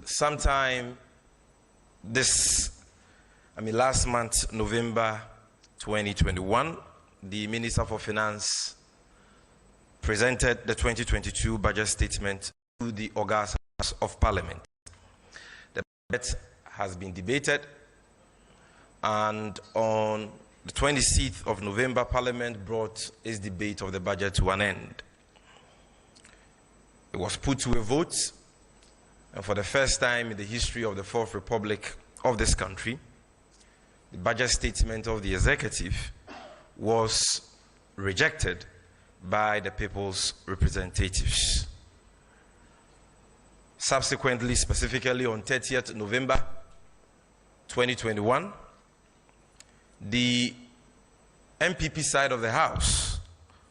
sometime last month, November 2021, the Minister for Finance presented the 2022 budget statement to the August House of Parliament. The budget has been debated, and on the 26th of November, Parliament brought its debate of the budget to an end. It was put to a vote, and for the first time in the history of the Fourth Republic of this country, the budget statement of the executive was rejected by the people's representatives. Subsequently, specifically on 30th November 2021, the MPP side of the House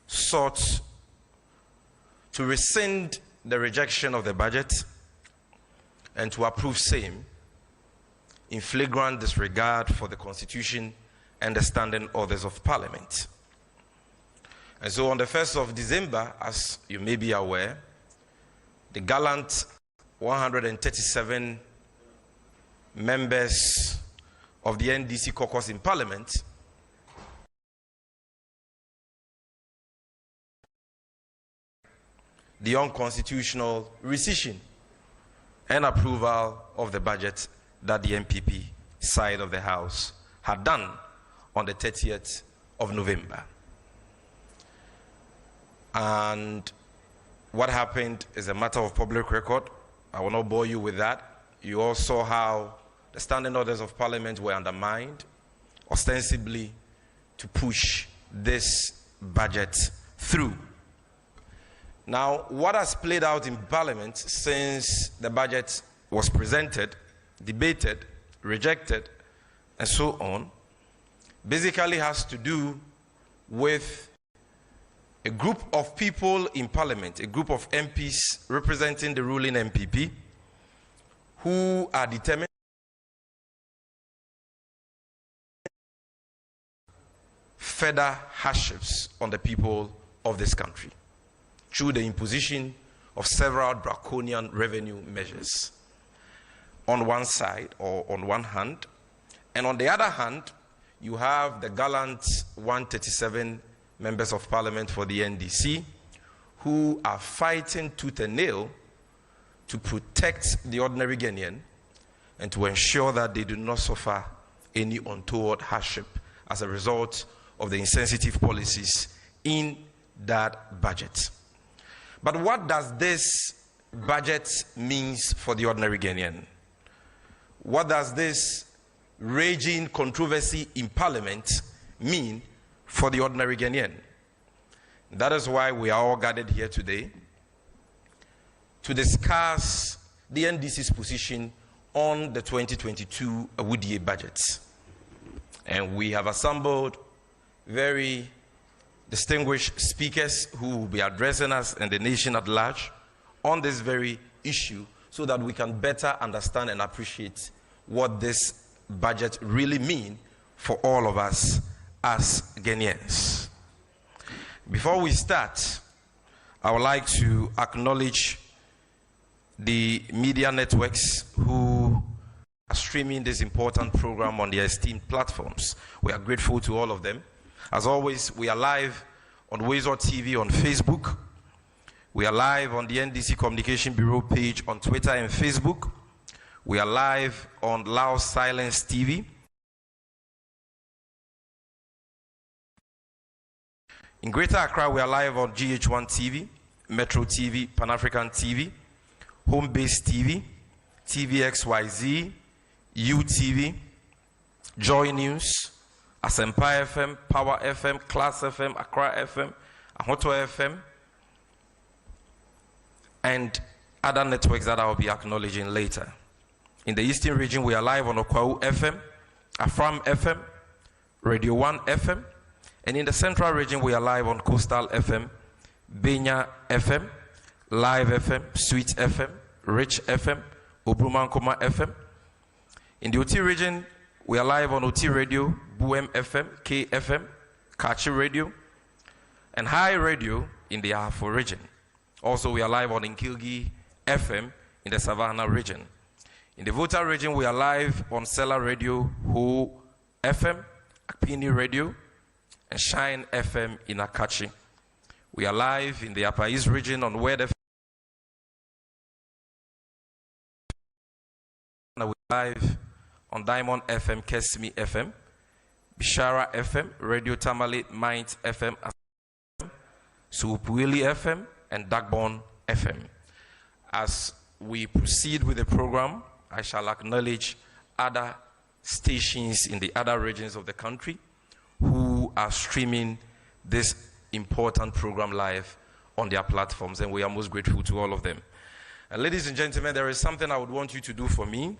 sought to rescind the rejection of the budget and to approve same in flagrant disregard for the Constitution and the standing orders of Parliament. And so on the 1st of December, as you may be aware, the gallant 137 members of the NDC caucus in Parliament the unconstitutional rescission and approval of the budget that the MPP side of the House had done on the 30th of November. And what happened is a matter of public record. I will not bore you with that. You all saw how the standing orders of Parliament were undermined, ostensibly to push this budget through. Now, what has played out in Parliament since the budget was presented, debated, rejected, and so on, basically has to do with a group of people in Parliament, a group of MPs representing the ruling MPP, who are determined further hardships on the people of this country through the imposition of several draconian revenue measures on one side or on one hand, and on the other hand, you have the gallant 137 members of Parliament for the NDC who are fighting tooth and nail to protect the ordinary Ghanaian and to ensure that they do not suffer any untoward hardship as a result of the insensitive policies in that budget. But what does this budget mean for the ordinary Ghanaian? What does this raging controversy in Parliament mean for the ordinary Ghanaian? That is why we are all gathered here today to discuss the NDC's position on the 2022 Awudie budget. And we have assembled very distinguished speakers who will be addressing us and the nation at large on this very issue so that we can better understand and appreciate what this budget really means for all of us as Ghanaians. Before we start, I would like to acknowledge the media networks who are streaming this important program on their esteemed platforms. We are grateful to all of them. As always, we are live on Wazor TV on Facebook. We are live on the NDC Communication Bureau page on Twitter and Facebook. We are live on Loud Silence TV. In Greater Accra, we are live on GH1 TV, Metro TV, Pan-African TV, Home Base TV, TVXYZ, UTV, Joy News, Asempa FM, Power FM, Class FM, Accra FM, Ahoto FM, and other networks that I will be acknowledging later. In the Eastern region, we are live on Okwau FM, Afram FM, Radio 1 FM, and in the Central region, we are live on Coastal FM, Benya FM, Live FM, Sweet FM, Rich FM, Obrumankoma FM. In the OT region, we are live on OT Radio, Buem FM, KFM, Kachi Radio, and High Radio in the Ahafo region. Also, we are live on Nkilgi FM in the Savannah region. In the Volta region, we are live on Seller Radio, Ho FM, Akpini Radio, and Shine FM in Akachi. We are live in the Upper East region on Word FM. We are live on Diamond FM, Kesmi FM, Bishara FM, Radio Tamale, Mind FM, Supuili FM, and Dagbon FM. As we proceed with the program, I shall acknowledge other stations in the other regions of the country who are streaming this important program live on their platforms, and we are most grateful to all of them. And ladies and gentlemen, there is something I would want you to do for me.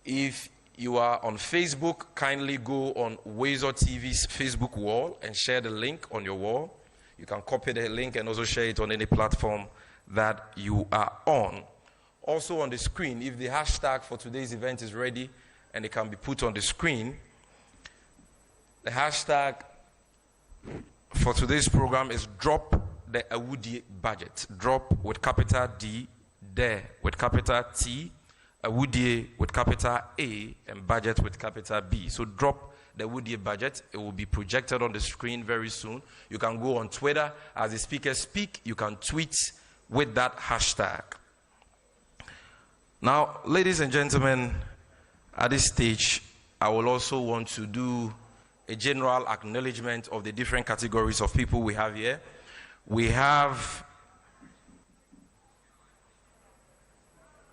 If you are on Facebook, kindly go on Wezo TV's Facebook wall and share the link on your wall. You can copy the link and also share it on any platform that you are on. Also on the screen, if the hashtag for today's event is ready and it can be put on the screen, the hashtag for today's program is drop the Awudie budget. Drop with capital D, there with capital T, Awudie with capital A, and budget with capital B. So drop the Awudie budget. It will be projected on the screen very soon. You can go on Twitter. As the speakers speak, you can tweet with that hashtag. Now, ladies and gentlemen, at this stage, I will also want to do a general acknowledgement of the different categories of people we have here. We have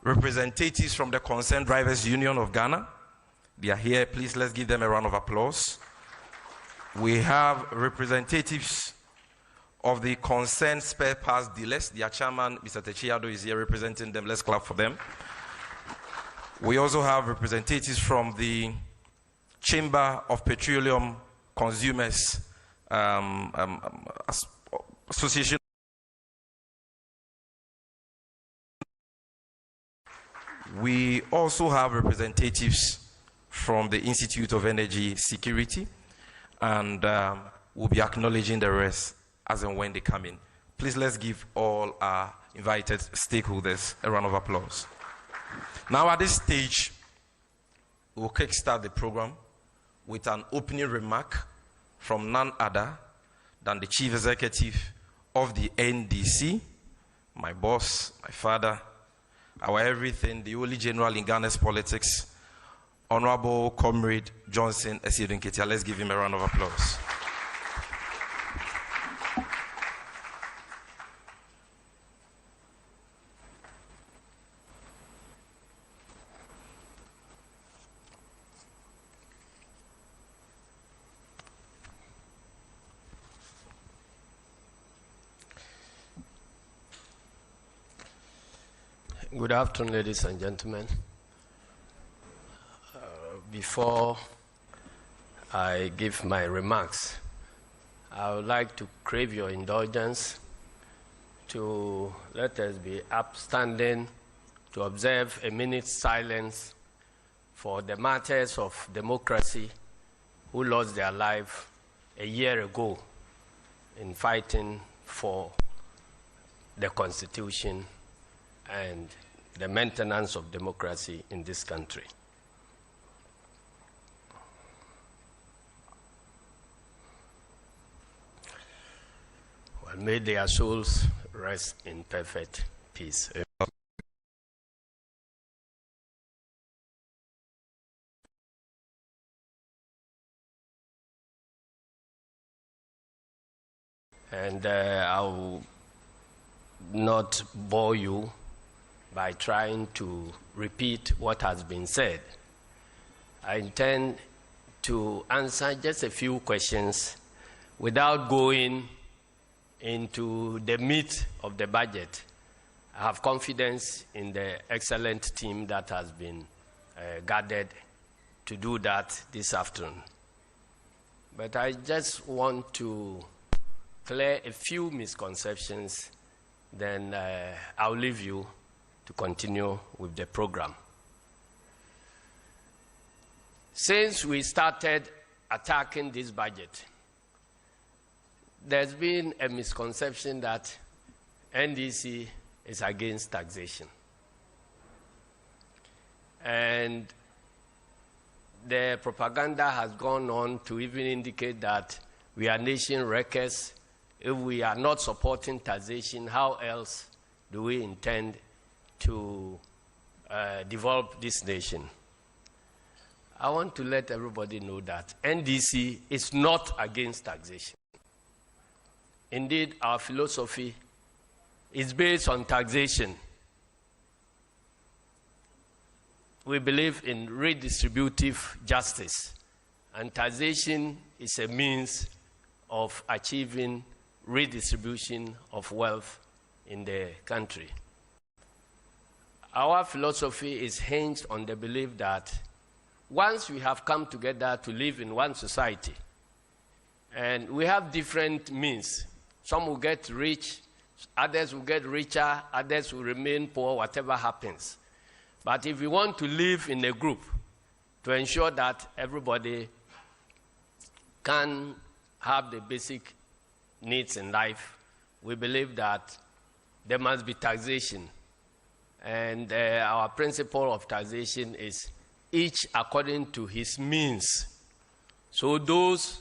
representatives from the Concerned Drivers Union of Ghana. They are here. Please, let's give them a round of applause. We have representatives of the Concerned Spare Parts Dealers. Their chairman, Mr. Techiado, is here representing them. Let's clap for them. We also have representatives from the Chamber of Petroleum Consumers Association. We also have representatives from the Institute of Energy Security, and we'll be acknowledging the rest as and when they come in. Please, let's give all our invited stakeholders a round of applause. Now, at this stage, we'll kickstart the program with an opening remark from none other than the Chief Executive of the NDC, my boss, my father, our everything, the only general in Ghana's politics, Honorable Comrade Johnson Esiedun Ketia. Let's give him a round of applause. Good afternoon, ladies and gentlemen. Before I give my remarks, I would like to crave your indulgence to let us be upstanding to observe a minute's silence for the martyrs of democracy who lost their life a year ago in fighting for the Constitution and the maintenance of democracy in this country. Well, may their souls rest in perfect peace. And I will not bore you by trying to repeat what has been said. I intend to answer just a few questions without going into the meat of the budget. I have confidence in the excellent team that has been gathered to do that this afternoon. But I just want to clear a few misconceptions, then I'll leave you to continue with the program. Since we started attacking this budget, there's been a misconception that NDC is against taxation. And the propaganda has gone on to even indicate that we are nation wreckers. If we are not supporting taxation, how else do we intend to develop this nation? I want to let everybody know that NDC is not against taxation. Indeed, our philosophy is based on taxation. We believe in redistributive justice, and taxation is a means of achieving redistribution of wealth in the country. Our philosophy is hinged on the belief that once we have come together to live in one society, and we have different means, some will get rich, others will get richer, others will remain poor, whatever happens. But if we want to live in a group to ensure that everybody can have the basic needs in life, we believe that there must be taxation. And our principle of taxation is each according to his means. So those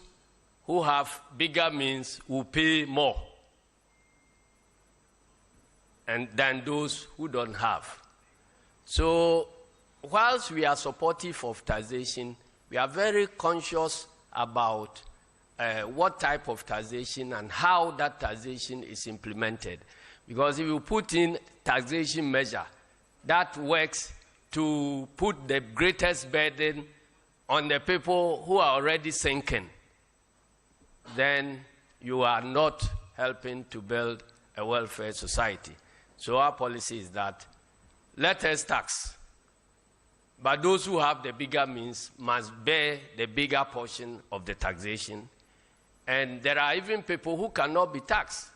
who have bigger means will pay more than those who don't have. So whilst we are supportive of taxation, we are very conscious about what type of taxation and how that taxation is implemented. Because if you put in taxation measure that works to put the greatest burden on the people who are already sinking, then you are not helping to build a welfare society. So our policy is that let us tax, but those who have the bigger means must bear the bigger portion of the taxation. And there are even people who cannot be taxed.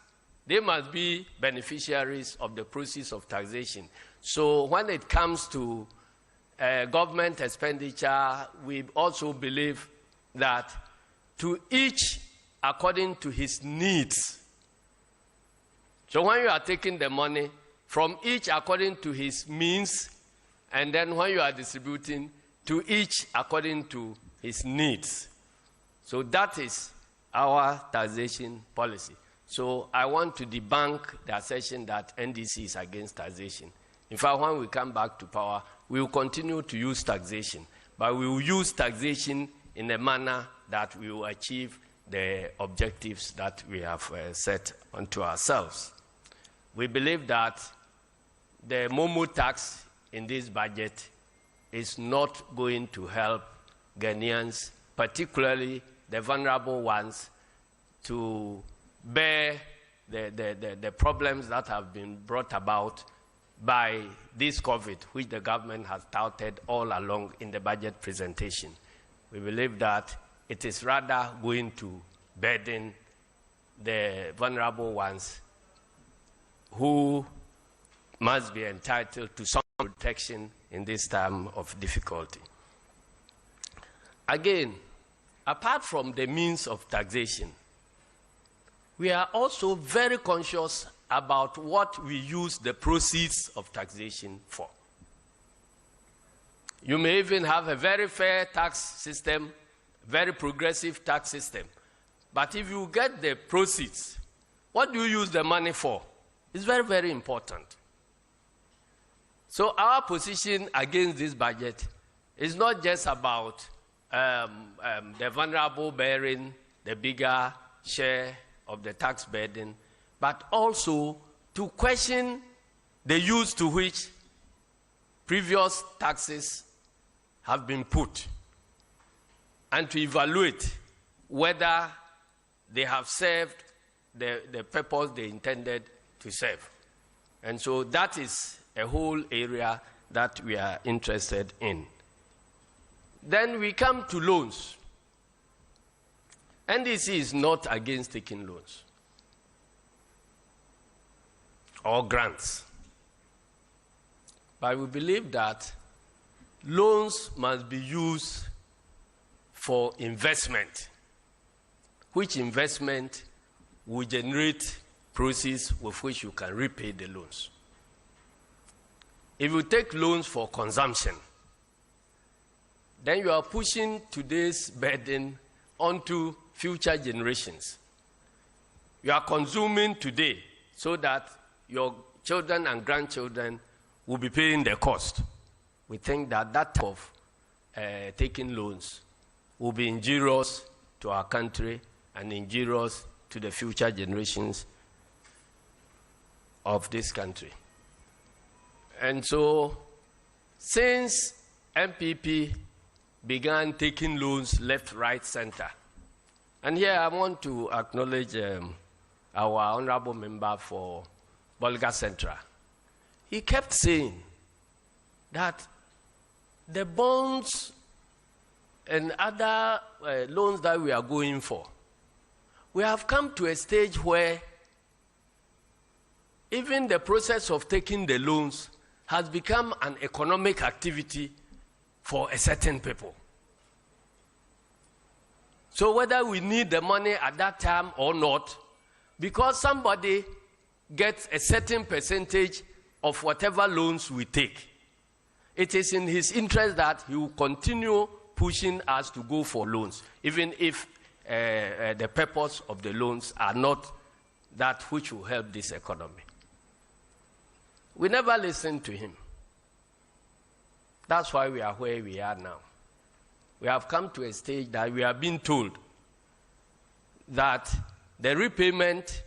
They must be beneficiaries of the proceeds of taxation. So when it comes to government expenditure, we also believe that to each according to his needs. So when you are taking the money from each according to his means, and then when you are distributing to each according to his needs. So that is our taxation policy. So I want to debunk the assertion that NDC is against taxation. In fact, when we come back to power, we will continue to use taxation, but we will use taxation in a manner that we will achieve the objectives that we have set onto ourselves. We believe that the Momo tax in this budget is not going to help Ghanaians, particularly the vulnerable ones, to bear the problems that have been brought about by this COVID, which the government has touted all along in the budget presentation. We believe that it is rather going to burden the vulnerable ones who must be entitled to some protection in this time of difficulty. Again, apart from the means of taxation, we are also very conscious about what we use the proceeds of taxation for. You may even have a very fair tax system, very progressive tax system, but if you get the proceeds, what do you use the money for? It's very, very important. So our position against this budget is not just about the vulnerable bearing the bigger share of the tax burden, but also to question the use to which previous taxes have been put and to evaluate whether they have served the purpose they intended to serve. And so that is a whole area that we are interested in. Then we come to loans. NDC is not against taking loans or grants. But we believe that loans must be used for investment, which investment will generate proceeds with which you can repay the loans. If you take loans for consumption, then you are pushing today's burden onto future generations. You are consuming today so that your children and grandchildren will be paying the cost. We think that that type of taking loans will be injurious to our country and injurious to the future generations of this country. And so, since MPP began taking loans left, right, center, and here I want to acknowledge our honorable member for Bolga Central. He kept saying that the bonds and other loans that we are going for, we have come to a stage where even the process of taking the loans has become an economic activity for a certain people. So whether we need the money at that time or not, because somebody gets a certain percentage of whatever loans we take, it is in his interest that he will continue pushing us to go for loans, even if the purpose of the loans are not that which will help this economy. We never listened to him. That's why we are where we are now. We have come to a stage that we are being told that the repayment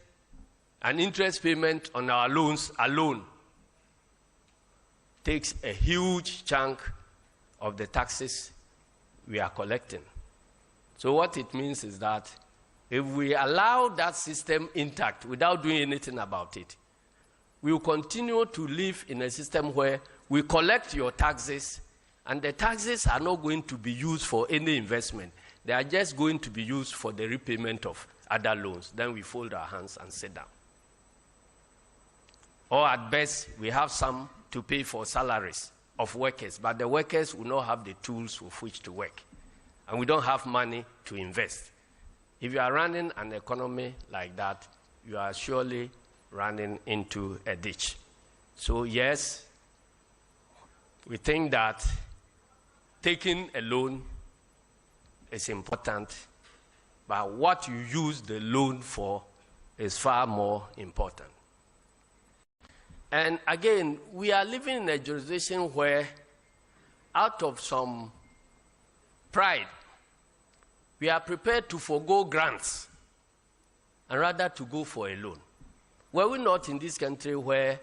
and interest payment on our loans alone takes a huge chunk of the taxes we are collecting. So what it means is that if we allow that system intact without doing anything about it, we will continue to live in a system where we collect your taxes, and the taxes are not going to be used for any investment. They are just going to be used for the repayment of other loans. Then we fold our hands and sit down. Or at best, we have some to pay for salaries of workers, but the workers will not have the tools with which to work. And we don't have money to invest. If you are running an economy like that, you are surely running into a ditch. So yes, we think that taking a loan is important, but what you use the loan for is far more important. And again, we are living in a jurisdiction where, out of some pride, we are prepared to forego grants and rather to go for a loan. Were we not in this country where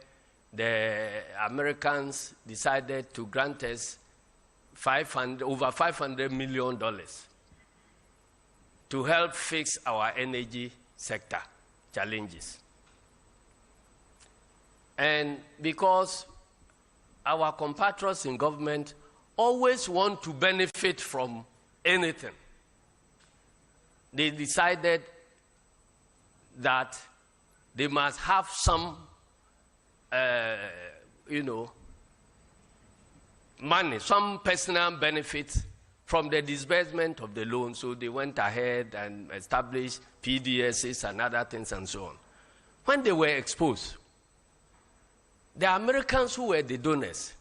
the Americans decided to grant us over $500 million to help fix our energy sector challenges? And because our compatriots in government always want to benefit from anything, they decided that they must have some, money, some personal benefits from the disbursement of the loan. So they went ahead and established PDSs and other things and so on. When they were exposed, the Americans who were the donors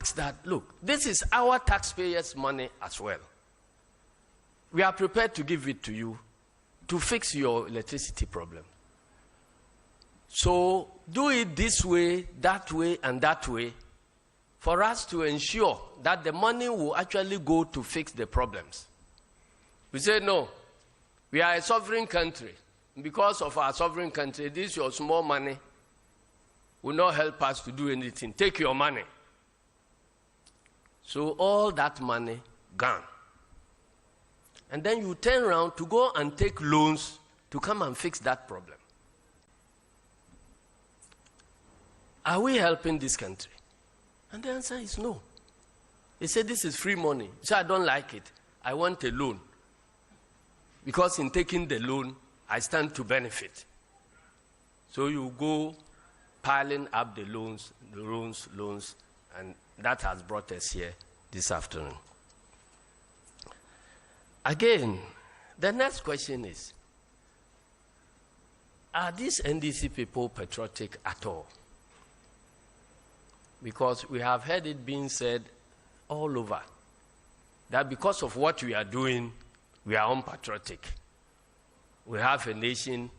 asked that, look, this is our taxpayers' money as well. We are prepared to give it to you to fix your electricity problem. So do it this way, and that way, for us to ensure that the money will actually go to fix the problems. We say, no, we are a sovereign country. Because of our sovereign country, this your small money will not help us to do anything. Take your money. So all that money gone. And then you turn around to go and take loans to come and fix that problem. Are we helping this country? And the answer is no. They say this is free money. So I don't like it. I want a loan. Because in taking the loan, I stand to benefit. So you go piling up the loans, and that has brought us here this afternoon. Again, the next question is, are these NDC people patriotic at all? Because we have heard it being said all over that because of what we are doing, we are unpatriotic. We have a nation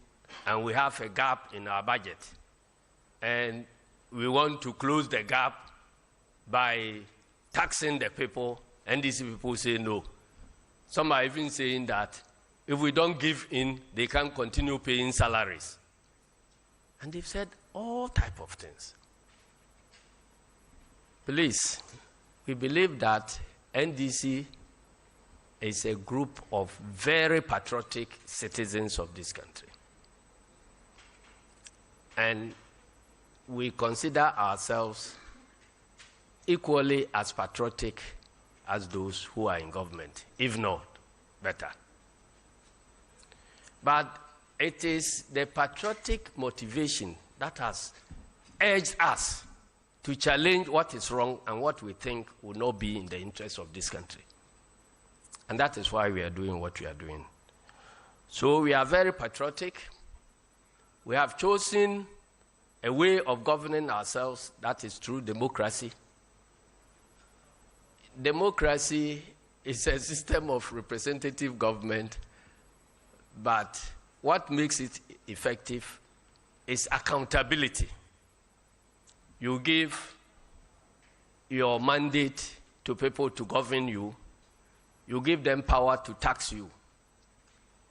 and we have a gap in our budget. And we want to close the gap by taxing the people. NDC people say no. Some are even saying that if we don't give in, they can continue paying salaries. And they've said all type of things. Please, we believe that NDC is a group of very patriotic citizens of this country. And we consider ourselves equally as patriotic as those who are in government, if not better. But it is the patriotic motivation that has urged us to challenge what is wrong and what we think will not be in the interest of this country. And that is why we are doing what we are doing. So we are very patriotic. We have chosen a way of governing ourselves that is through democracy. Democracy is a system of representative government, but what makes it effective is accountability. You give your mandate to people to govern you. You give them power to tax you.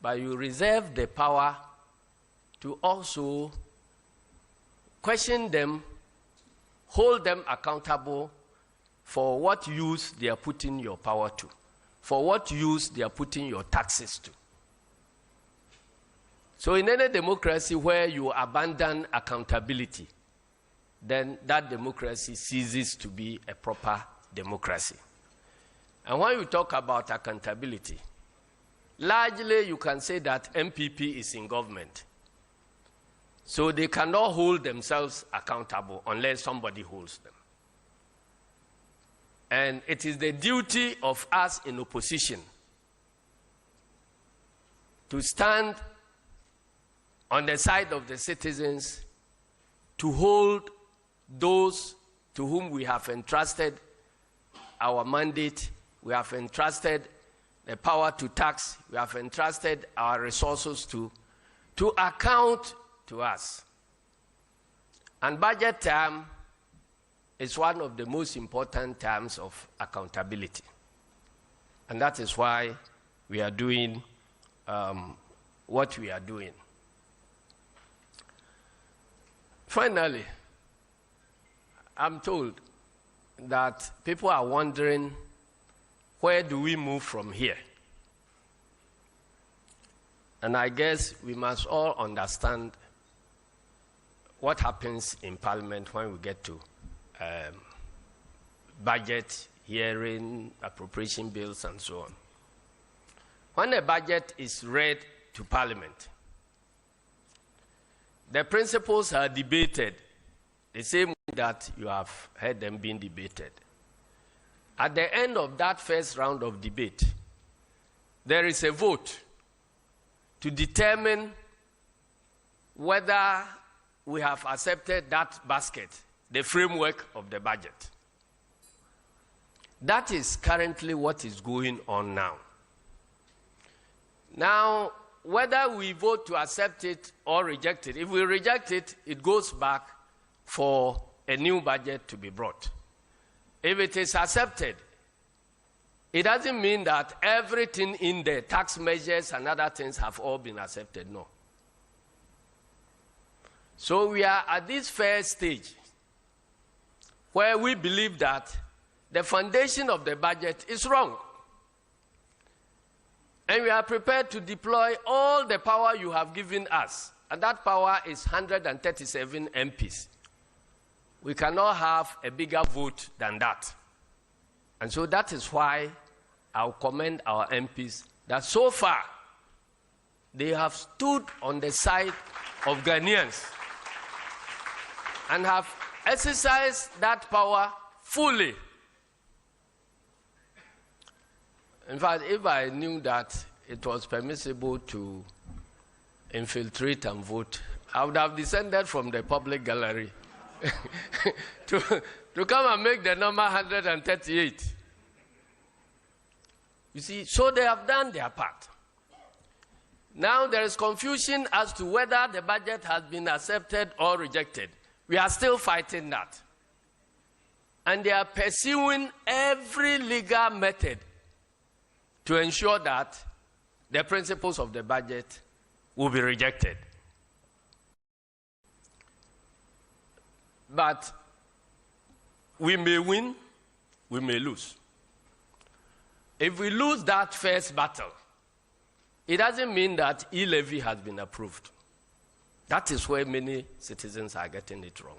But you reserve the power to also question them, hold them accountable for what use they are putting your power to, for what use they are putting your taxes to. So in any democracy where you abandon accountability, then that democracy ceases to be a proper democracy. And when you talk about accountability, largely you can say that MPP is in government. So they cannot hold themselves accountable unless somebody holds them. And it is the duty of us in opposition to stand on the side of the citizens, to hold those to whom we have entrusted our mandate, we have entrusted the power to tax, we have entrusted our resources to account to us. And budget time is one of the most important terms of accountability. And that is why we are doing what we are doing. Finally, I'm told that people are wondering, where do we move from here? And I guess we must all understand what happens in Parliament when we get to budget, hearing, appropriation bills, and so on. When a budget is read to Parliament, the principles are debated the same way that you have heard them being debated. At the end of that first round of debate, there is a vote to determine whether we have accepted that basket, the framework of the budget. That is currently what is going on now. Now, whether we vote to accept it or reject it, if we reject it, it goes back for a new budget to be brought. If it is accepted, it doesn't mean that everything in the tax measures and other things have all been accepted, no. So we are at this first stage where we believe that the foundation of the budget is wrong. And we are prepared to deploy all the power you have given us. And that power is 137 MPs. We cannot have a bigger vote than that. And so that is why I'll commend our MPs that so far they have stood on the side of Ghanaians and have exercised that power fully. In fact, if I knew that it was permissible to infiltrate and vote, I would have descended from the public gallery to come and make the number 138. You see, so they have done their part. Now there is confusion as to whether the budget has been accepted or rejected. We are still fighting that. And they are pursuing every legal method to ensure that the principles of the budget will be rejected. But we may win, we may lose. If we lose that first battle, it doesn't mean that e-levy has been approved. That is where many citizens are getting it wrong.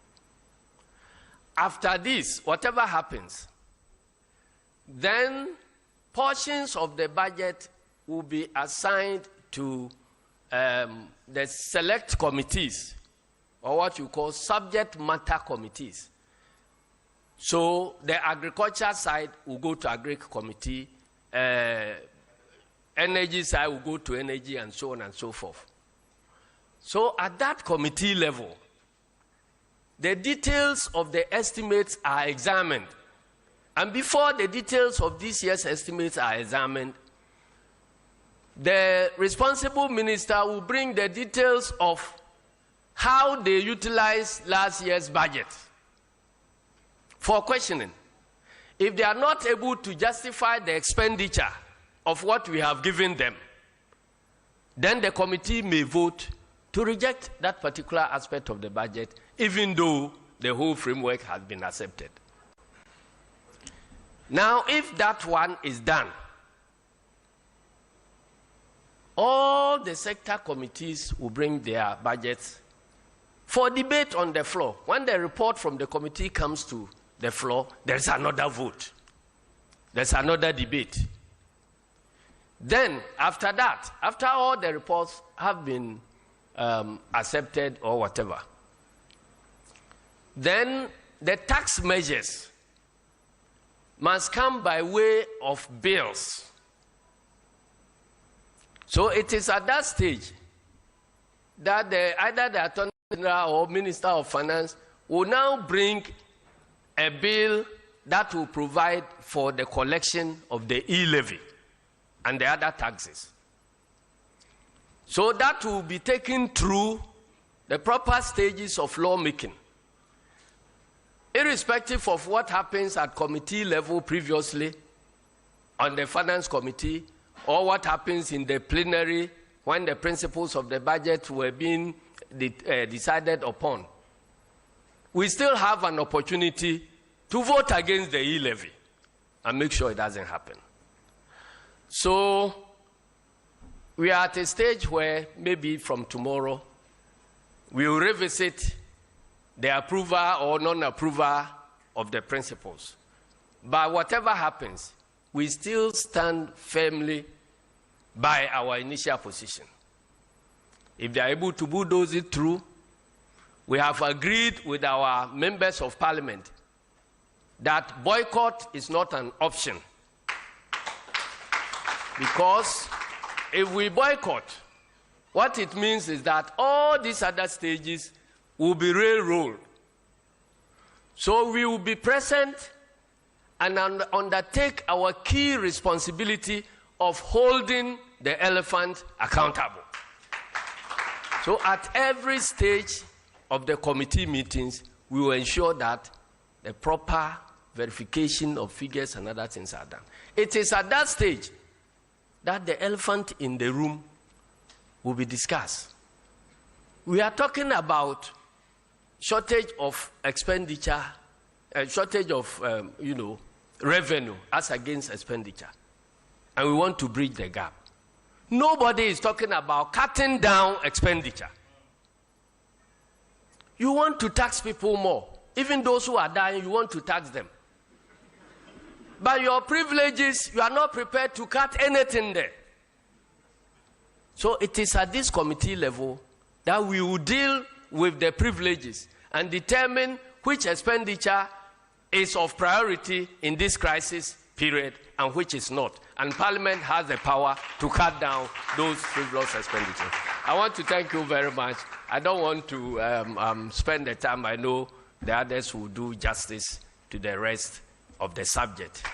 After this, whatever happens, then portions of the budget will be assigned to the select committees, or what you call subject matter committees. So the agriculture side will go to Agri Committee, energy side will go to energy, and so on and so forth. So at that committee level, the details of the estimates are examined. And before the details of this year's estimates are examined, the responsible minister will bring the details of how they utilized last year's budget for questioning. If they are not able to justify the expenditure of what we have given them, then the committee may vote to reject that particular aspect of the budget, even though the whole framework has been accepted. Now, if that one is done, all the sector committees will bring their budgets for debate on the floor. When the report from the committee comes to the floor, there's another vote. There's another debate. Then, after that, after all the reports have been accepted or whatever, then the tax measures must come by way of bills. So it is at that stage that either the Attorney General or Minister of Finance will now bring a bill that will provide for the collection of the e-levy and the other taxes. So that will be taken through the proper stages of lawmaking. Irrespective of what happens at committee level previously on the Finance Committee, or what happens in the plenary when the principles of the budget were being decided upon, we still have an opportunity to vote against the e-levy and make sure it doesn't happen. So we are at a stage where maybe from tomorrow we will revisit the approval or non-approval of the principles. But whatever happens, we still stand firmly by our initial position. If they are able to bulldoze it through, we have agreed with our members of parliament that boycott is not an option. Because if we boycott, what it means is that all these other stages will be railroaded. So we will be present and undertake our key responsibility of holding the elephant accountable. So at every stage of the committee meetings, we will ensure that the proper verification of figures and other things are done. It is at that stage that the elephant in the room will be discussed. We are talking about shortage of expenditure, shortage of revenue as against expenditure, and we want to bridge the gap. Nobody is talking about cutting down expenditure. You want to tax people more. Even those who are dying, you want to tax them. But your privileges, you are not prepared to cut anything there. So it is at this committee level that we will deal with the privileges and determine which expenditure is of priority in this crisis period and which is not. And Parliament has the power to cut down those frivolous expenditures. I want to thank you very much. I don't want to spend the time. I know the others will do justice to the rest of the subject.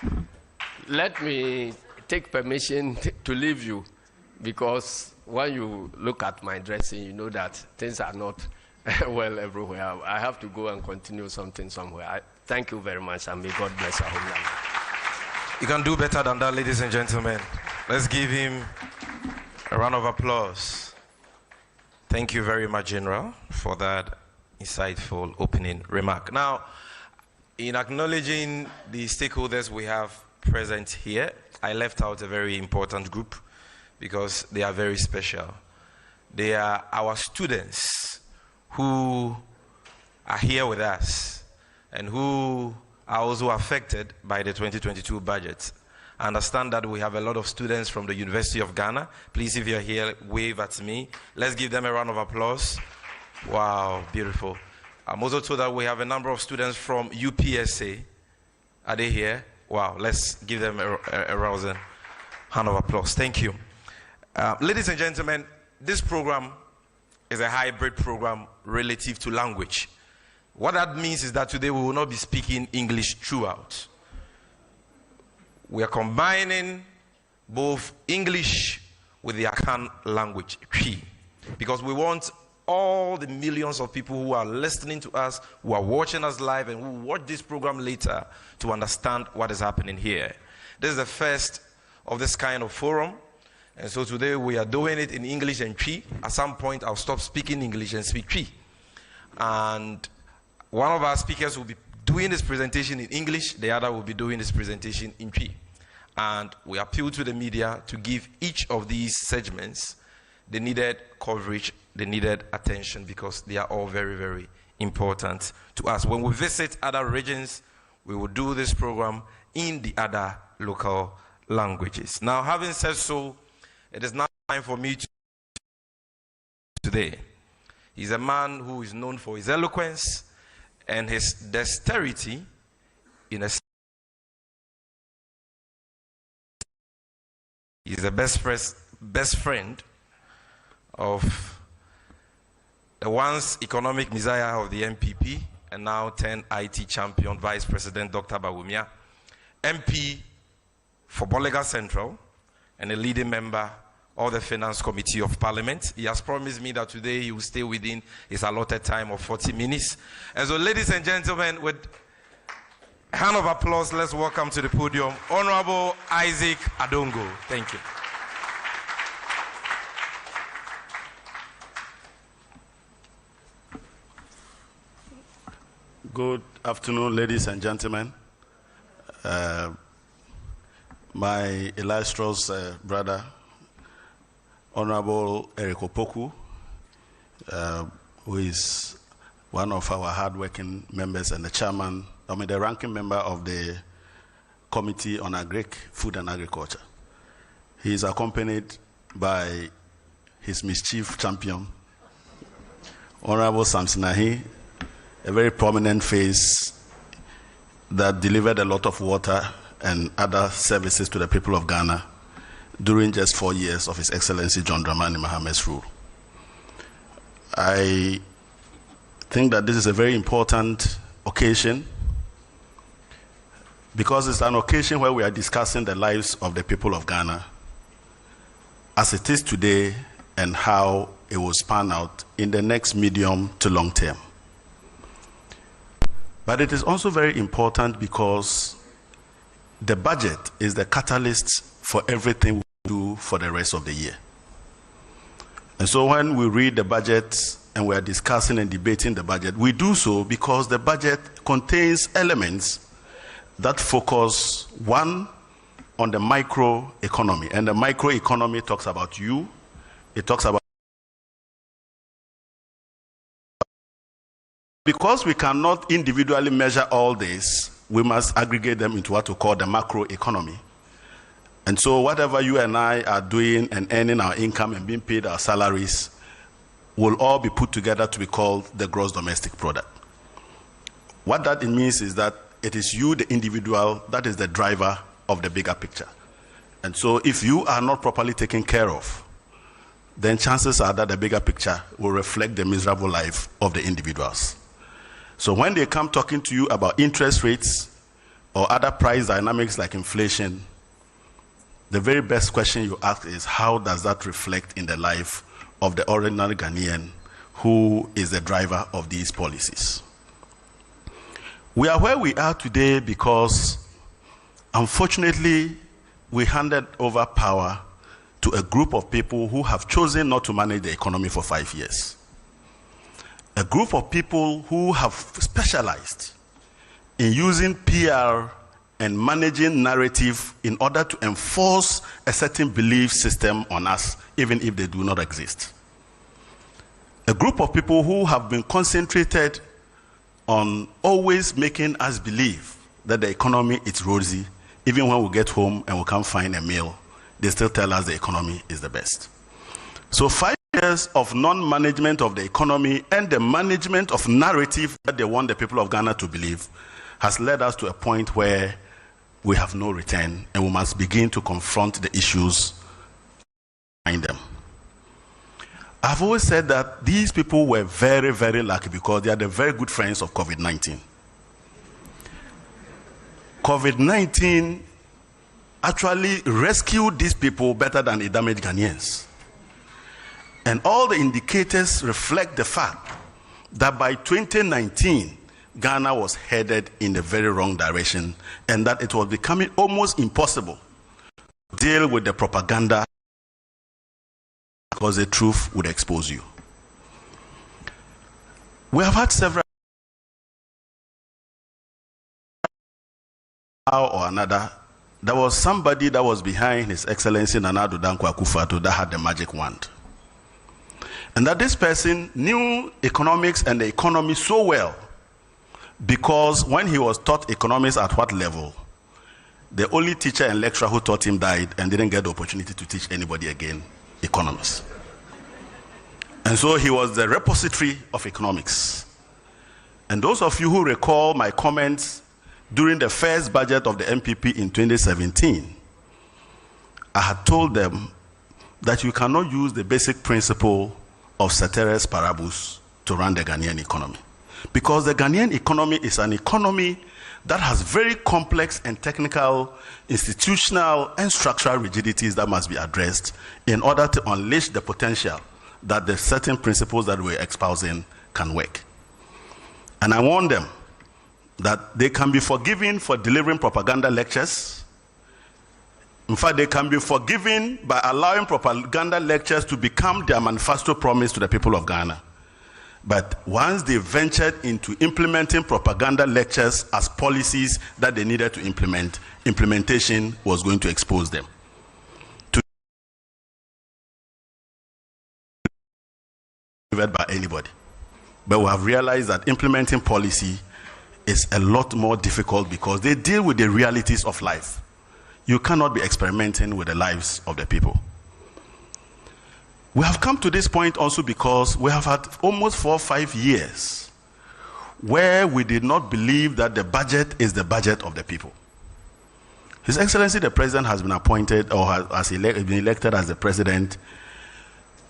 Let me take permission to leave you, because when you look at my dressing, you know that things are not well everywhere. I have to go and continue something somewhere. Thank you very much, and may God bless our homeland. You can do better than that, ladies and gentlemen. Let's give him a round of applause. Thank you very much, General, for that insightful opening remark. Now, in acknowledging the stakeholders we have present here, I left out a very important group because they are very special. They are our students who are here with us and who are also affected by the 2022 budget. I understand that we have a lot of students from the University of Ghana. Please, if you're here, wave at me. Let's give them a round of applause. Wow, beautiful. I'm also told that we have a number of students from UPSA. Are they here? Wow, let's give them a rousing hand of applause. Thank you. Ladies and gentlemen, this program is a hybrid program relative to language. What that means is that today we will not be speaking English throughout. We are combining both English with the Akan language, because we want all the millions of people who are listening to us, who are watching us live, and who watch this program later to understand what is happening here. This is the first of this kind of forum, and so today we are doing it in English and Twi. At some point, I'll stop speaking English and speak Twi. And one of our speakers will be doing this presentation in English, the other will be doing this presentation in Twi. And we appeal to the media to give each of these segments the needed coverage, the needed attention, because they are all very, very important to us. When we visit other regions, we will do this program in the other local languages. Now, having said so, it is now time for me to today. He's a man who is known for his eloquence and his dexterity in a he's the best friend of the once economic messiah of the MPP and now 10 IT champion Vice President Dr. Bawumia, MP for Bolega Central and a leading member of the Finance Committee of Parliament. He has promised me that today he will stay within his allotted time of 40 minutes. And so, ladies and gentlemen, with a hand of applause, let's welcome to the podium Honorable Isaac Adongo. Thank you. Good afternoon, ladies and gentlemen. My illustrious brother, Honorable Eric Opoku, who is one of our hardworking members and the ranking member of the Committee on Food and Agriculture. He is accompanied by his mischief champion, Honorable Samson Ahi, a very prominent face that delivered a lot of water and other services to the people of Ghana during just 4 years of His Excellency John Dramani Mahamat's rule. I think that this is a very important occasion because it's an occasion where we are discussing the lives of the people of Ghana as it is today and how it will span out in the next medium to long term. But it is also very important because the budget is the catalyst for everything we do for the rest of the year. And so when we read the budget and we are discussing and debating the budget, we do so because the budget contains elements that focus, one, on the microeconomy. And the microeconomy talks about you, it talks about because we cannot individually measure all this, we must aggregate them into what we call the macroeconomy. And so whatever you and I are doing and earning our income and being paid our salaries will all be put together to be called the gross domestic product. What that means is that it is you, the individual, that is the driver of the bigger picture. And so if you are not properly taken care of, then chances are that the bigger picture will reflect the miserable life of the individuals. So when they come talking to you about interest rates or other price dynamics like inflation, the very best question you ask is, how does that reflect in the life of the ordinary Ghanaian who is the driver of these policies? We are where we are today because, unfortunately, we handed over power to a group of people who have chosen not to manage the economy for 5 years. A group of people who have specialized in using PR and managing narrative in order to enforce a certain belief system on us, even if they do not exist. A group of people who have been concentrated on always making us believe that the economy is rosy. Even when we get home and we can't find a meal, they still tell us the economy is the best. So 5 years of non-management of the economy and the management of narrative that they want the people of Ghana to believe has led us to a point where we have no return, and we must begin to confront the issues behind them. I've always said that these people were very, very lucky because they are the very good friends of COVID-19. COVID-19 actually rescued these people better than it damaged Ghanaians. And all the indicators reflect the fact that by 2019, Ghana was headed in the very wrong direction, and that it was becoming almost impossible to deal with the propaganda because the truth would expose you. We have had several or another. There was somebody that was behind His Excellency Nana Addo Dankwa Akufo-Addo that had the magic wand. And that this person knew economics and the economy so well because when he was taught economics at what level, the only teacher and lecturer who taught him died and didn't get the opportunity to teach anybody again economics. And so he was the repository of economics. And those of you who recall my comments during the first budget of the MPP in 2017, I had told them that you cannot use the basic principle of ceteris paribus to run the Ghanaian economy. Because the Ghanaian economy is an economy that has very complex and technical, institutional, and structural rigidities that must be addressed in order to unleash the potential that the certain principles that we're espousing can work. And I warn them that they can be forgiven for delivering propaganda lectures. In fact, they can be forgiven by allowing propaganda lectures to become their manifesto promise to the people of Ghana. But once they ventured into implementing propaganda lectures as policies that they needed to implement, implementation was going to expose them to by anybody. But we have realized that implementing policy is a lot more difficult because they deal with the realities of life. You cannot be experimenting with the lives of the people. We have come to this point also because we have had almost 4 or 5 years where we did not believe that the budget is the budget of the people. His Excellency the President has been appointed or has been elected as the President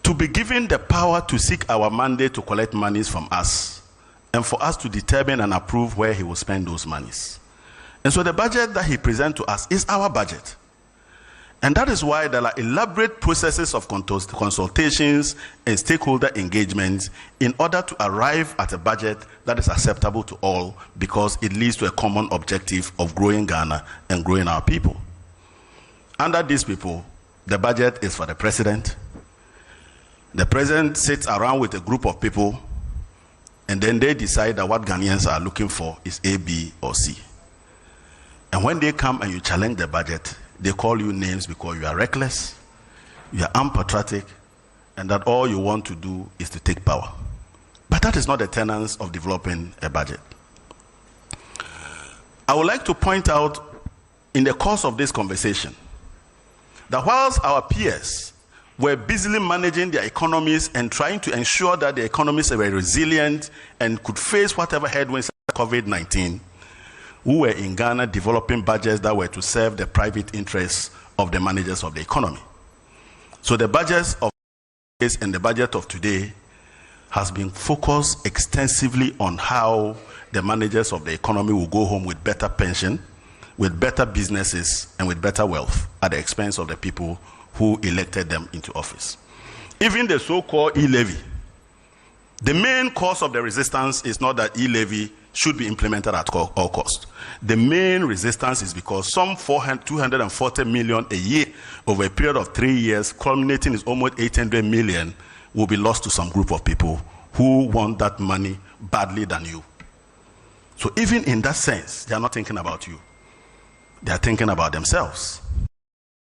to be given the power to seek our mandate to collect monies from us and for us to determine and approve where he will spend those monies. And so the budget that he presents to us is our budget. And that is why there are elaborate processes of consultations and stakeholder engagements in order to arrive at a budget that is acceptable to all because it leads to a common objective of growing Ghana and growing our people. Under these people, the budget is for the President. The President sits around with a group of people and then they decide that what Ghanaians are looking for is A, B, or C. And when they come and you challenge the budget, they call you names because you are reckless, you are unpatriotic, and that all you want to do is to take power. But that is not the tenets of developing a budget. I would like to point out in the course of this conversation that whilst our peers were busily managing their economies and trying to ensure that the economies were resilient and could face whatever headwinds of COVID-19, we were in Ghana developing budgets that were to serve the private interests of the managers of the economy. So the budgets of this and the budget of today has been focused extensively on how the managers of the economy will go home with better pension, with better businesses and with better wealth at the expense of the people who elected them into office. Even the so-called e-levy, the main cause of the resistance is not that e-levy should be implemented at all costs. The main resistance is because some 240 million a year over a period of 3 years, culminating in almost 800 million, will be lost to some group of people who want that money badly than you. So even in that sense, they are not thinking about you. They are thinking about themselves.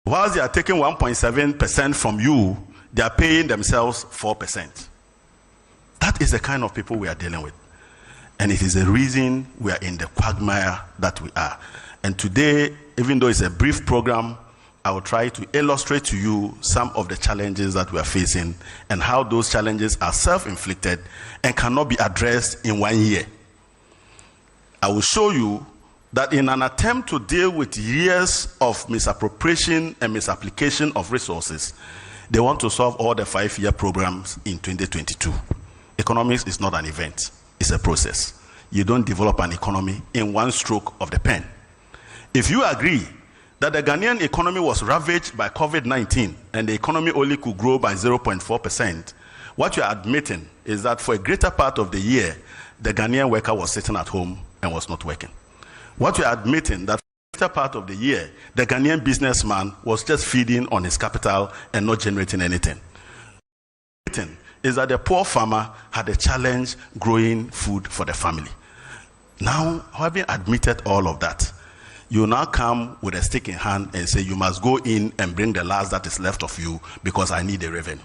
Whilst they are taking 1.7% from you, they are paying themselves 4%. That is the kind of people we are dealing with. And it is the reason we are in the quagmire that we are. And today, even though it's a brief program, I will try to illustrate to you some of the challenges that we are facing and how those challenges are self-inflicted and cannot be addressed in 1 year. I will show you that in an attempt to deal with years of misappropriation and misapplication of resources, they want to solve all the 5-year programs in 2022. Economics is not an event, it's a process. You don't develop an economy in one stroke of the pen. If you agree that the Ghanaian economy was ravaged by COVID-19 and the economy only could grow by 0.4%, what you're admitting is that for a greater part of the year, the Ghanaian worker was sitting at home and was not working. What you're admitting that for a greater part of the year, the Ghanaian businessman was just feeding on his capital and not generating anything. Is that the poor farmer had a challenge growing food for the family. Now, having admitted all of that, you now come with a stick in hand and say, you must go in and bring the last that is left of you because I need a revenue.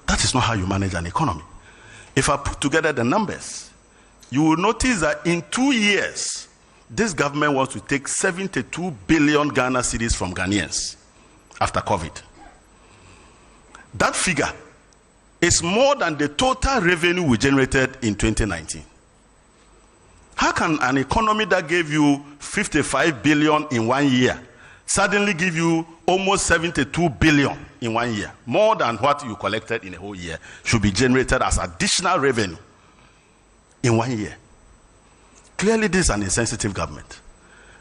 That is not how you manage an economy. If I put together the numbers, you will notice that in 2 years, this government wants to take 72 billion Ghana cedis from Ghanaians after COVID. That figure is more than the total revenue we generated in 2019. How can an economy that gave you 55 billion in 1 year suddenly give you almost 72 billion in 1 year? More than what you collected in a whole year should be generated as additional revenue in 1 year. Clearly, this is an insensitive government.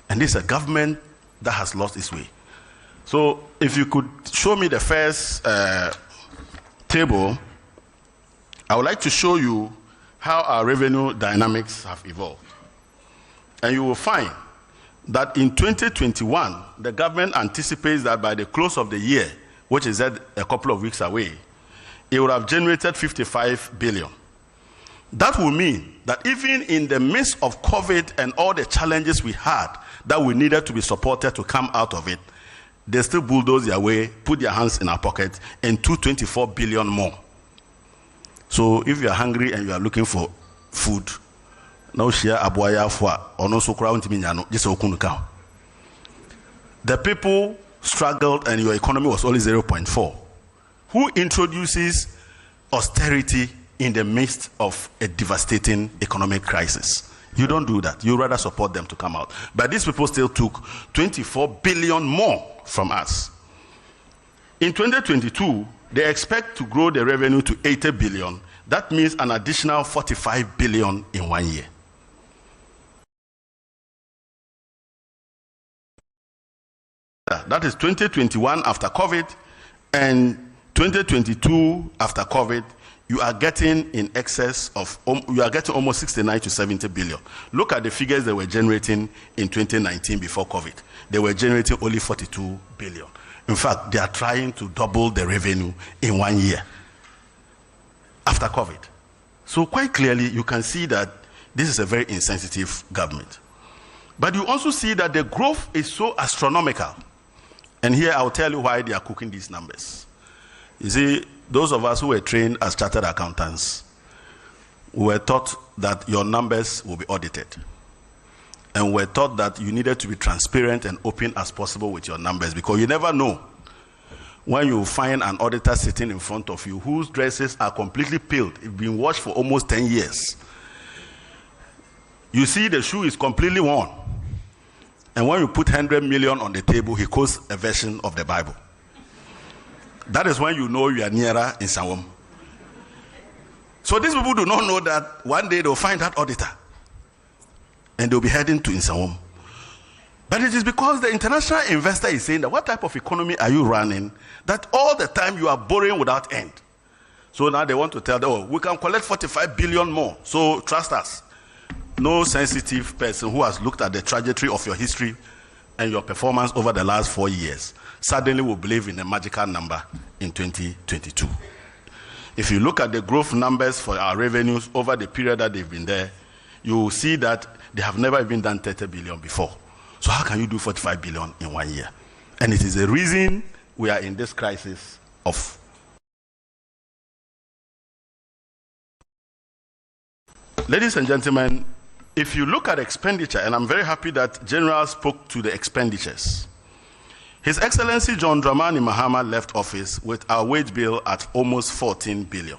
And this is a government that has lost its way. So, if you could show me the first table, I would like to show you how our revenue dynamics have evolved. And you will find that in 2021, the government anticipates that by the close of the year, which is a couple of weeks away, it would have generated 55 billion. That will mean that even in the midst of COVID and all the challenges we had that we needed to be supported to come out of it, they still bulldoze their way, put their hands in our pocket, and 224 billion more. So if you are hungry and you are looking for food, now share abuaya for or no sukra untiminyano, just okunuka. The people struggled and your economy was only 0.4. Who introduces austerity in the midst of a devastating economic crisis? You don't do that. You rather support them to come out. But these people still took 24 billion more from us. In 2022, they expect to grow the revenue to 80 billion. That means an additional 45 billion in 1 year. That is 2021 after COVID and 2022 after COVID. You are getting in excess of, you are getting almost 69 to 70 billion. Look at the figures they were generating in 2019 before COVID. They were generating only 42 billion. In fact, they are trying to double the revenue in 1 year after COVID. So quite clearly, you can see that this is a very insensitive government. But you also see that the growth is so astronomical. And here I'll tell you why they are cooking these numbers. You see, those of us who were trained as chartered accountants, we were taught that your numbers will be audited. And we're taught that you needed to be transparent and open as possible with your numbers, because you never know when you find an auditor sitting in front of you whose dresses are completely peeled, it's been washed for almost 10 years. You see the shoe is completely worn. And when you put 100 million on the table, he quotes a version of the Bible. That is when you know you are nearer in Sawam. So these people do not know that one day they'll find that auditor and they'll be heading to Insawam. But it is because the international investor is saying that what type of economy are you running that all the time you are borrowing without end? So now they want to tell them, oh, we can collect 45 billion more. So trust us. No sensitive person who has looked at the trajectory of your history and your performance over the last 4 years suddenly will believe in a magical number in 2022. If you look at the growth numbers for our revenues over the period that they've been there, you will see that they have never even done 30 billion before. So how can you do 45 billion in 1 year? And it is the reason we are in this crisis of. Ladies and gentlemen, if you look at expenditure, and I'm very happy that General spoke to the expenditures. His Excellency John Dramani Mahama left office with our wage bill at almost 14 billion.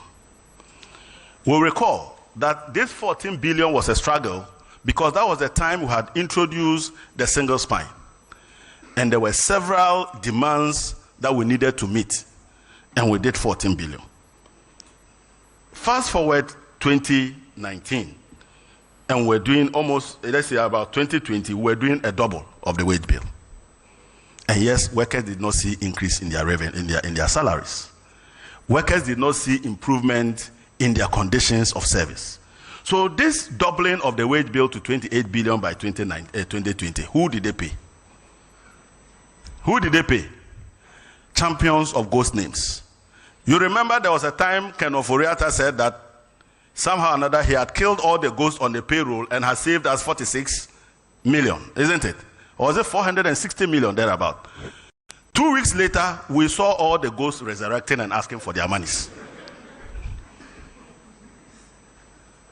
We'll recall that this 14 billion was a struggle because that was the time we had introduced the single spine. And there were several demands that we needed to meet. And we did 14 billion. Fast forward 2019. And we're doing almost, let's say about 2020, we're doing a double of the wage bill. And yes, workers did not see increase in their revenue, in their salaries. Workers did not see improvement in their conditions of service. So this doubling of the wage bill to 28 billion by 2020, who did they pay? Who did they pay? Champions of ghost names. You remember there was a time Ken Oforiatta said that somehow or another he had killed all the ghosts on the payroll and has saved us 46 million, isn't it? Or was it 460 million thereabout? 2 weeks later, we saw all the ghosts resurrecting and asking for their monies.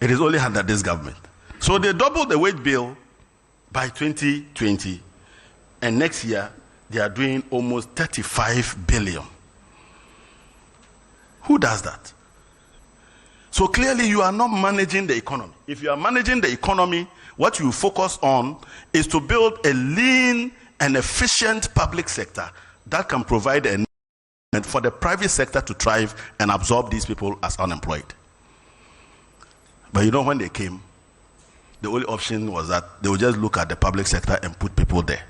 It is only under this government. So they doubled the wage bill by 2020, and next year they are doing almost 35 billion. Who does that? So clearly you are not managing the economy. If you are managing the economy, what you focus on is to build a lean and efficient public sector that can provide a need for the private sector to thrive and absorb these people as unemployed. But you know, when they came, the only option was that they would just look at the public sector and put people there.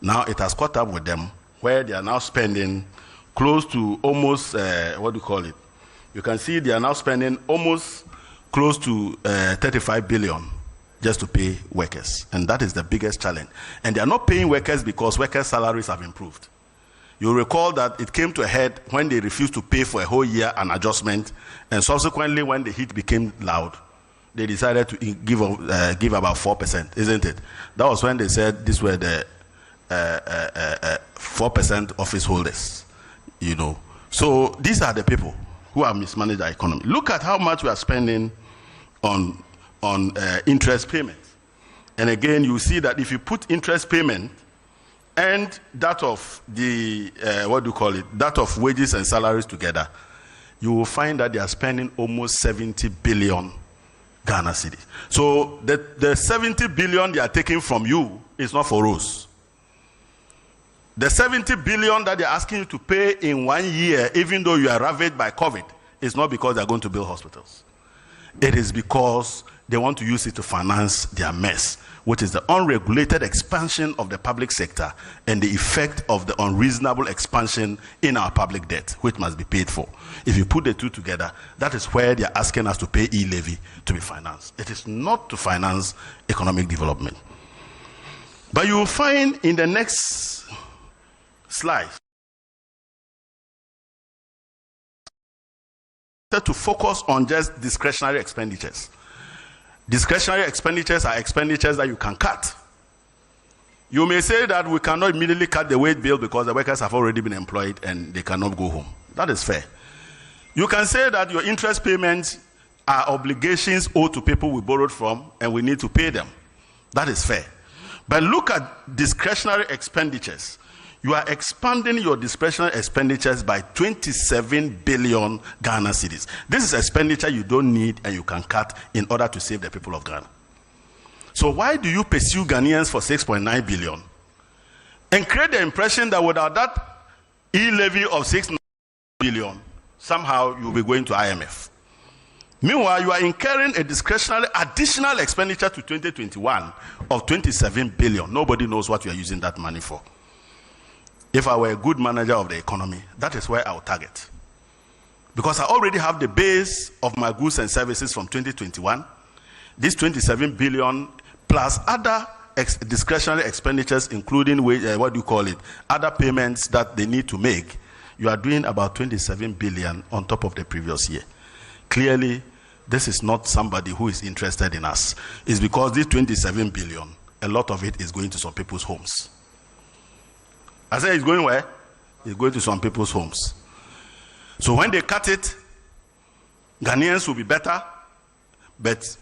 Now it has caught up with them, where they are now spending close to almost, what do you call it? You can see they are now spending almost close to 35 billion just to pay workers. And that is the biggest challenge. And they are not paying workers because workers' salaries have improved. You'll recall that it came to a head when they refused to pay for a whole year an adjustment, and subsequently when the heat became loud, they decided to give about 4%, isn't it? That was when they said these were the 4% office holders, you know. So these are the people who have mismanaged our economy. Look at how much we are spending on interest payments. And again, you see that if you put interest payment and that of the, that of wages and salaries together, you will find that they are spending almost 70 billion Ghana cedis. So the 70 billion they are taking from you is not for us. The 70 billion that they're asking you to pay in 1 year, even though you are ravaged by COVID, is not because they're going to build hospitals. It is because they want to use it to finance their mess, which is the unregulated expansion of the public sector and the effect of the unreasonable expansion in our public debt, which must be paid for. If you put the two together, that is where they're asking us to pay e-levy to be financed. It is not to finance economic development. But you will find in the next slide to focus on just discretionary expenditures. Discretionary expenditures are expenditures that you can cut. You may say that we cannot immediately cut the wage bill because the workers have already been employed and they cannot go home. That is fair. You can say that your interest payments are obligations owed to people we borrowed from and we need to pay them. That is fair. But look at discretionary expenditures. You are expanding your discretionary expenditures by 27 billion Ghana cedis. This is expenditure you don't need and you can cut in order to save the people of Ghana. So why do you pursue Ghanaians for 6.9 billion and create the impression that without that e-levy of 6 billion, somehow you'll be going to IMF? Meanwhile, you are incurring a discretionary additional expenditure to 2021 of 27 billion. Nobody knows what you are using that money for. If I were a good manager of the economy, that is where I would target. Because I already have the base of my goods and services from 2021, this 27 billion plus other discretionary expenditures, including other payments that they need to make. You are doing about 27 billion on top of the previous year. Clearly, this is not somebody who is interested in us. It's because this 27 billion, a lot of it is going to some people's homes. I say it's going where? It's going to some people's homes. So when they cut it, Ghanaians will be better, but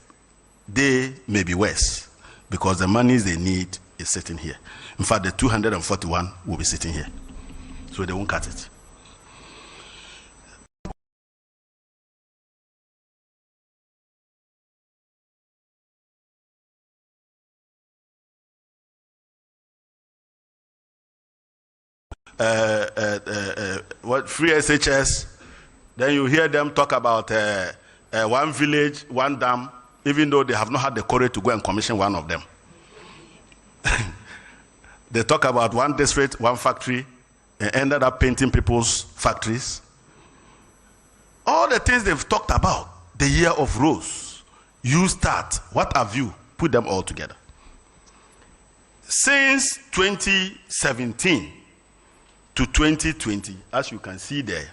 they may be worse because the monies they need is sitting here. In fact, the 241 will be sitting here. So they won't cut it. What free SHS, then you hear them talk about one village, one dam, even though they have not had the courage to go and commission one of them. They talk about one district, one factory, and ended up painting people's factories. All the things they've talked about, the year of rose, you start, what have you? Put them all together. Since 2017, to 2020, as you can see there,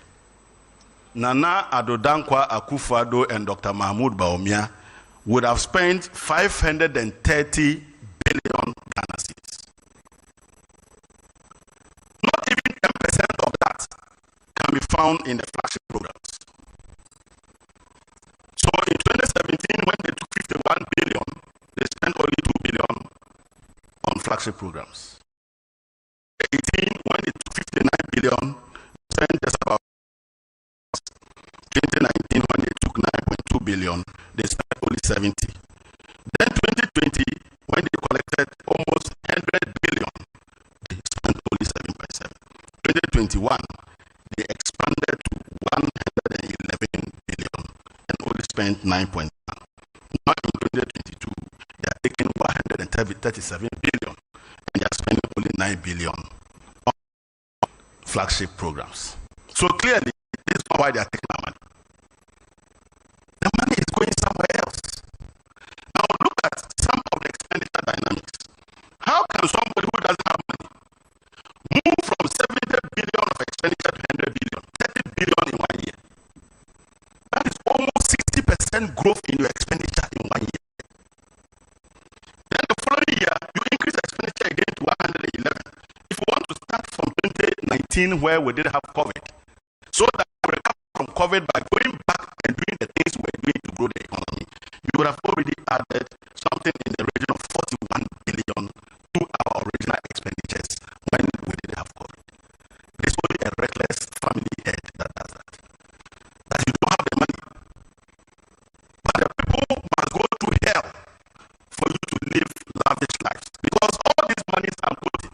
Nana Addo Dankwa Akufo-Addo and Dr. Mahmoud Bawumia would have spent 530 billion Ghana cedis. Not even 10% of that can be found in the flagship programs. So in 2017, when they took 51 billion, they spent only 2 billion on flagship programs. 18, when they took 59 billion, spent just about 2019, when they took 9.2 billion, they spent only 70. Then 2020, when they collected almost 100 billion, they spent only 7.7. 2021, they expanded to 111 billion and only spent 9.1. Now in 2022, they are taking 137 billion and they are spending only 9 billion on flagship programs. So clearly, this is not why they are taking our money. The money is going somewhere else. Now look at some of the expenditure dynamics. How can somebody who doesn't have money move from 70 billion of expenditure to 100 billion, 30 billion in 1 year? That is almost 60% growth in your expenditure in 1 year. Then the following year, you increase expenditure again to 111. If you want to start from 2019 where we didn't have COVID, so that we recover from COVID by going back and doing the things we're doing to grow the economy, you would have already added something in the region of 41 billion to our original expenditures when we didn't have COVID. It's only a reckless family head that does that. That you don't have the money. But the people must go through hell for you to live lavish lives. Because all these monies I'm quoting,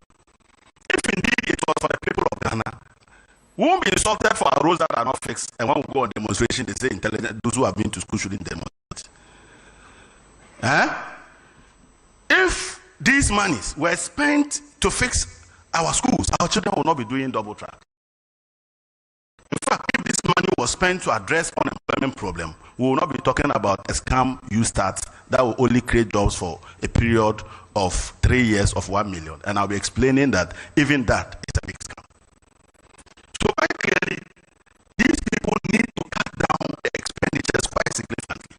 if indeed it was for the people of Ghana, we won't be insulted for our roads that are not fixed. And when we go on demonstration, they say intelligent, those who have been to school shouldn't demonstrate. If these monies were spent to fix our schools, our children will not be doing double track. In fact, if this money was spent to address unemployment problem, we will not be talking about a scam you start that will only create jobs for a period of 3 years of 1 million. And I'll be explaining that even that is a big scam. So quite clearly, these people need to cut down the expenditures quite significantly.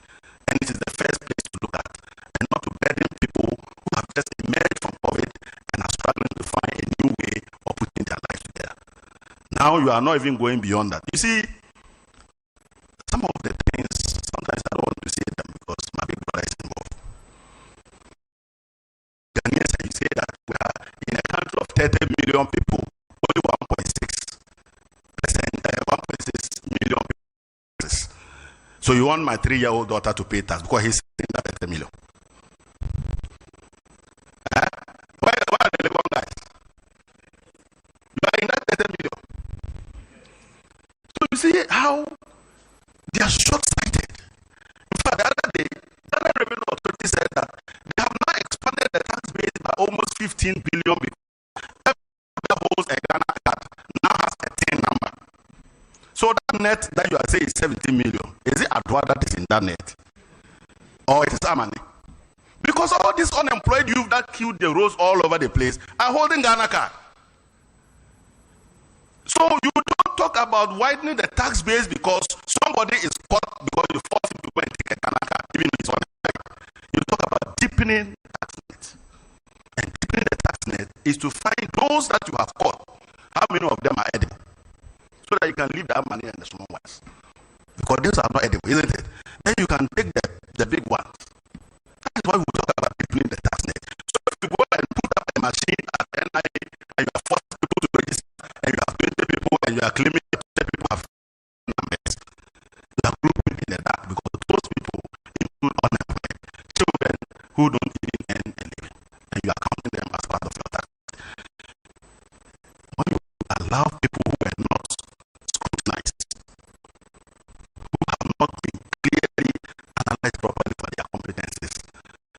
And it is the first place to look at, and not to burden people who have just emerged from COVID and are struggling to find a new way of putting their lives together. Now you are not even going beyond that. You see, some of the things, sometimes I don't want to say them because my big brother is involved. Ghanaians, you say that we are in a country of 30 million people, only 1.6 million people. So you want my 3-year-old daughter to pay tax because he's saying that 30 million. Why are the Legon guys? You are in that 30 million. So you see how they are short-sighted. 15 billion because everybody that holds a Ghana card now has a TIN number. So that net that you are saying is 70 million. Is it Adwa that is in that net? Or it is Amani? Because all these unemployed youth that killed the roads all over the place are holding Ghana card. So you don't talk about widening the tax base because somebody is caught because you force him to go and take a Ghana card, even if it's unemployed. You talk about deepening the tax net. And deepening the tax net is to find those that you have caught, how many of them are edible, so that you can leave that money in the small ones. Because those are not edible, isn't it? Then you can take the big ones. That is why we talk about deepening the tax net. So if you go and put up a machine at NIA and you are forcing people to register and you have 20 people and you are claiming that 20 people have numbers, you are grouping in the dark because those people include unemployed children who don't even earn a living, and you are counting them as part of your tax. When you allow people who are not scrutinized, who have not been clearly analyzed properly for their competencies,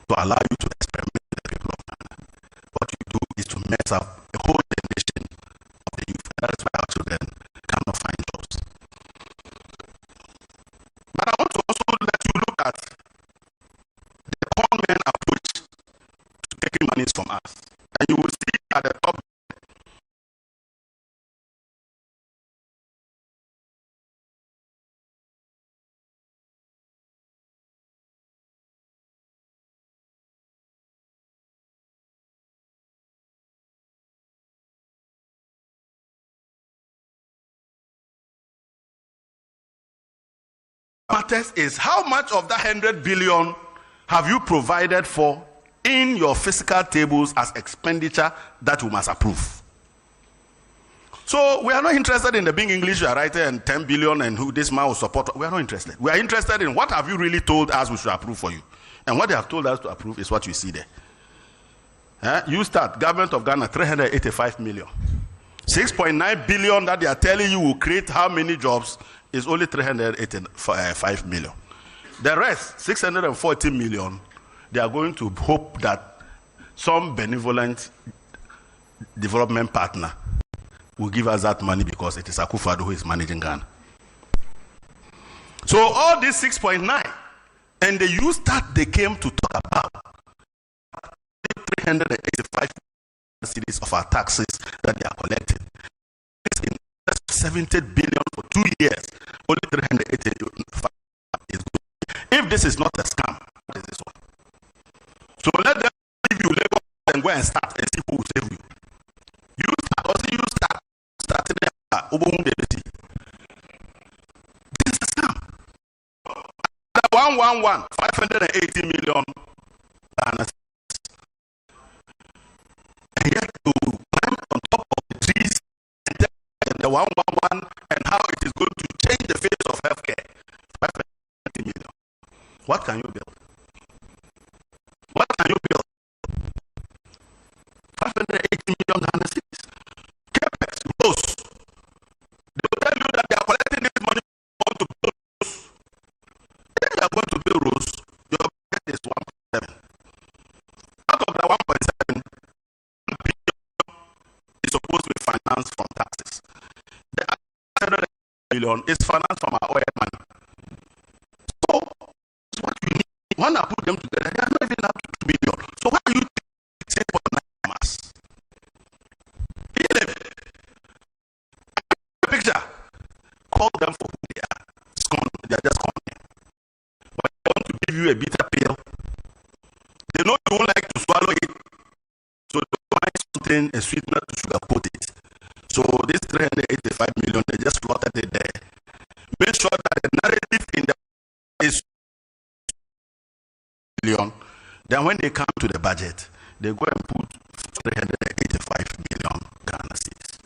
to allow you to experiment with the people of Ghana, what you do is to mess up a whole generation of the youth. And that is why our children cannot find jobs. But I want to also let you look at the conmen approach to taking monies from us. And you will see at the top matters is how much of that 100 billion have you provided for in your fiscal tables as expenditure that you must approve. So we are not interested in the big English you are writing and 10 billion and who this man will support. We are not interested. We are interested in what have you really told us we should approve for you. And what they have told us to approve is what you see there. You start, government of Ghana, 385 million. 6.9 billion that they are telling you will create how many jobs is only 385 million. The rest, 640 million, they are going to hope that some benevolent development partner will give us that money because it is Akufo-Addo who is managing Ghana. So all this 6.9, and the youth that they came to talk about 385 cities of our taxes that they are collecting. It's in 70 billion for 2 years. Only 385 is good. If this is not a scam, what is this one? So let them give you labor and go and start and see who will save you. You start, also you start starting this is a scam. 580 million Ghana. And yet to climb on top of the trees and tell the 111 and how it is going to change the face of healthcare. 580 million. What can you build? What can you build? 580 million Ghana cities. CapEx, roads. They will tell you that they are collecting this money to build roads. If you are going to build roads, your budget is 1.7. Out of the 1.7, is supposed to be financed from taxes. The other 100 million is financed from our oil money. So, what you need, when I put them together, they are not even up to 2 billion. So, why are you saying for 9 mass? Picture. Call them for who they are. They are just calling. But they want to give you a bitter pill. They know you won't like to swallow it. So they find something, a sweetener to sugarcoat it. So this 385 million, they just slotted it there. Make sure that the narrative in the is million. Then when they come to the budget, they go and put 385 million Ghana cedis.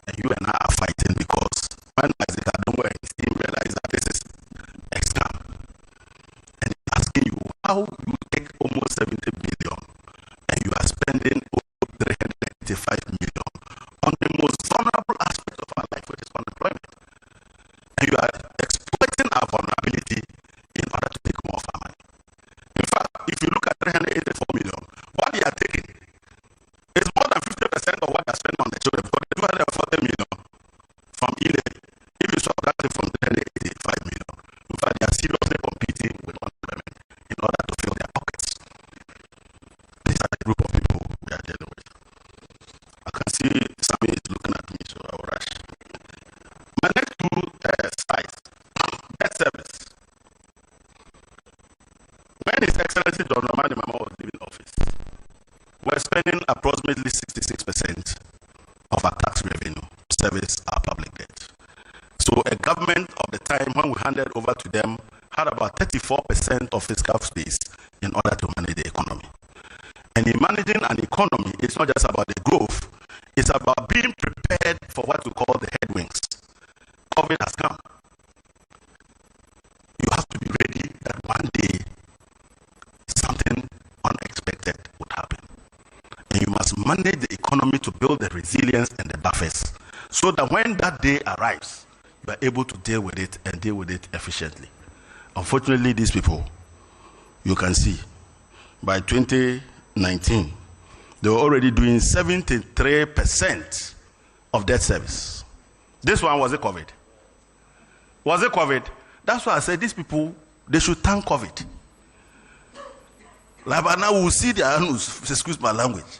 And you and I are fighting because when Isaac Adonwe team realize that this is a scam. And he's asking you how you take almost 70 billion and you are spending over 385 million on the most vulnerable aspect of our life, which is unemployment. And you are exploiting our vulnerability in order to take more of our money. In fact, if you look at 384 million, what they are taking group of people we are dealing with. I can see Sammy is looking at me, so I will rush. My next two slides, debt service. When His Excellency John Dramani Mahama was leaving office, we're spending approximately 66% of our tax revenue to service our public debt. So a government of the time when we handed over to them had about 34% of fiscal space in order to manage the economy. And in managing an economy, it's not just about the growth, it's about being prepared for what we call the headwinds. COVID has come. You have to be ready that one day something unexpected would happen. And you must manage the economy to build the resilience and the buffers so that when that day arrives, you are able to deal with it and deal with it efficiently. Unfortunately, these people, you can see, by 2019, they were already doing 73% of debt service. This one, was it COVID? Was it COVID? That's why I said these people, they should thank COVID. Labana will see their anus, excuse my language.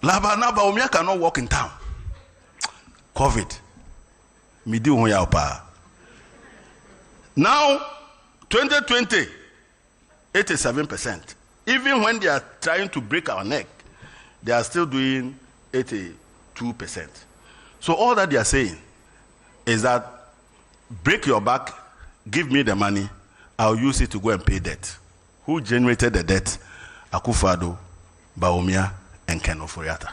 Labana Baumia cannot walk in town. COVID. Midi Hoyapa. Now, 2020, 87%. Even when they are trying to break our neck, they are still doing 82%. So all that they are saying is that break your back, give me the money, I'll use it to go and pay debt. Who generated the debt? Akufo-Addo, Bawumia, and Ken Ofori-Atta.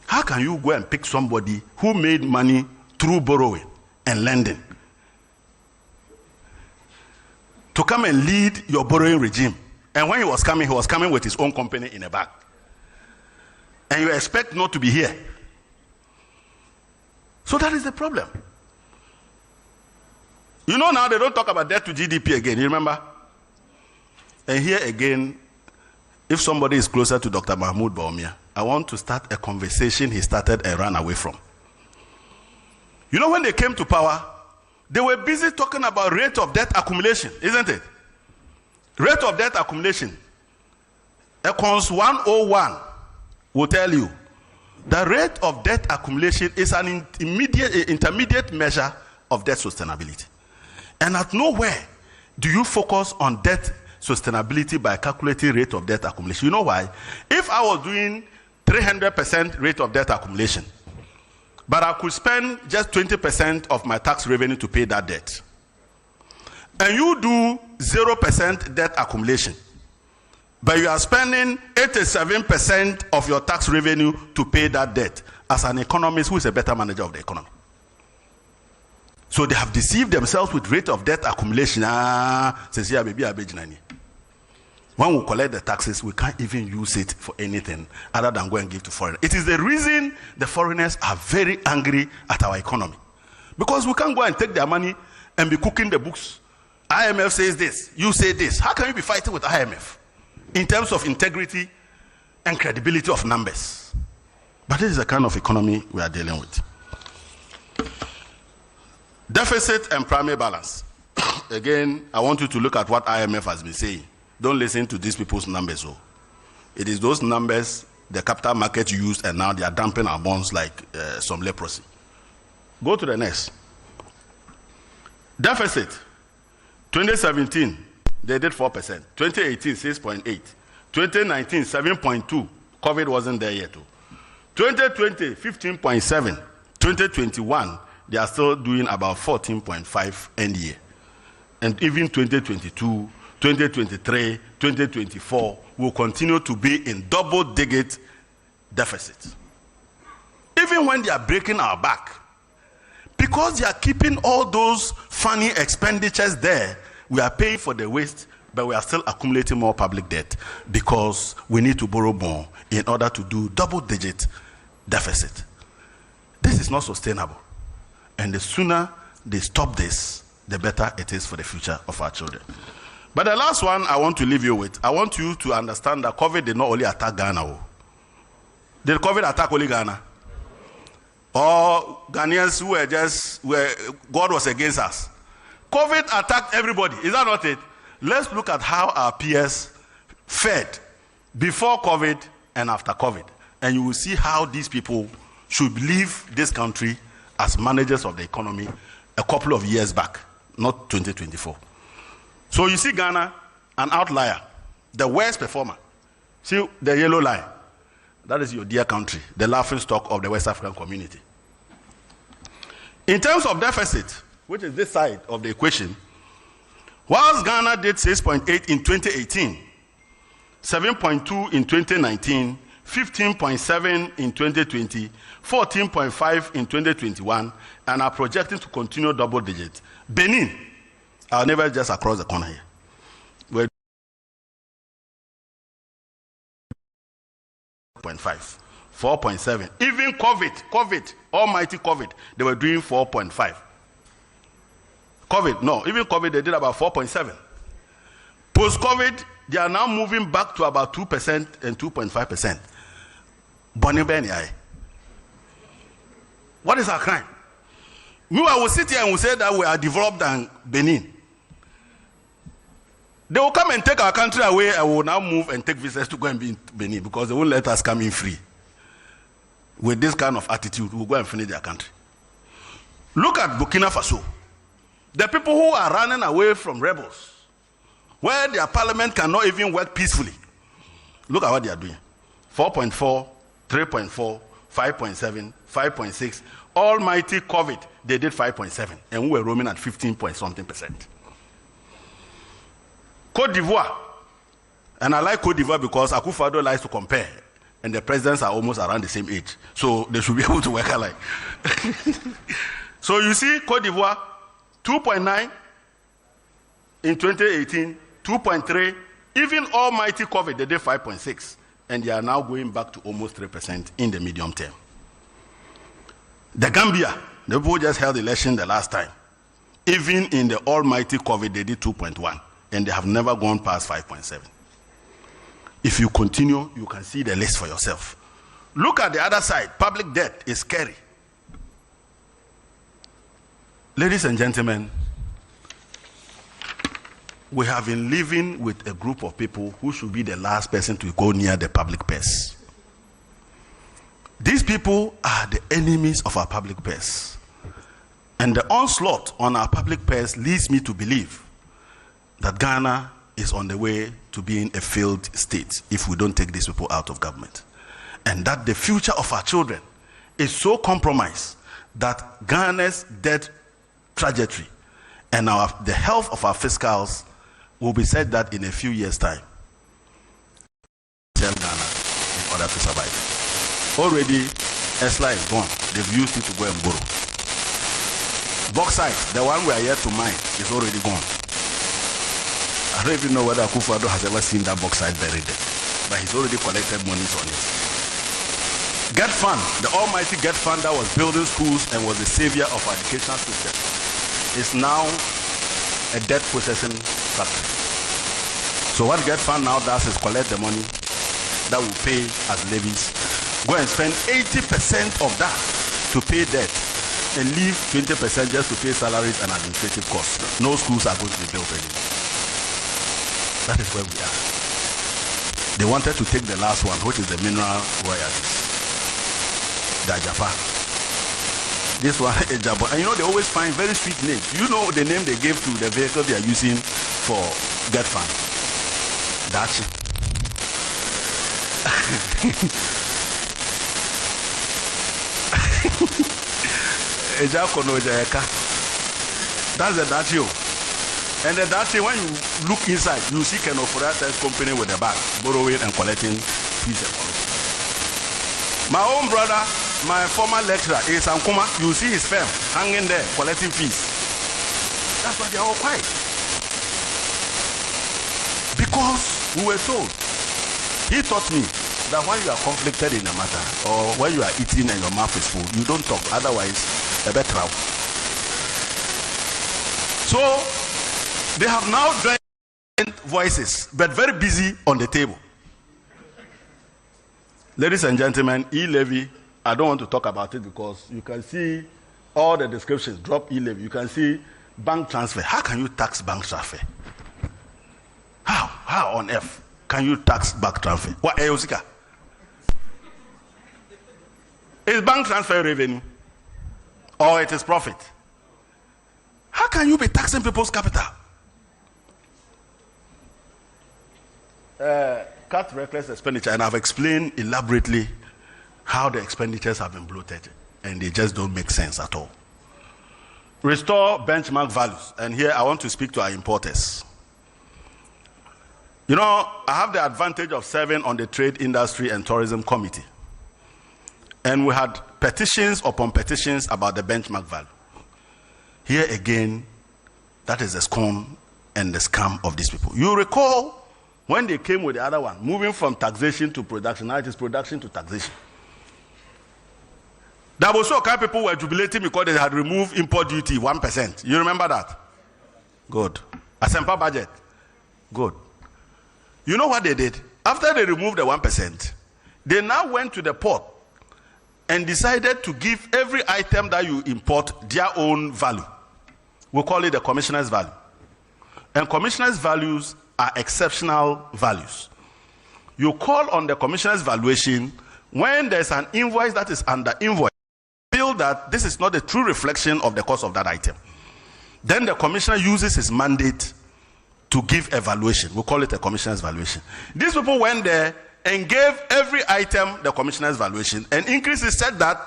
How can you go and pick somebody who made money through borrowing and lending to come and lead your borrowing regime? And when he was coming with his own company in a bag. And you expect not to be here. So that is the problem. You know now they don't talk about debt to GDP again, you remember? And here again, if somebody is closer to Dr. Mahmoud Bawumia, I want to start a conversation he started and ran away from. You know when they came to power, they were busy talking about rate of debt accumulation, isn't it? Rate of debt accumulation. Econs 101 will tell you the rate of debt accumulation is an intermediate measure of debt sustainability. And at nowhere do you focus on debt sustainability by calculating rate of debt accumulation. You know why? If I was doing 300% rate of debt accumulation, but I could spend just 20% of my tax revenue to pay that debt, and you do 0% debt accumulation, but you are spending 87% of your tax revenue to pay that debt, as an economist, who is a better manager of the economy? So they have deceived themselves with rate of debt accumulation. When we collect the taxes, we can't even use it for anything other than go and give to foreigners. It is the reason the foreigners are very angry at our economy. Because we can't go and take their money and be cooking the books. IMF says this, you say this. How can you be fighting with IMF in terms of integrity and credibility of numbers? But this is the kind of economy we are dealing with. Deficit and primary balance. Again, I want you to look at what IMF has been saying. Don't listen to these people's numbers. Oh. It is those numbers the capital market used, and now they are dumping our bonds like some leprosy. Go to the next. Deficit. 2017, they did 4%. 2018, 6.8. 2019, 7.2. COVID wasn't there yet. 2020, 15.7. 2021, they are still doing about 14.5 end year. And even 2022, 2023, 2024 will continue to be in double-digit deficit. Even when they are breaking our back, because they are keeping all those funny expenditures there, we are paying for the waste, but we are still accumulating more public debt because we need to borrow more in order to do double-digit deficit. This is not sustainable. And the sooner they stop this, the better it is for the future of our children. But the last one I want to leave you with, I want you to understand that COVID did not only attack Ghana. Did COVID attack only Ghana? Or Ghanaians who were God was against us? COVID attacked everybody. Is that not it? Let's look at how our peers fared before COVID and after COVID. And you will see how these people should leave this country as managers of the economy a couple of years back, not 2024. So you see Ghana, an outlier, the worst performer. See the yellow line. That is your dear country, the laughing stock of the West African community. In terms of deficit, which is this side of the equation, whilst Ghana did 6.8 in 2018, 7.2 in 2019, 15.7 in 2020, 14.5 in 2021, and are projecting to continue double digits. Benin, our neighbor just across the corner here, we're 0.5, 4.7. Even COVID, almighty COVID, they were doing 4.5. Even COVID, they did about 4.7. Post-COVID, they are now moving back to about 2% and 2.5%. Bonnie Benny, what is our crime? We will sit here and will say that we are developed than Benin. They will come and take our country away and will now move and take visitors to go and be in Benin because they won't let us come in free. With this kind of attitude, we'll go and finish their country. Look at Burkina Faso. The people who are running away from rebels, where their parliament cannot even work peacefully. Look at what they are doing. 4.4, 3.4, 5.7, 5.6. Almighty COVID, they did 5.7. And we were roaming at 15.something%. Côte d'Ivoire. And I like Côte d'Ivoire because Akufo-Addo likes to compare. And the presidents are almost around the same age. So they should be able to work alike. So you see Côte d'Ivoire, 2.9 in 2018, 2.3. Even almighty COVID, they did 5.6. And they are now going back to almost 3% in the medium term. The Gambia, the people just held election the last time. Even in the almighty COVID, they did 2.1. And they have never gone past 5.7. If you continue, you can see the list for yourself. Look at the other side. Public debt is scary. Ladies and gentlemen, we have been living with a group of people who should be the last person to go near the public purse. These people are the enemies of our public purse. And the onslaught on our public purse leads me to believe that Ghana is on the way to being a failed state if we don't take these people out of government. And that the future of our children is so compromised that Ghana's debt trajectory and the health of our fiscals will be said that in a few years' time. Sell Ghana in order to survive. Already, Esla is gone. They've used it to go and borrow. Bauxite, the one we are yet to mine, is already gone. I don't even know whether Akufo-Addo has ever seen that bauxite buried there. But he's already collected monies on it. Get Fund, the almighty Get Fund that was building schools and was the savior of our educational system, is now a debt processing factory. So what Get Fund now does is collect the money that will pay as levies, go and spend 80% of that to pay debt, and leave 20% just to pay salaries and administrative costs. No schools are going to be built anymore. That is where we are. They wanted to take the last one, which is the mineral royalties. The Japan. This one is Japan. And you know, they always find very sweet names. You know the name they gave to the vehicle they are using for Get Fund? Dachi. That's the Dachi. And the Dachi, when you look inside, you see Ken Oforia's company with the bag, borrowing and collecting fees and commission. My own brother, my former lecturer, is Ankuma. You see his firm hanging there, collecting fees. That's why they are all quiet. Because we were told. He taught me that when you are conflicted in a matter, or when you are eating and your mouth is full, you don't talk. Otherwise, a better out. So, they have now joined voices, but very busy on the table. Ladies and gentlemen, e-levy, I don't want to talk about it because you can see all the descriptions. Drop e-levy. You can see bank transfer. How can you tax bank transfer? How on earth can you tax bank transfer? What Eosika? Is bank transfer revenue or it is profit? How can you be taxing people's capital? Cut reckless expenditure, and I've explained elaborately how the expenditures have been bloated and they just don't make sense at all. Restore benchmark values, and here I want to speak to our importers. You know, I have the advantage of serving on the Trade, Industry and Tourism Committee, and we had petitions upon petitions about the benchmark value. Here again, that is the scam and the scam of these people. You recall when they came with the other one, moving from taxation to production. Now it is production to taxation. That was so kind people were jubilating because they had removed import duty 1%. You remember that? Good. Asempa budget. Good. You know what they did? After they removed the 1%, they now went to the port and decided to give every item that you import their own value. We call it the commissioner's value. And commissioner's values are exceptional values. You call on the commissioner's valuation when there's an invoice that is under invoice. Feel that this is not a true reflection of the cost of that item. Then the commissioner uses his mandate to give a valuation. We call it a commissioner's valuation. These people went there and gave every item the commissioner's valuation, and increases said that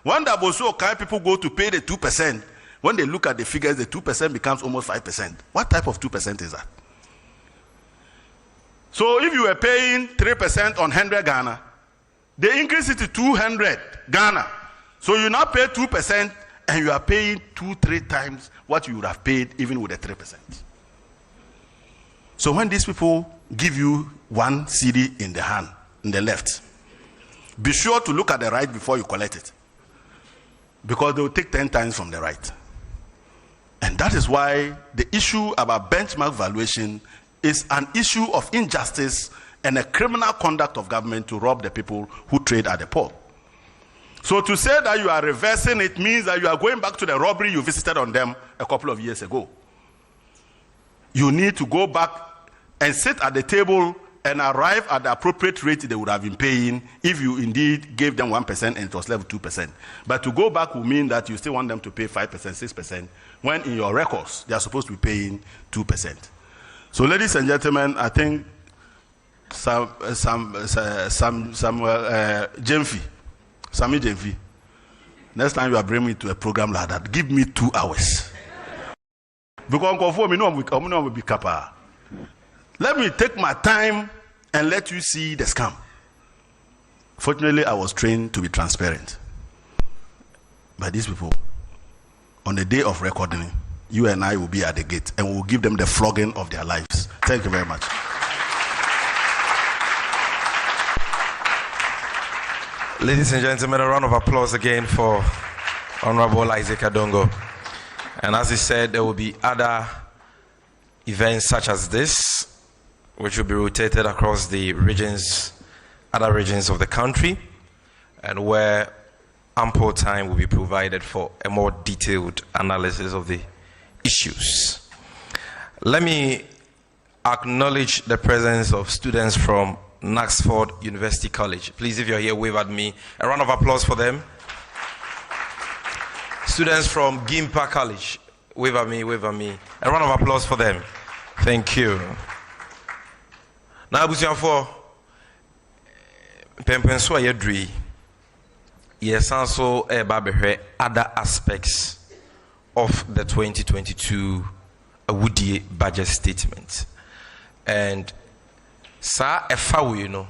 when the Boso kind people go to pay the 2%, when they look at the figures, the 2% becomes almost 5%. What type of 2% is that? So if you were paying 3% on 100 Ghana, they increase it to 200 Ghana. So you now pay 2% and you are paying 2-3 times what you would have paid even with the 3%. So when these people give you one CD in the hand, in the left, be sure to look at the right before you collect it, because they will take 10 times from the right. And that is why the issue about benchmark valuation is an issue of injustice and a criminal conduct of government to rob the people who trade at the port. So to say that you are reversing it means that you are going back to the robbery you visited on them a couple of years ago. You need to go back and sit at the table and arrive at the appropriate rate they would have been paying if you indeed gave them 1% and it was left 2%. But to go back will mean that you still want them to pay 5%, 6%, when in your records they are supposed to be paying 2%. So ladies and gentlemen, I think Sammy Jemfi, next time you are bringing me to a program like that, give me 2 hours. Because I'm will be capable. Let me take my time and let you see the scam. Fortunately, I was trained to be transparent. But these people, on the day of recording, you and I will be at the gate and we will give them the flogging of their lives. Thank you very much. Ladies and gentlemen, a round of applause again for Honorable Isaac Adongo. And as he said, there will be other events such as this, which will be rotated across the regions, other regions of the country, and where ample time will be provided for a more detailed analysis of the issues. Let me acknowledge the presence of students from Knaxford University College. Please, if you're here, wave at me. A round of applause for them. Students from Gimpa College, wave at me, wave at me. A round of applause for them. Thank you. Now, for Pempenso Yedri, yes, also other aspects of the 2022 Awudie budget statement. And sa efa we no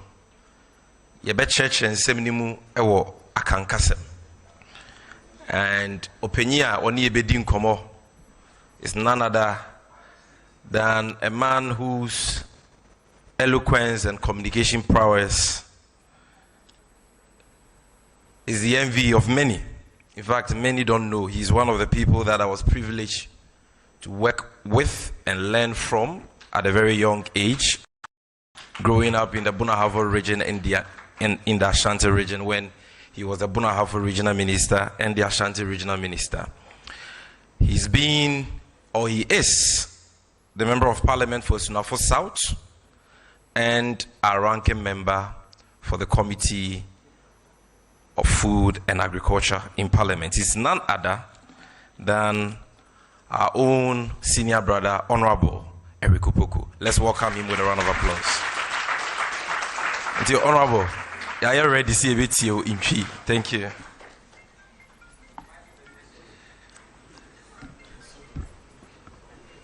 ye be church and semnimu ewo akankasem, and openia oni ye bedin komo is none other than a man whose eloquence and communication prowess is the envy of many. In fact, many don't know he's one of the people that I was privileged to work with and learn from at a very young age, growing up in the Bunahavo region in the Ashanti region, when he was the Bunahavo regional minister and the Ashanti regional minister. He's been, or he is, the member of parliament for Sunafo South and our ranking member for the Committee of Food and Agriculture in Parliament is none other than our own senior brother, Honorable Eric Opoku. Let's welcome him with a round of applause. Until Honorable, are you ready to see a bit in P? Thank you.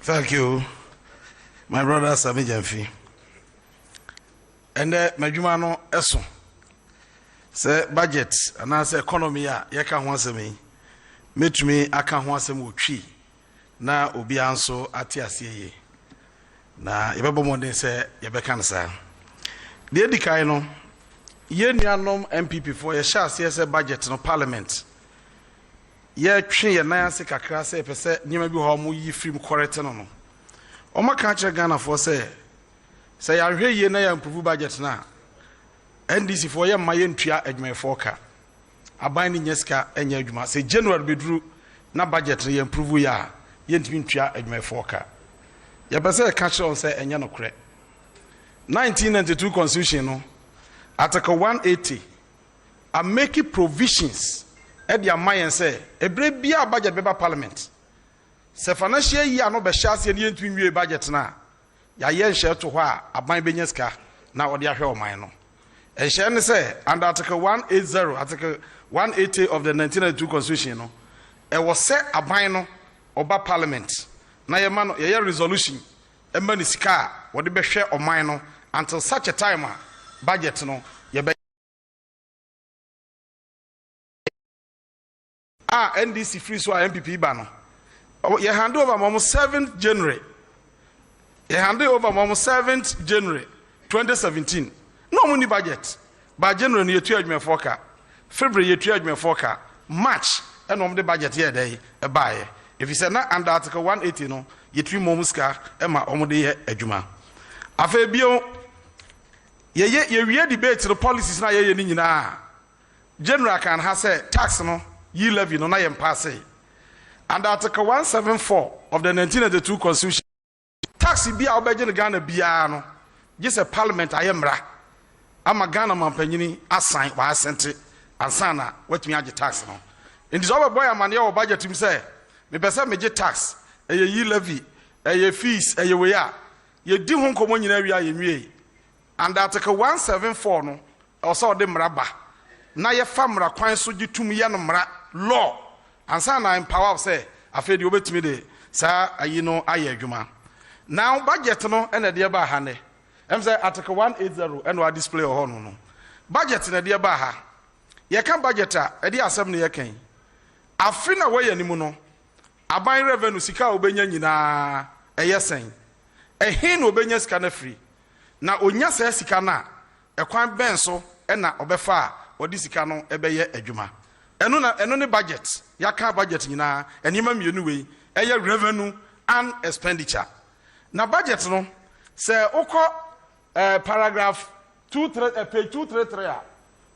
Thank you, my brother Sami Jamfi. And my Jumano Esso. Say budget and I say economy yaka once me. Meet me aka once me tree. Na obi anso ati asiye. Na yebebo monde say yebeka nsa. De edikai no ye nuanom MPP for ye sha say budget no parliament. Ye twe ye nan ase kakra say pese nyema bi ho mo yi film correct no. O maka che Ghana for say ya hwe ye na ya improve budget na NDC for ye ma ye ntua adwuma foka aban ni nyeska enya adwuma say January beduru na budget ye improve ya ye ntimi ntua adwuma foka ye pese ka che on say enya no kre 1992 constitution no article 180 are making provisions e dia mayen say ebre bia budget beba parliament se financial year no be hya se ne ntimi wie budget na ya ye nhye to ho a aban benyeska na ode ahwe o man no nhye ne say under article 180 article 180 of the 1992 constitution no e was say aban no oba parliament na ye ma no ye resolution e ma ni sika wode be hwe o man no until such a time budget no ye be NDC free so MPP ba no ye hand over mom 7th January. Ye hand over mom 7th January 2017. No money budget. By January ye tu adwuma foka. February ye tu adwuma foka. March and the budget here day e buy. If you say na under article 180 no ye tu mom ska e ma omde ye adwuma. Afa bio ye we debate the policies na ye ni nyina. General can ha say tax no ye levy no na ye pass. Under Article 174 of the 1992 Constitution, tax be our budget in Ghana biano. Just a parliament ayemra. I'm a Ghana man penny assign by a cent and sana what me add tax no. In this other boy, a man your budget him say, me pesa me tax, a ye levy, a ye fees, a ye way out. Ye do home common area in me. Under Article 174 no, also the mraba. Na ye famra kwan so ji tum ye no mra law. And sana empower say afedi obetimi de sa ayi no aye adwuma now budget no na de ba ha ne em say article 180 and we display ho no budget na de ba ha ye kan budget a de asem ne ye kan afi na we yanimu no aban revenue sika obenya nyina eyesen ehin na obenya sika na free na onya sa sika na ekwan ben so na obefa odi sika no ebeye adwuma eno ne budget yaka budget nyina enima mienu we eye revenue and expenditure na budget no say ukọ paragraph 23 page 233 a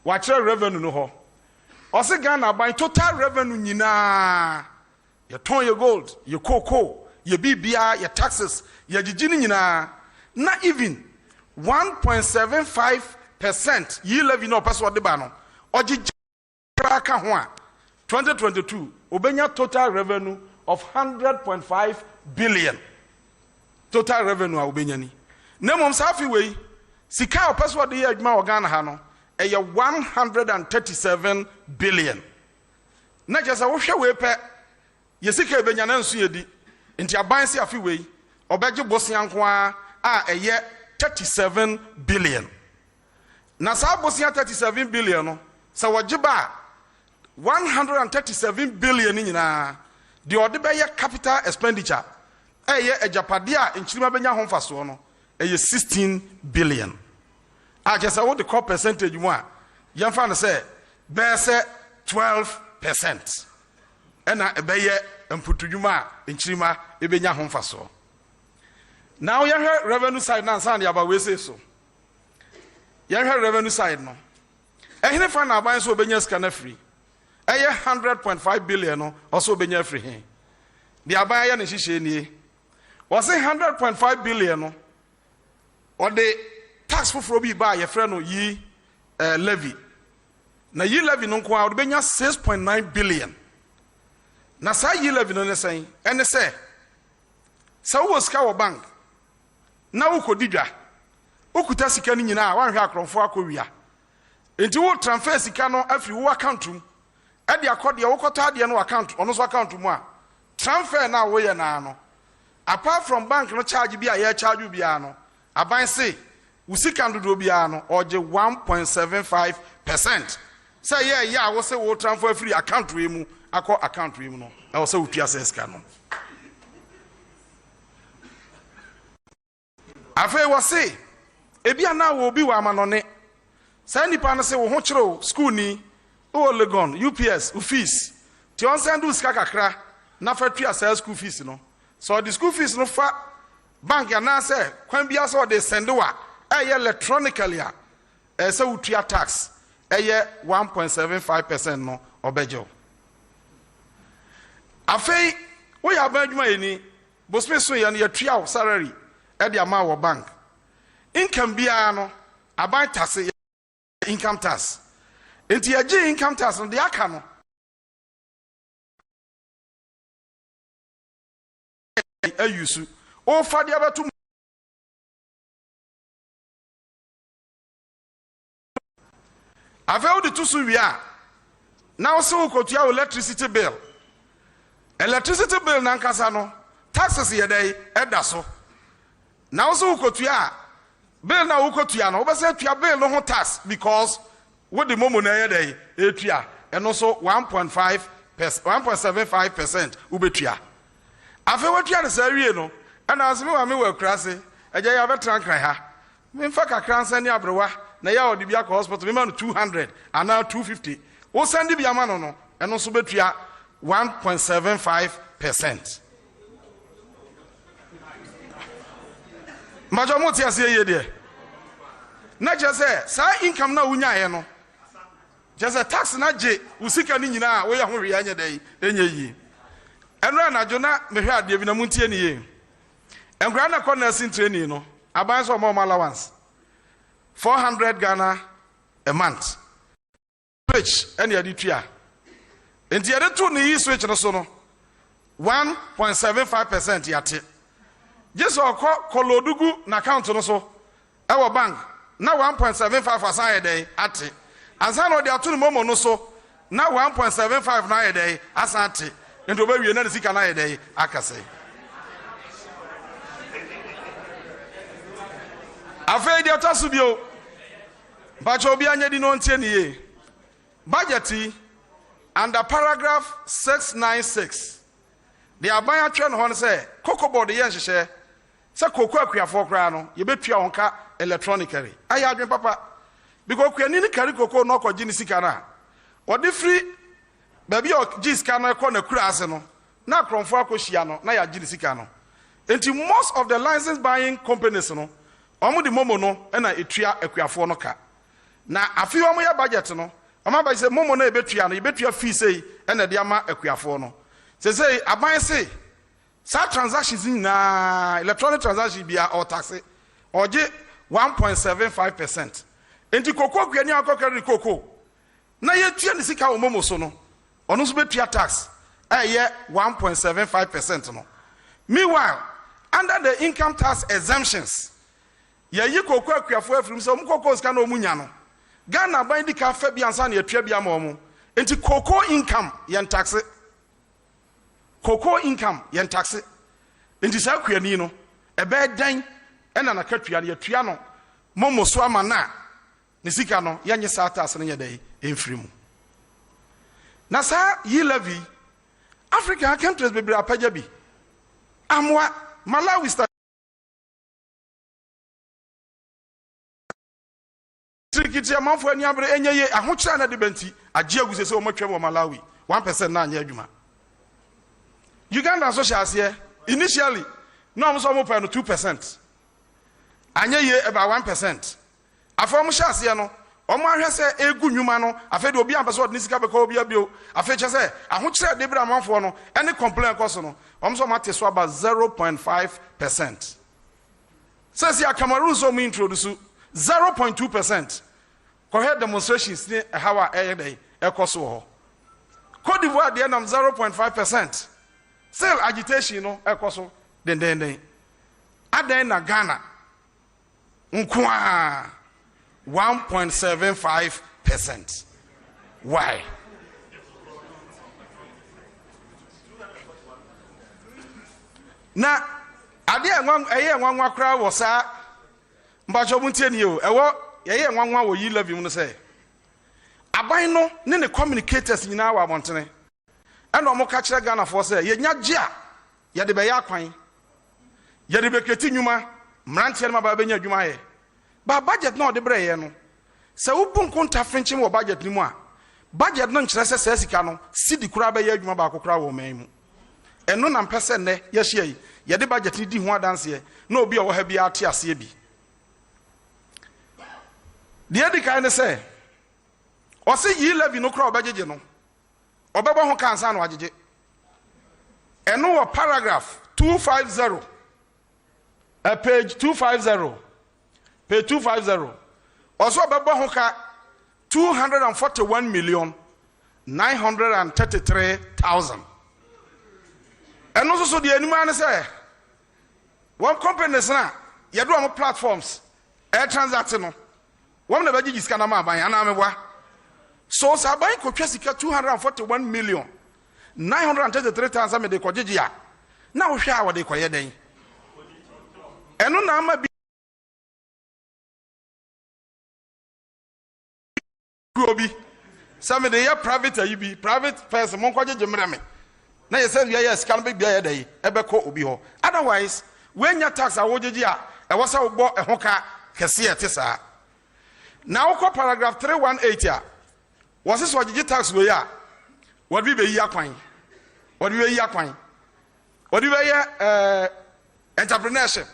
wa kire revenue no ho o se Ghana ban total revenue nyina ye ton ye gold ye cocoa ye bibia ye taxes ye gigini nyina na even 1.75% ye levy no person de ba no ogi 2022 obenya total revenue of 100.5 billion total revenue obenya ni nemom safi we sika opeso de adwuma organa ha no eye 137 billion na jesa wo hwe we pe ye sika ebenya na nso yedi nti aban se afi we obegye bosia nko a eye 37 billion na sa bosia 37 billion no sa wajiba 137 billion nyina the odebeye capital expenditure eye ejapade a nchirima benya ho mfaso no eye 16 billion a just what the core percentage mu a yemfa no say be say 12% ena ebeye emputudwuma a nchirima ebenya ho mfaso now you hear revenue side na san ya ba we say so you hear revenue side no ehine fa na aban so obenya ska na free 100.5 billion no also benya free here the abaya ne hihye nie was 100.5 billion no or the tax for bi ba ye frɛ no yi levy na yi levy no nko a wobenya 6.9 billion na sa yi levy no ne sɛn ɛne sɛ sɛ wo sika wɔ bank na wo kodi dwa wo kuta sika no nyina a wanhwɛ akrɔmfo akɔwia enti wo transfer sika no afiri wo account mu ɛde akɔde wo kɔtɔ ade no account ɔno so account mu a transfer na wo yɛ na no apart from bank no charge bi a ye charge bi a no aban say usika ndodo bi a no oje 1.75%. Say ye a wo say wo transfer free account we mu akọ account we mu no e wo say wo tua seska no afei wo say ebi ana wo bi wa amanone say nipa no say wo ho kyerɛ school ni o Legon UPS fees ti on send usika kakra na fa tua school fees no. So the school fees no fa bank ya na say kwan bia so they send wa electronically say utua tax 1.75% no obejo afei we ya ba adwuma yeni bosme so ya no ya tua salary de ama wo bank income bia no aban tax income tax enti ya gi income tax no de aka no ayusu o fade abetu ave o de tusu wi a na o se o kotua electricity bill na nkasa no taxes ye dey eda so na o se o kotua bill na o kotua no o be se tua bill no ho tax because with the momo na ye dey etua eno so 1.75% ubetua afa watua ne sa wie no ana aseme wa me wa krase agya ya betra nkran ha me mfa kakra nsa ni abrewa na ya odi bia ko hospital me ma no 200 ana 250 wo sandi bia ma no no eno so betua 1.75%. Majo mo ti ase ye de na je se sa income na wunya ye no je se tax na je usika ni nyina wo ye ho hwe anya dai enye yi enra na jona mehwe ade bi na muntie ni ye engra na corner sin training no aban so mo allowance 400 Ghana a month switch any ade tua enti ade to ni yi switch no so no 1.75% yate jesu kolodugu na account no so e wo bank na 1.75 asan ye dey ate ansa no de ato ni momo no so na 1.75 na ye dey asan ate enti obawie na sika na ye dey akase afei de otasu bio bacho obi anya di no ntie ni ye budget under paragraph 696 the aban atwe no ho say cocoa board ye nhehye say cocoa akuafo kra no ye betua wonka electronically aya adwen papa because kuani ni kari cocoa no ko gini sika na odi free baby o sika no ko na kura ase no na kromfo akohia no na ya gini sika no enti most of the license buying companies no omo di momo no na etua akuafo no ka na afi omo ya budget no omo ba say momo na ebetua no ebetua fee sei na de ama akuafo no say aban say sa transactions na electronic transaction bia or tax or 1.75%. Enti koko kwani akokari koko na yetua ni sika wo momo so no ono so betua tax 1.75% no. Meanwhile, under the income tax exemptions ye koko akuafo afirim so mkoko sika na omunya no Ghana ban di ka fa bia ansa na yetua bia ma omo enti koko income yen tax cocoa income yen tax enti sa kwani no ebe dan ena na katua na yatua no momo so ama na ne sika no yenye sa tax no yedai enfrimu na sa yi levy African countries be bra paja bi amwa Malawi start trikiti amanfo ani abre enye ye ahokyera na de benti agye aguse se o matwem o Malawi 1% na anya adwuma Uganda so share initially no am so mo pay no 2%. Anya ye about 1%. Afom share no omo ahwe se egu nwuma no afa de obi ampeso de sika be ko obi abio afa che se ahokyere de bra manfo no any complain cost no omo so mate so about 0.5%. Says ya Cameroon so me introduce 0.2%. Kohe demonstrations ni hawa day ekoso. Cote d'Ivoire the end 0.5%. Still agitation no ekoso den. Aden na Ghana nkwa 1.75%. Why? Na ade enwanwa kra wo sa mbacho muntie ni o ewo ye enwanwa wo yi levy mu say aban no ne communicators nyina wa abontene ena omo ka kire Ghana for say ye nya gye ye de be ya kwan ye de be kreti nyuma mrantie ma ba be nya adwuma ye ba budget na ode bre ye no se wo bunko nta frenchim wo budget ni mu a budget no nkire se sika no sidi kura be ye adwuma ba akokora wo man mu eno na mpese ne ye hia yi ye de budget ni di ho adanse na obi owo ha bi ate ase bi de edi kan ne se o se yi levy no kura obagege no obebo ho kansa na wagege eno wo paragraph 250 page 250 also obebo ho ka 241,933,000 eno so de anima ne se one companies na ye do am platforms transact no wọ́n na bẹ́ẹ̀ jíjí na ma aban ana amebwa so saban ko twa sika 241,933,000 me de ko jíjí a na wo hwe a wo de ko ye den eno na ama bi obi some de ya private ayi private person mon ko jíjí mre me na ye say ya sika no be bia ye den e be ko obi ho otherwise when nya tax a wo jíjí a e wo sa wo bo e ho ka kese ye te sa. Now, paragraph 318 was this what you tax we are? What we be yakwan? What we be yakwan? What we be entrepreneurship?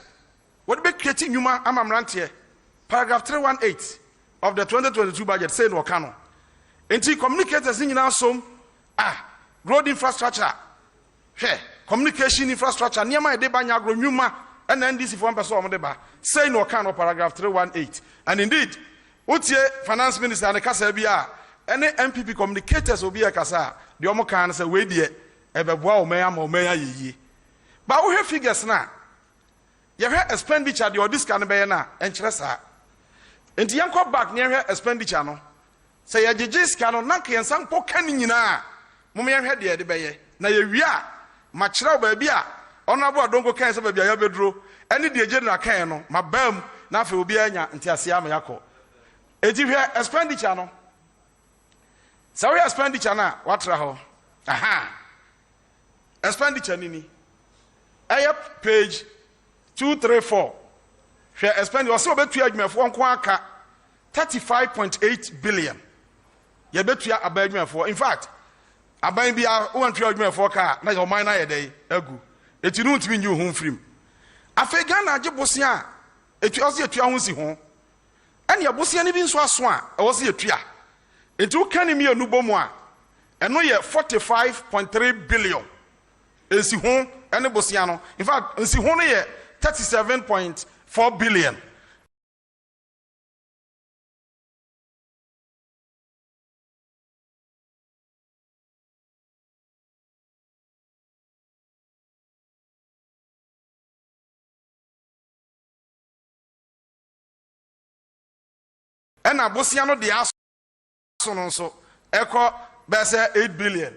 What be creating human amamrantie? Paragraph 318 of the 2022 budget say no cano. Enti communicators in now some road infrastructure, communication infrastructure. Niama de banya agro nyuma and NDC for 1% of deba say no cano. Paragraph 318 and indeed. Utie finance minister and kasa bia any MPP communicators obi kasa de omo kan say we de ebeboa o meya ma o meya yiyi ba wo hwe figures na ye hwe expenditure de odis kan be na enkyere sa enti yanko back ne hwe expenditure no say ye gigis kan no na ke ensan po kan nyina mo me hwe de be ye na ye wi a ma kire ba bia ono abo adongo kan say ba bia ya bedro any de general kan no ma bam na afa obi anya enti ase am yakọ eti hwe expenditure no sorry expenditure na watra ho expenditure nini page 234 hwe expenditure so betu adwumafo nko aka 35.8 billion ye betu abadwumafo in fact aban bia wontu adwumafo ka na yo man na ye dey agu eti no ntimi nyi ho mfrim afega na agebosia a etu osi etu ho si ho ene abosia ne bi nso aso a osi etua enti wo kan mi anu bomu a eno ye 45.3 billion esi ho ene bosia no in fact esi ho no ye 37.4 billion and Abosiano de Aso so echo bese 8 billion.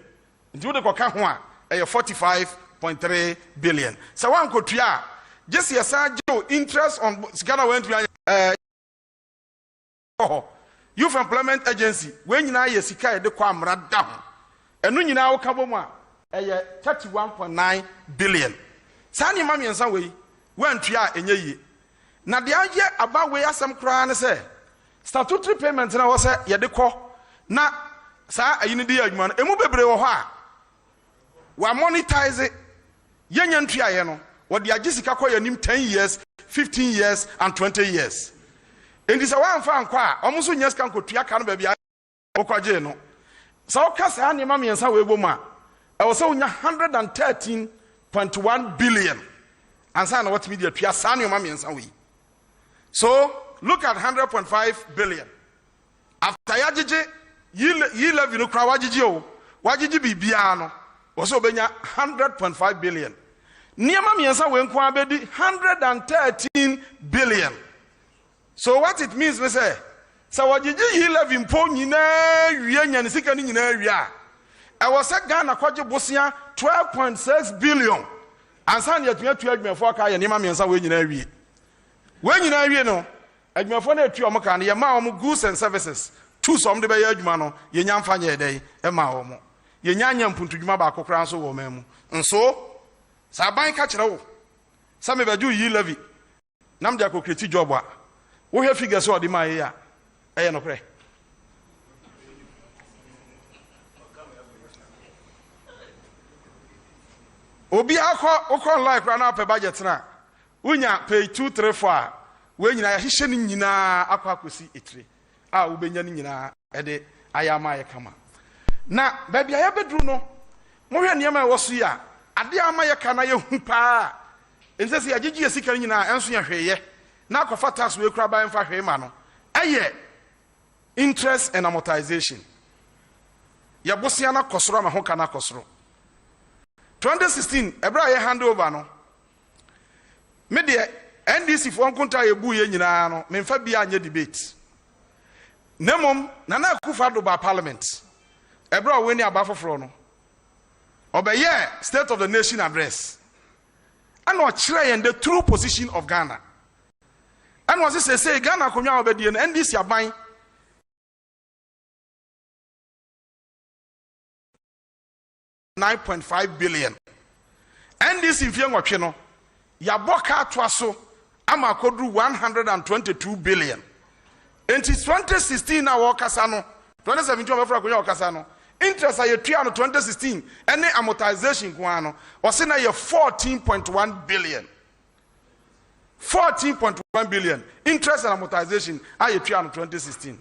Do the Kokahua a 45.3 billion. So one could try just yes, interest on Ghana went to Youth Employment Agency when you know Yesika de Quamra down. And when you now come a 31.9 billion. Sani Mammy and some way went to in ye. Now the idea about where some crown say. Statutory payments na wo se ye de kɔ na saa ayini di adwuma no emu bebre wo hɔ a wa monetize yenya ntuaye no wo de agisika kɔ yanim 10 years 15 years and 20 years endi sɛ wa amfa ankɔ a ɔmo so nya sika nkotua ka no ba bia okwaje no sɛ wo ka saa nneɛma miɛnsa wo egbo mu a ɛwɔ sɛ wo nya 113.1 billion ansa na what media tua saa nneɛma miɛnsa wo yi so look at 100.5 billion. After yajiji, ye levy no kra wajiji o. Wajiji bibiano. Also benya 100.5 billion. Niama miensa wenko abedi 113 billion. So what it means, me say, so wajiji ye levy mpo nyina wiye nyanisika ni nyina wiya. I was a Ghana kwaje bosia 12.6 billion. And san yet me to adwumefo aka ye niama miensa we nyina wiye. We nyina wiye no, adwumefo na atu omo kan ye ma omo goods and services. Two some de be ye adwuma no, ye nyamfa nye dey e ma omo. Ye nyanya mpuntudwuma ba kokra so wo mamu. Nso sa ban ka kire wo. Sa me baju yi levy. Nam dia kokreti job a. Wo hwe figure so odi ma ye ya. Eye no kre. Obi akọ like na pe budget na. Unya pay 234 we nyina ya hihye ni nyina akọ akosi etire. A wo benya ni nyina e de ayama ye kama. Na baby aya bedru no mo hwe niam e woso ya ade ama ye kana ye hu pa ense se agigi esika nyina enso ya hweye na akofa tax we kura ban fa hwe ma no eye interest and amortization ya bosia na kosoro ma ho kana kosoro 2016 ebra ye hand over no me de NDC fo nkunta ye bu ye nyina no me mfa bia anya debate nemom na na akufa do ba parliament ebra we ni abafoforo no obeye state of the nation address and o kire yen the true position of Ghana and was say Ghana konwa obedie no NDC aban $9.5 billion. NDC mfie nwotwe no ya boka atwaso ama kodru 122 billion. In 2016 na wakasa no 2017 obefra konya wakasa no interest aye tua no 2016 any amortization kwa no wose na ye 14.1 billion. 14.1 billion interest and amortization aye tua no 2016.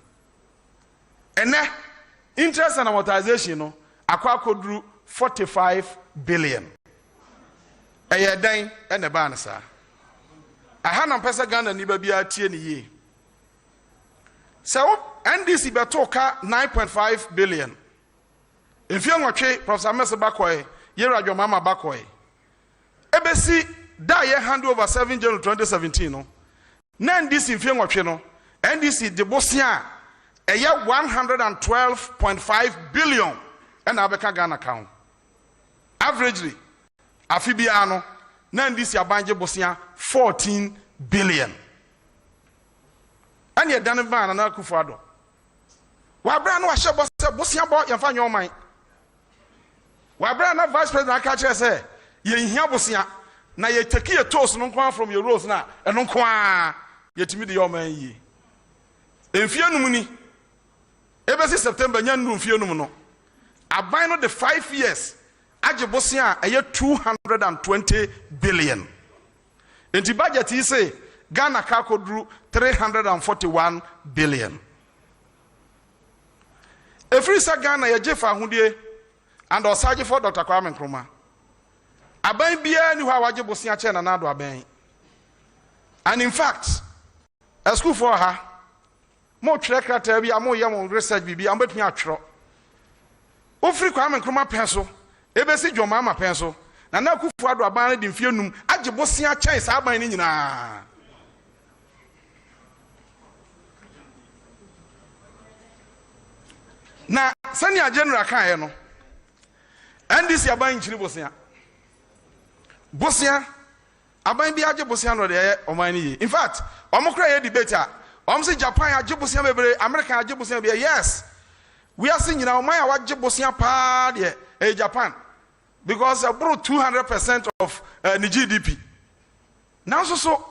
Ene interest and amortization no akwa kodru 45 billion. Eye dan ene ba na sa. Aha na pesa Ghana ni ba bia tie ni ye. So NDC beto ka 9.5 billion. If you want Professor Mese Bakoy, Yera Jomama Bakoy. Ebesi da ye hand over 7 January 2017 no. Na NDC if you want no. NDC de Bosia eye 112.5 billion and abeka Ghana account. Averagely afibia no na NDC abanje Bosia 14 billion. And ye done van na Akufo-Addo. Wa bra no ahye Bosia bo ye fa nyoman. Wa bra na vice president aka kire say ye hia Bosia na ye take ye toast no kwa from your rose na eno kwa ye timi de yoman yi. Emfie num ni ebesi September nya ndu mfie num no. Aban no the 5 years age Bosia eye 220 billion. Enti budget yi say Ghana kakodru 341 billion. Every sa Ghana ye jefa ahudie and osaje for Dr. Kwame Nkrumah. Aban bia ni hwa waje Bosia che na nado aban. And in fact, a school for her, mo twerɛ krataa bi amo yɛ mo research bibi am betumi atwerɛ. Ofiri Kwame Nkrumah penso, ebesi dwoma ama penso. Na na Akufo-Addo aban de mfie num age Bosia kyɛn sa aban ni nyinaa. Na senior general kan no NDC aban nchiri Bosia. Bosia aban bi age Bosia no de oman ni. In fact, omokra ye debate a say Japan age Bosia bebre, America age Bosia be yes. We are seeing now oman a age Bosia pa de Japan because about 200% of the GDP. Now so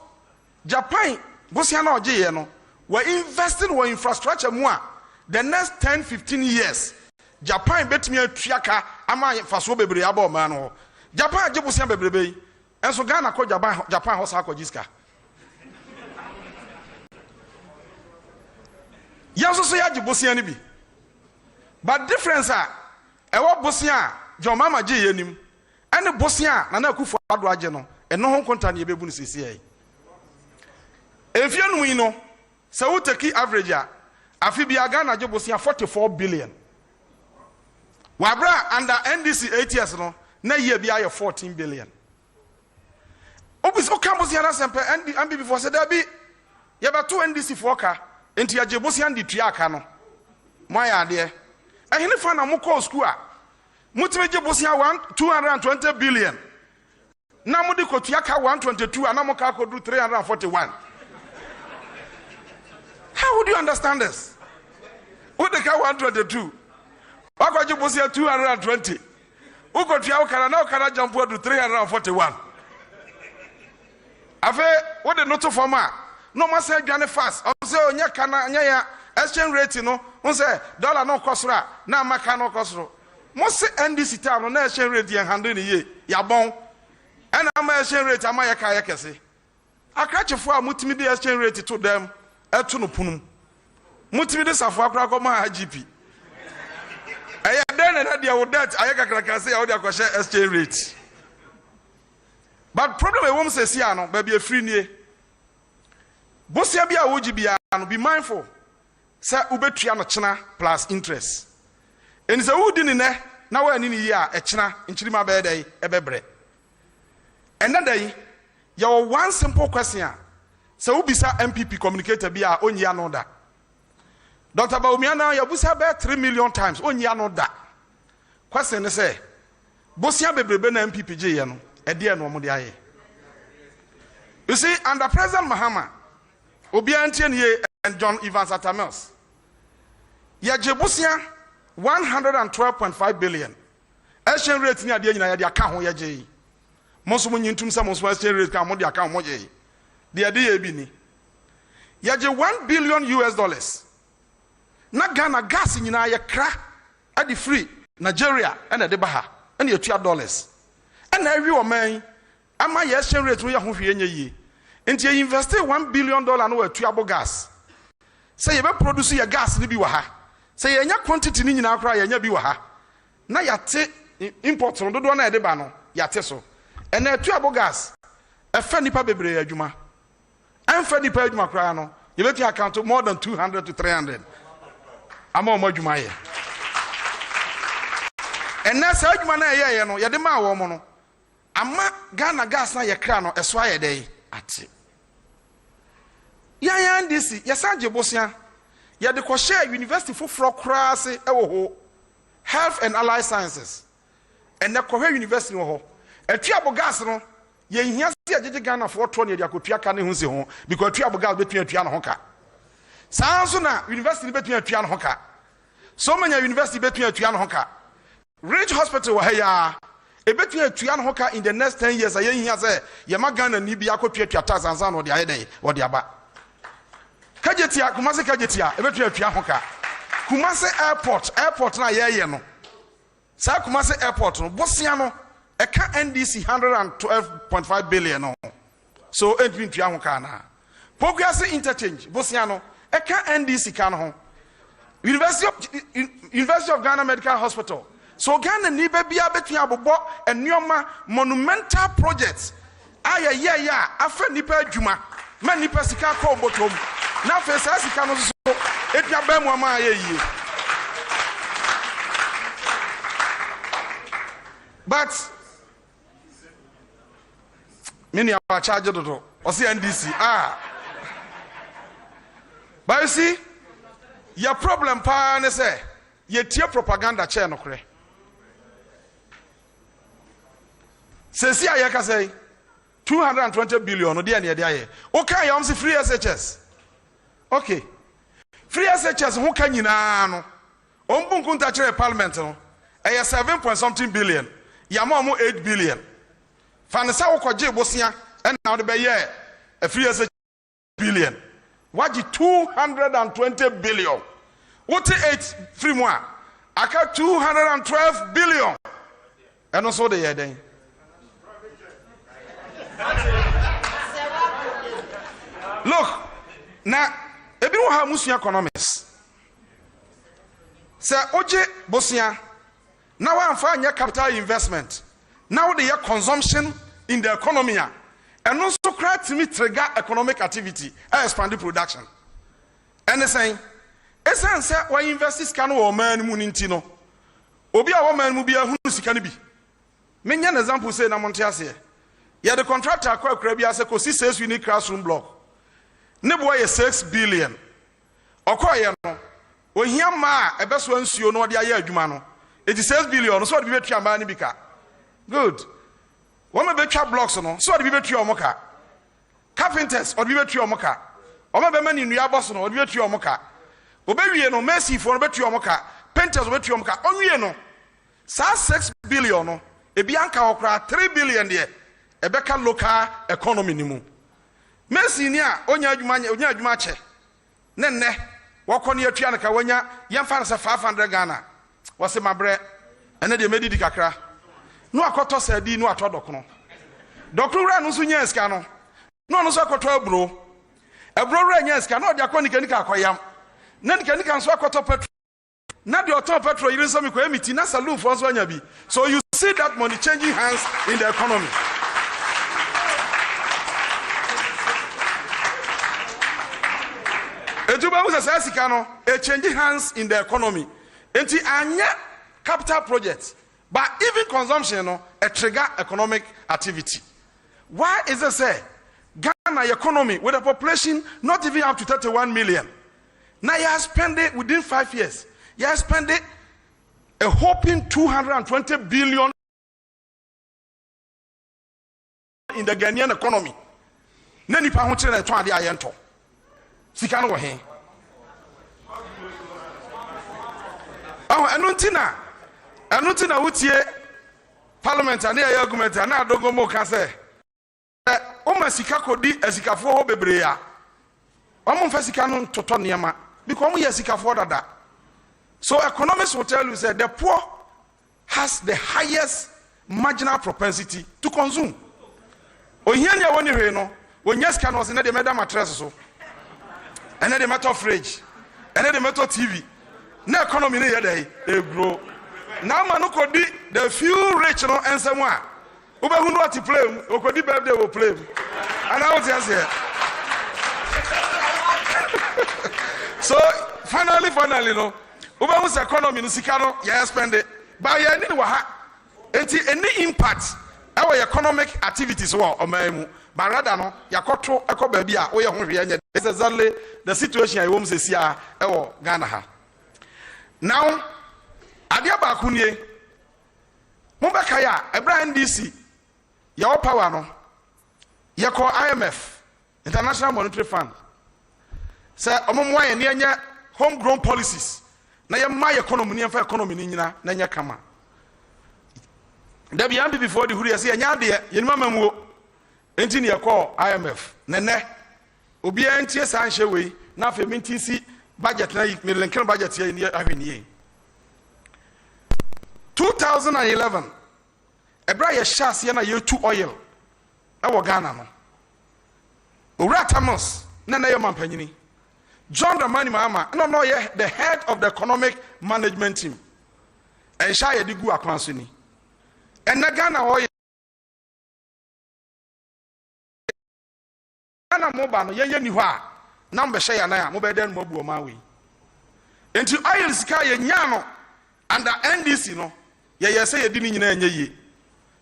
Japan Bosia na oje ye no we investing in infrastructure more. The next 10-15 years, Japan bet me a triaka ama faso bebre aba man ho. Japan age Bosia bebre and so Ghana ko Japan hosa ko jiska. Yanso so ya age Bosia ni bi. But difference e wo Bosia John Mama je yenim. Ene Bosia na Akufo-Addo age no eno ho konta ne bebu no sisi ai. Efie no yi no So we take average ya. Afi bi Ghana je bosia 44 billion. Wabra under NDC 8 years no, na year bi aye 14 billion. Obis o kan bosia na sempe NDC before say there be ye ba to NDC for ka enti ya je bosia ndi tua aka no. Mo ya de. Ehini fa na mo call school a. Mutime je bosia 220 billion. Na mo di ko tua ka 122 and na mo ka ko do 341. How would you understand this? Who the car 122? Wako jibusia 220. Uko tia ukara na ukara jump to 341. Afe, what the noto forma? No man say Johnny fast. On say onya kana nya exchange rate no. On say dollar no kosra, na maka no kosro. Mo say NDC town no exchange rate yen handle ni ye. Ya bon. And ama exchange rate ama ya kaya kese. Akrachefo a mutimi di exchange rate to them. Etu no punum mutimi de safo akra ko ma GP aya den na dia wo that aya kakra say how dia ko share exchange rate but problem e wom say sia no ba bia free nie bosia bia wo gibia no be mindful say ubetua no chena plus interest eni say wo di ni ne na wa ni yi a e chena nchirima ba dai e bebre ena dai your one simple question. So ubisa MPP communicator be a onye anoda. Dr. Baumiana yabusa be 3 million times onye anoda. Question ne say bosia bebrebe na MPP je ye no e de no mo de aye. You see under President Mahama obi antie ne and John Evans Atamels. Ya je bosia 112.5 billion. Exchange rate ni ade nyina ya de aka ho ya je. Mo so mo nyintum sa mo so exchange rate ka mo de aka mo je. The idea bini. Yaje $1 billion US. Na Ghana gas nyina ye kra at the free Nigeria and the baha and your $2. And every woman ama ye exchange rate we ya ho hwe nya yi. Enti ye invest $1 billion no we tuabo gas. Say ye be produce your gas ni bi wa ha. Say ye nya quantity ni nyina akra ye nya bi wa ha. Na yate import no do na ye de ba no yate so. And na tuabo gas e fa nipa bebre adwuma. I'm Freddy Page Macrano. You bet you account more than 200 to 300. I'm on Mojumaye. And that's how you manage, you know, Yadima woman. I'm Ghana gas na your crown or a swire day at it. Ya NDC, Yasaji Bosia. Ya the Kosher University for Cross, Health and Allied Sciences. And the Korea University, a Tiabo gas, no. Ye here see Ghana for 20 years could piaka ne hunse ho because tuabo gas between tuan hoka. Sanso na university between tuan hoka. So many university between tuan hoka. Rich hospital wa ya e between tuan hoka in the next 10 years aye here say ye ma Ghana ni bia ko tuatua tax ansa no de aye dey wo de aba. Kajetia Kumasi kajetia e between tuan hoka. Kumasi airport na ye no. Sa Kumasi airport no bosia no a NDC 112.5 billion. No. So, entering Triamucana. Progressive interchange, Bosiano, a NDC can University of Ghana Medical Hospital. So, Ghana Nibe Bia Betiabo and Nyoma monumental projects. Yeah, after Nipa Juma, man Nipa Sika call bottom. Now, first, as he can also, if you have Bemwama ye. But many are charged to or see NDC. But you see, your problem, pa, say, you tear propaganda chair no cre. Say, I can say 220 billion, no dear near the okay, I'm free SHS. Okay, free SHS, who can you know? Ombun touch parliament, a 7 point something billion, Yamamu 8 billion. Fanasa Okoje Bosia, and now the Bayer, a free SHS billion. What is 220 billion? What is 8 free more? I got 212 billion. And also the year then. Look, now, everyone have Muslim economists. Say, Oje Bosia, now I'm finding capital investment. Now they have consumption in the economy. And also create to me trigger economic activity and expand the production. ɛne sɛn ɛsan sɛ wɔn invest sika no wɔ ɔman no mu ne nti no obi a wɔman mu bi ahunu sika no bi menya an example say na monte aseɛ yɛde contractor akɔ bi ase kɔsi 6 unit classroom block ne boɔ yɛ 6 billion ɔkɔɔyɛ no ohia ma a ɛbɛso nsuo no ɔde ayɛ adwuma no eti 6 billion no so ɔde bi betua maa ne bi ka good wɔn mɛ betwa blocks no so ɔde bi betua ɔmo ka carpenters ɔde bi betua ɔmo ka ɔmo bɛma ne nnua bɔ so no ɔde bi betua ɔmo ka obewie no mercy for no betua ɔmo ka painters betua ɔmo ka ɔnwie no saa 6 billion no ebi anka okra 3 billion de ebeka local economy ni mu mercy ni a onya adwuma che ne wɔkɔ ne atua no ka wonya yɛmfa no sɛ 500 Ghana wɔse mabrɛ ɛne de medidi kakra no akɔtɔ sadi no atɔ dɔkono wura no so nya sika no no no so akɔtɔ aburo wura nya sika no de akɔ nika akɔyam na nika nso akɔtɔ petrol na de ɔtɔ petrol yiri nso me kɔ emiti na saloon for nso anya bi so you see that money changing hands in the economy. Etuba was a sikano, a changing hands in the economy. Enti anya capital projects, but even consumption a trigger economic activity. Why is it say Ghana economy with a population not even up to 31 million? Now you have spent it within 5 years. You have spent it a whopping 220 billion in the Ghanaian economy. Nani pa ho kire na to ade ayento. Sika no wo he. Enuntina wutie parliament and air argument and adogo mo ka say o ma sika kodi asikafo ho bebre ya. Omo mfa sika no toto niema because omo ye sikafo dada. So economists will tell you say the poor has the highest marginal propensity to consume. Ohianya woni hwe no, wonya sika no se na de meda mattress so. Ene de meto fridge, ene de meto TV. Na economy ne yedai e grow. Na ma no kodi the few rich no ensem a. Obehu no ati play, okodi birthday wo play. And I was here. So finally no. Obehu se economy no sika no ya spend it. But ya ni wa ha. Enti any impact our economic activities wo omamu. But rather no yakoto eko baabi a wo ye ho hwe anya. It's exactly the situation I wom sesi a ewo Ghana ha. Now adia ba kunie mo beka ya NDC ya power no ye call IMF International Monetary Fund say omomo aye ne anya homegrown policies na ye ma economy ne fa economy ni nyina na nya kama da bia before the huri say nya de ye ni mama muo enti ne ye call IMF ne obi antie san hye we na fa minti si budget na me lenken budget ye ni ahwenie 2011 ebra ye shas ye na ye tu oil e wo Ghana no owura Thomas na ye mampanyini John Dramani Mahama no ye the head of the economic management team e sha ye digu akwanso ni en na Ghana oil Ghana mo ba no ye ni ho a na mbe hye ya na ya mo be den mo bu o ma we enti oil sika ye nya no under NDC no ye say ye di ni nyina anya ye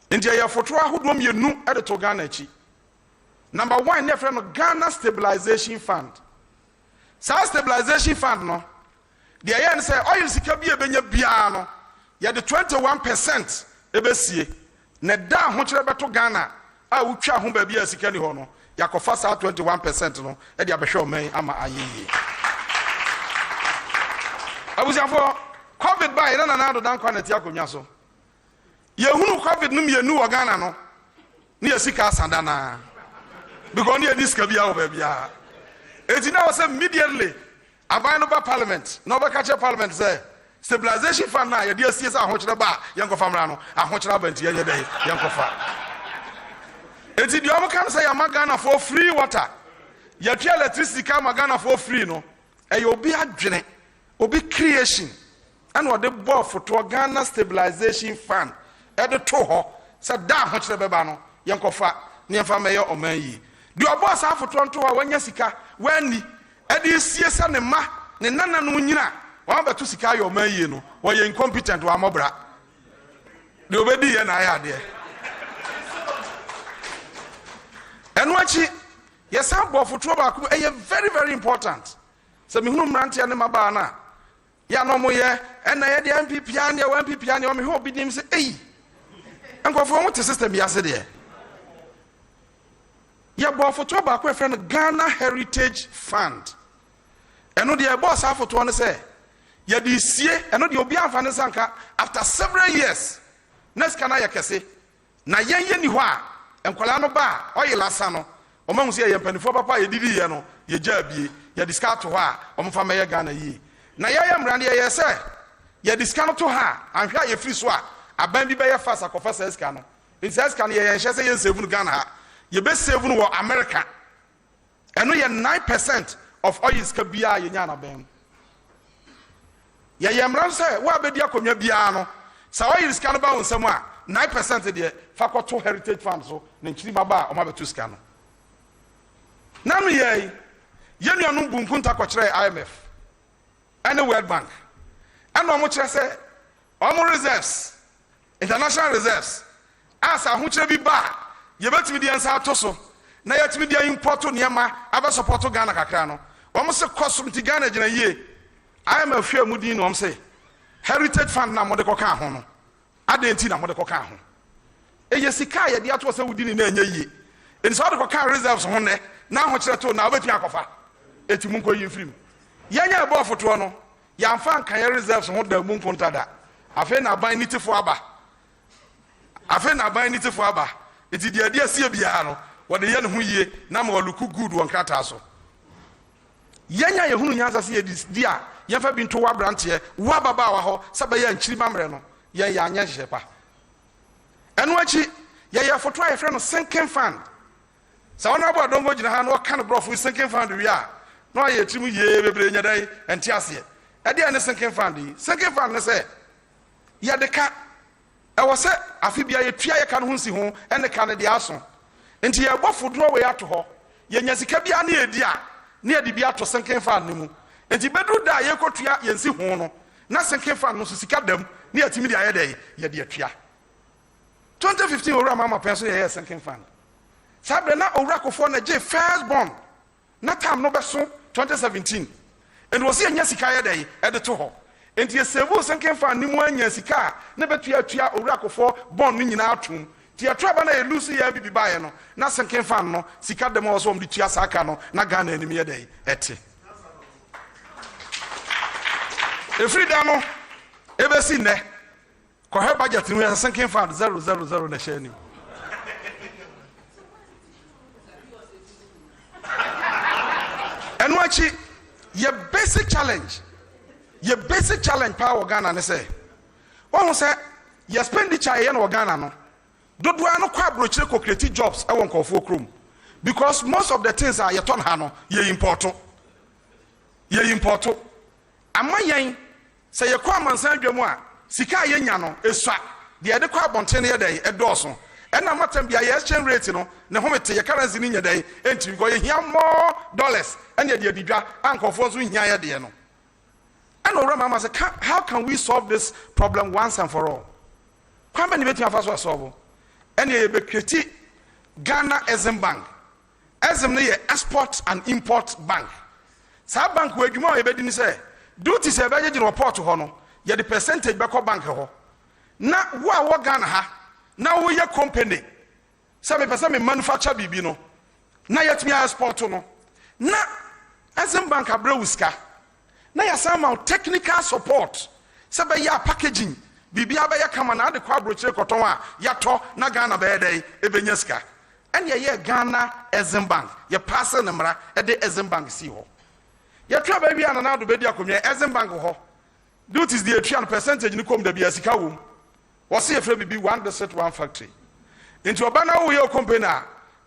enti ye foto ahodom ye nu e de to Ghana chi number 1 ne friend no Ghana Stabilization Fund sa stabilization fund no de ye say oil sika bi e benya bia no ye de 21% e besie ne da ho kire beto Ghana a wutwa ho ba bia sika ni ho no yakofa sa 21% no e de abehwe o man ama ayeye abusiafo COVID by na na do dan kwanati akonya so ye hunu COVID no mienu wo Ghana no ne yasika asanda na because ne diska bia wo ba bia eti na was immediately aban no ba parliament no ba catch parliament say stabilization fund na ye de asie sa ahokyere ba yenkofa mra no ahokyere ba nti ye dey yenkofa eti di omo kan say ya Ghana for free water ya twa electricity ka Ghana for free no e ye obi adwene obi creation and what the board for to Ghana Stabilization Fund e de to ho say da ahokyere beba no yenkofa ne mfa meye oman yi di obo sa for to a wanya sika wani Edi siesa ne ma ne nana no nyina wa beto sika yo man yie no wo ye incompetent wa mobra de obedi ye na ya de eno achi yesa bo foto ba ko eye very very important so me hunu mrante ne maba na ya no mo ye ena ye de MPP an ye MPP an ye o me ho obidim se ei enkofo mo te system ya se de ya bo foto ba ko e friend Ghana Heritage Fund eno de boss afoto no say ya di sie eno de obi amfa ne sanka after several years next kana ya kese na yenye ni ho a enkwala no ba oyi lasa no o ma hu se ye mpanifo papa ye didi ye no ye jabie ya discount ho a o mfa me ye Ghana yi na ye mrande ye say ye discount to ha anhwa ye free so a aban bi be ye fast akofa seska no in seska no ye yenhye se ye save no Ghana ha ye be save no wo America eno ye 9% of oil is kabia ye nya na ben ye yemran say wa be dia konwa bia no sa oil is kan ba wonsam a 9% de fakoto heritage fund so na nchiri baba o ma betu ska no na no ye nuanu bunkunta ko kire IMF and the World Bank and o mo kire say o mo reserves international reserves as a hu kire bi ba ye betimi de ansa to so na yetimi de import niema aba support Ghana kakra no o mo se kosom ti Ghana gina yie IMF hwe mudi no o mo se heritage fund na mo de koka ho no adenti na mo de koka ho eye sika ye de ato se wudi ni na anya yie en so de koka reserves ho ne na ho kire to na obetumi akofa etimu nko yi mfirim yanya ebo foto no ya mfa nkan ye reserves ho da mu nkonta da afa na ban nitifo aba eti de ade asie bia no wo de ye ne ho yie na ma luku good won krata so yanya ye hunu nyansa se ye di a ye fa bi nto wa branche wa baba wa ho saba ye nchiri mamre no ye ya anya hyepa eno achi ye foto a ye frɛ no sinking fund sa wona abo adongo gina ha no ka no brofo sinking fund wi a no ye timu ye bebre nya dai enti ase e de ne sinking fund ne say ye de ka e wo se afi bia ye tua ye ka no hunsi ho ene ka ne de aso enti ye bofo do we ato ho ye nya sika bia na ye di a na ye di bia to sinking fund ne mu enti bedu da ye kotua ye nsi ho no na sinking fund no so sika dam na ye timi de aye de ye de atua 2015 ora mama penso ye sinking fund sabre na owura kofo na je first born na time no beso 2017 and was anya sika ye dey e de to ho enti ye save sinking fund ni mu anya sika na betua atua owura kofo born no nyina atum ti atua ba na ye lose ye bibi ba ye no na sinking fund no sika dem wo so om de tua saka no na Ghana anim ye dey ete efrida no ebesi ne ko he budget no ye sinking fund 000 na share ni and watch it, your basic challenge power Ghana, and say, one say, your expenditure in Ghana, no, don't do no quite brochure creative jobs. I won't call for room because most of the things are your ton hano, ye important. Am I yang say your common send your more, Sika yano, is swap, the other carbon 10 year day at Dawson. And I'm not be a exchange rate, you know, the home to your currency in your day, and you go here more dollars, and yet you be uncle for swing here, dear. And Mama said, how can we solve this problem once and for all? How many betting of us were solved? And you be critique Ghana Exim Bank. Exim near export and import bank. Sab bank where you more a say, duty is a very report to honor, yet the percentage back of bank. Now, what Ghana ha? Now we are company. Some person manufacture bibino. Now yet me export no. Now Exim Bank abrewuska. Now ya somehow technical support. Sabe ya packaging. Bibi abaya kama na de kwa brochure kotonwa ya to na Ghana be dey ebenyeska. And ye Ghana Exim Bank. Ye pass na mra e de Exim Bank si ho. Ye twa ba bia na do be dia komye Exim Bank ho. Duties the 3% ni kom da bia sika wo. Was here for be one desert one factory. Into a banner we your company.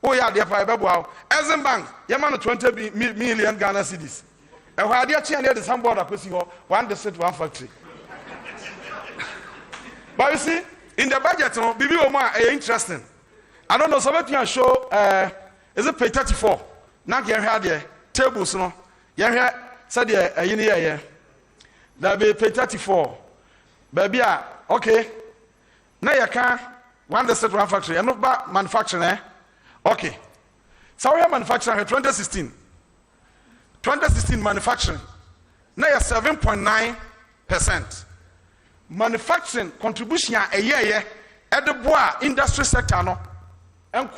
Oh yeah, dear Pibabo. Exim Bank, your man 20 million Ghana cedis. And why dear China the some border pussy one desert one factory. But you see, in the budget, Bibi Oma interesting. I don't know, somebody can show is it page 34? Now you have the tables no. Yahya said, yeah. There be page 34. Baby, okay. Now you can one district, one factory. And not about manufacturing, eh? Okay. So we are manufacturing 2016. 2016 manufacturing. Now you're 7.9%. Manufacturing contribution a year at the bois industry sector no. And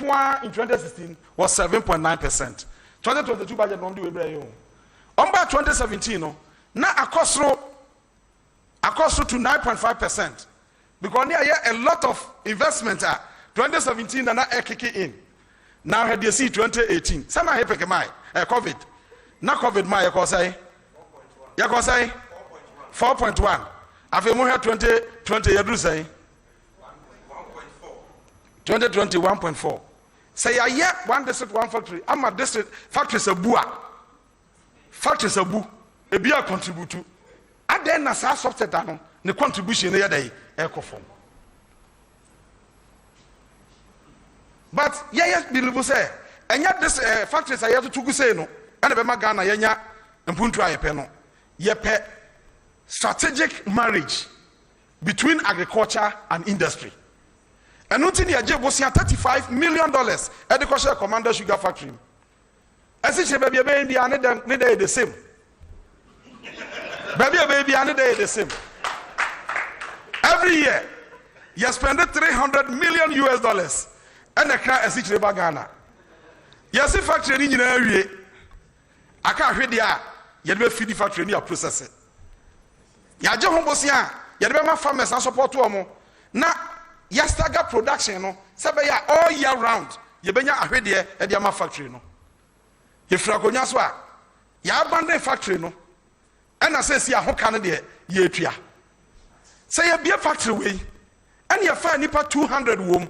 in 2016 was 7.9%. 2022 budget don't do it. On by 2017 no. Now a cost to 9.5%. Because there are a lot of investment 2017 and now kicking in. Now had you see 2018. Some are COVID. Now COVID my you say 4.1. After more 2020 you do say 2020 1.4. Say a year one district one factory. I'm a district factories a bua. Factories a boo. A beer contribute to. And then as a subset down the contribution the day eco form. But yes, believe say, and yet this factories I have to say no, and the Magana Yanya and Puntra Peno. Yepe strategic marriage between agriculture and industry. And not in the Ajay was $35 million at the Kosher Commander Sugar Factory. As if baby the same. Baby the same. Every year, you spend $300 million and the car as each Ghana. Yes, if factory in area, I can't read the you feed the factory near process it. Ya Johombosia, you never farmers and support to more. Now, you stagger production, no, Sabaya all year round. You benya a ready at the factory, no. You fraconyaswa, you abandon factory, no. And I say, ya Canada, ye tria. Say a beer factory way, and you find nipa 200 womb,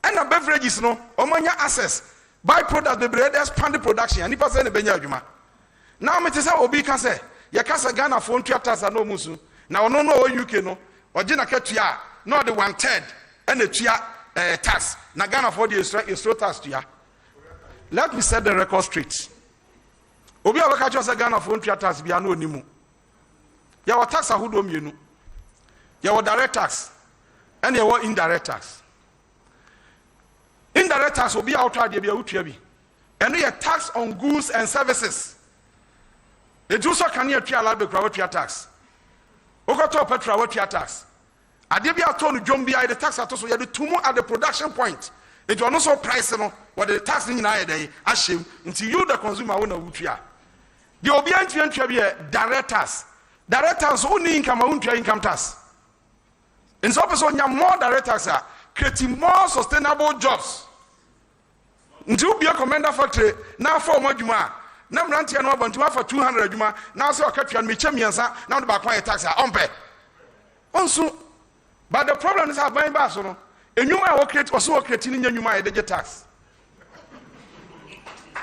and a beverages, no, or mania access, byproduct the bread, expand the production, and nipa send a benyajuma. Now, Mr. Obi can say, Yakasa Ghana phone theaters are no musu. Now, no, UK no, or Jina Ketia, not the 1/3, and the Tia tax. Now, Ghana for the extra tax to ya. Let me set the record straight. Obi Abakajo Ghana phone theaters be no nimu. Yawa tax a hoodom you know. Yawa direct tax, and yawa indirect tax. Indirect tax will be outside the Biautri. And we are tax on goods and services. The Jews can hear the crowd tax. Okoto petrol tax. Adebia told Jombia the tax at also you two more at the production point. It was not so price no what the tax in day ashim until you the consumer owner wutria. The obedient be direct tax. Direct tax only income tax. In some person you more direct tax creating more sustainable jobs. Until be a commander factory now for more juma. Now ranti no bantu for 200 juma now say okatwa me chemiansa now the back tax ompe. Also but the problem is have buying bass no enyuma wo create also creating enyuma e tax.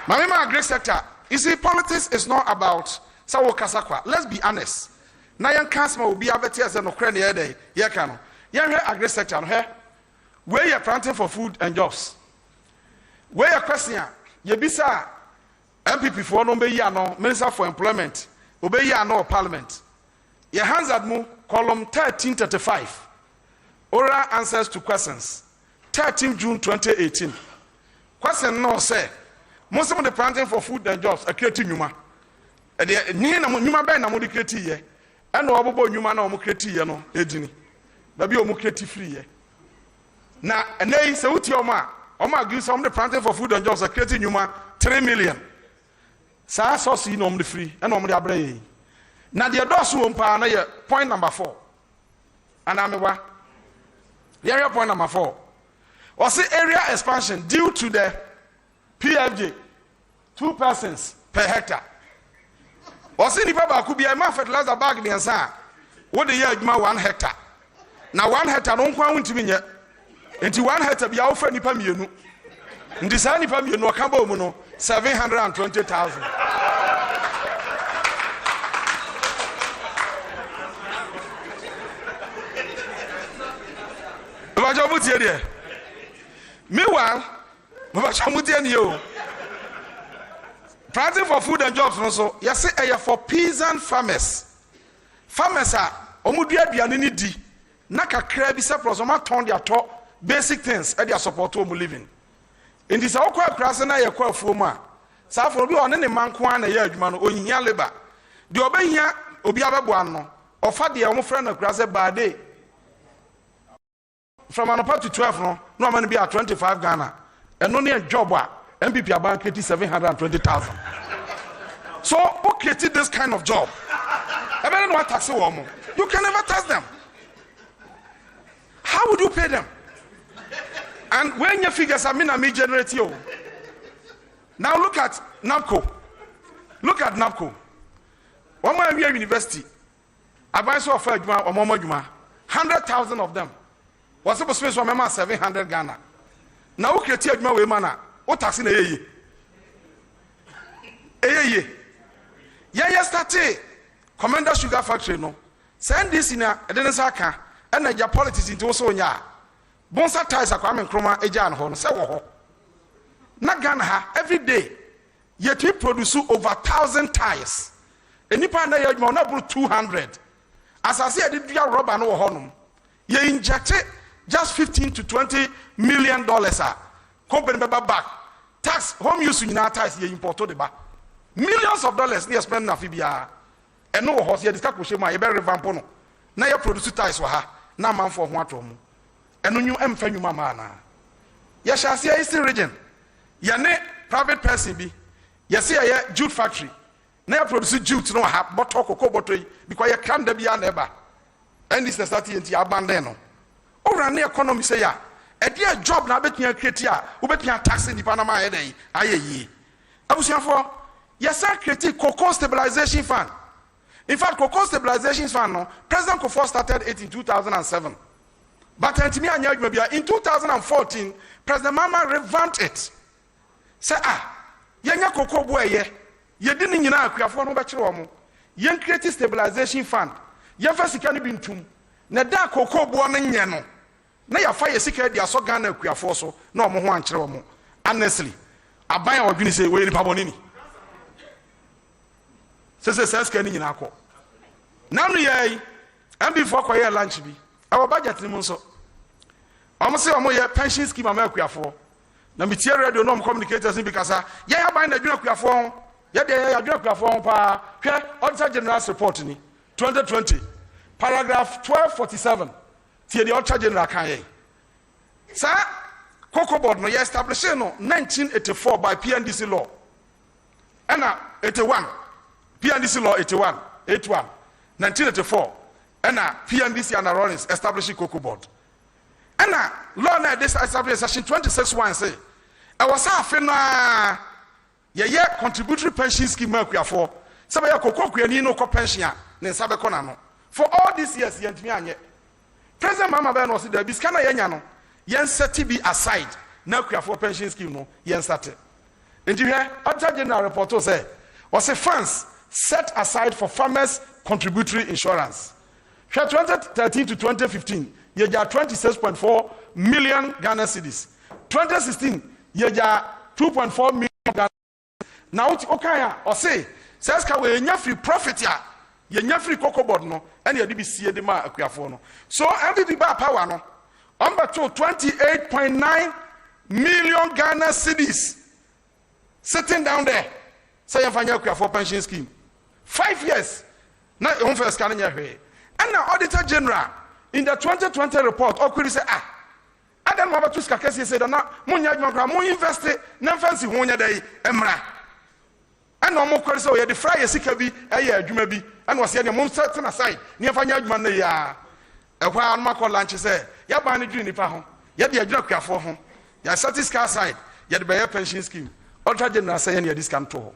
My great sector. You see, politics is not about sawo kasakwa. Let's be honest. Na yan kasma will be abeti as no kre ne dey. Ye ka no. Yan agri sector no he. Where you planting for food and jobs. Where your question ye bisa MPP for no be ya no Minister for Employment. Obey ya no Parliament. Ye hands at mu column 1335. Oral answers to questions. 13 June 2018. Question no say most of the planting for food and jobs are creating nyuma. E de ni na nyuma be na mo de create ye. E na obobo nyuma na o mo create ye no edini. Ba bi o mo create free ye. Na enei se uti o ma agree some the planting for food and jobs are creating nyuma 3 million. Sa source yi no mo de free e na o mo de abra ye. Na de dosu o mpa na ye point number 4. And amewa. Area point number 4. Was the area expansion due to the PFJ 2 persons per hectare? Was the Nipa could be a man fertilizer bag in the answer? What the year 1 hectare? Now 1 hectare don't want to be yet. Into 1 hectare be offered Nipa Mienu. In this Nipa Mienu, Cambo Mono 720,000. Meanwhile, planting for food and jobs also. Yes, for peasant farmers. Farmers are omudua aduane ni di. Na kakra bi surplus oma turn their top basic things e dia support to living. In this okwa krase na ye kwa afuo mu a. Sa afo bi one ne manko an na ye adwuma no ohia labor. De obehia obi abeboa no. Ofa de omo frɛ na krase baade. From anopa to 12 no man be at 25 Ghana. And only a job MPP about 720,000. So who created this kind of job? I don't know what tax woman. You can never tax them. How would you pay them? And when your figures are me generate you. Now look at NAPCO. Look at NAPCO. One more year university. Advisor of Juma or Momo Juma. 100,000 of them. Was supposed to be 700 Ghana. Now we create Juma we mana. What tax in a year? Yeah, started. Commander Sugar Factory no. Send this in a Denesaka and a politics into so ya. Bonsa ties are coming chroma ejan hon. Say wo. Na Ghana ha every day. Yet we produce over 1,000 tires. And nipa na ya Juma na bro 200. As I say, I did rubber no honum. You injected just 15 to 20 million dollars. Company back. Tax home use in our ties you import the back. Millions of dollars near spend na fibia. And no horse here discuss with my very vampono. Now you produce ties for her. Now man for one room. And no new emfenu mama. Yes, I see Eastern region. Yane private person be. Yes, see a jute factory. Now produce jute no have but talk bottle because you can't be a neighbor. And this is starting into abandon. Over the economy say ya. A dear job na bet me create ya. Who bet me taxing the Panama headache. Aye. I was here for yes, I created Cocoa Stabilization Fund. In fact, Cocoa Stabilization Fund, no, President Kufuor started it in 2007. But in 2014, President Mama revamped it. Say, yenya cocoa boy ye. Ye didn't know Kufuor no bachelor. Yen created Stabilization Fund. Yen first can be tum. Na da cocoa boy no. Na ya fire secret dia so Ghana Kufuor so. No mo ho ankyere mo. Honestly, aban a odwini say we ni pabonini. Says can in ako. Now ye and before quiet lunch be our budget ni so. Almost say omo ye pension scheme America for. Na me tie radio no communicators ni because ya ban na dwuna for. Ya de ya dwuna for pa. Hwe Auditor General report ni 2020 paragraph 1247. Tie the Auditor General kan ye. Sir Cocoa Board no ye established no 1984 by PNDC law. And 81 PNDC law 81 1984 and PNDC and Rollins establishing Cocoa Board. And law na this established section 26(1) say I was half ye contributory pension scheme for some ya cocoa ni no pension ne sabe kona no for all these years yentimi anye President Mama Ben was there biskana yenya no yen set be aside na for pension scheme no yen start enti here Auditor General report say was a funds set aside for farmers contributory insurance. 2013 to 2015, you got 26.4 million Ghana cedis. 2016, you got 2.4 million Ghana cedis. Now, okay, or say, says we have free profit ya, you have free cocoa board no, and you DBC the ma no. So MVP bar power no, number 28.9 million Ghana cedis sitting down there. Say you find for pension scheme. 5 years. Now you first can hear. And now Auditor General in the 2020 report, Okuri say I don't know about to skakesi say na munya adwuma mo invest na fancy honya dai emra. And no more say we the fry sika bi eye adwuma bi and was here mo set aside. Ni fanya adwuma na ya. E kwa an makọ lunch say ya ba ni dwuni nipa ho. Ya de adwuma kuafo ho. Ya satisfy side. Ya de be pension scheme. Auditor General say ya this can to.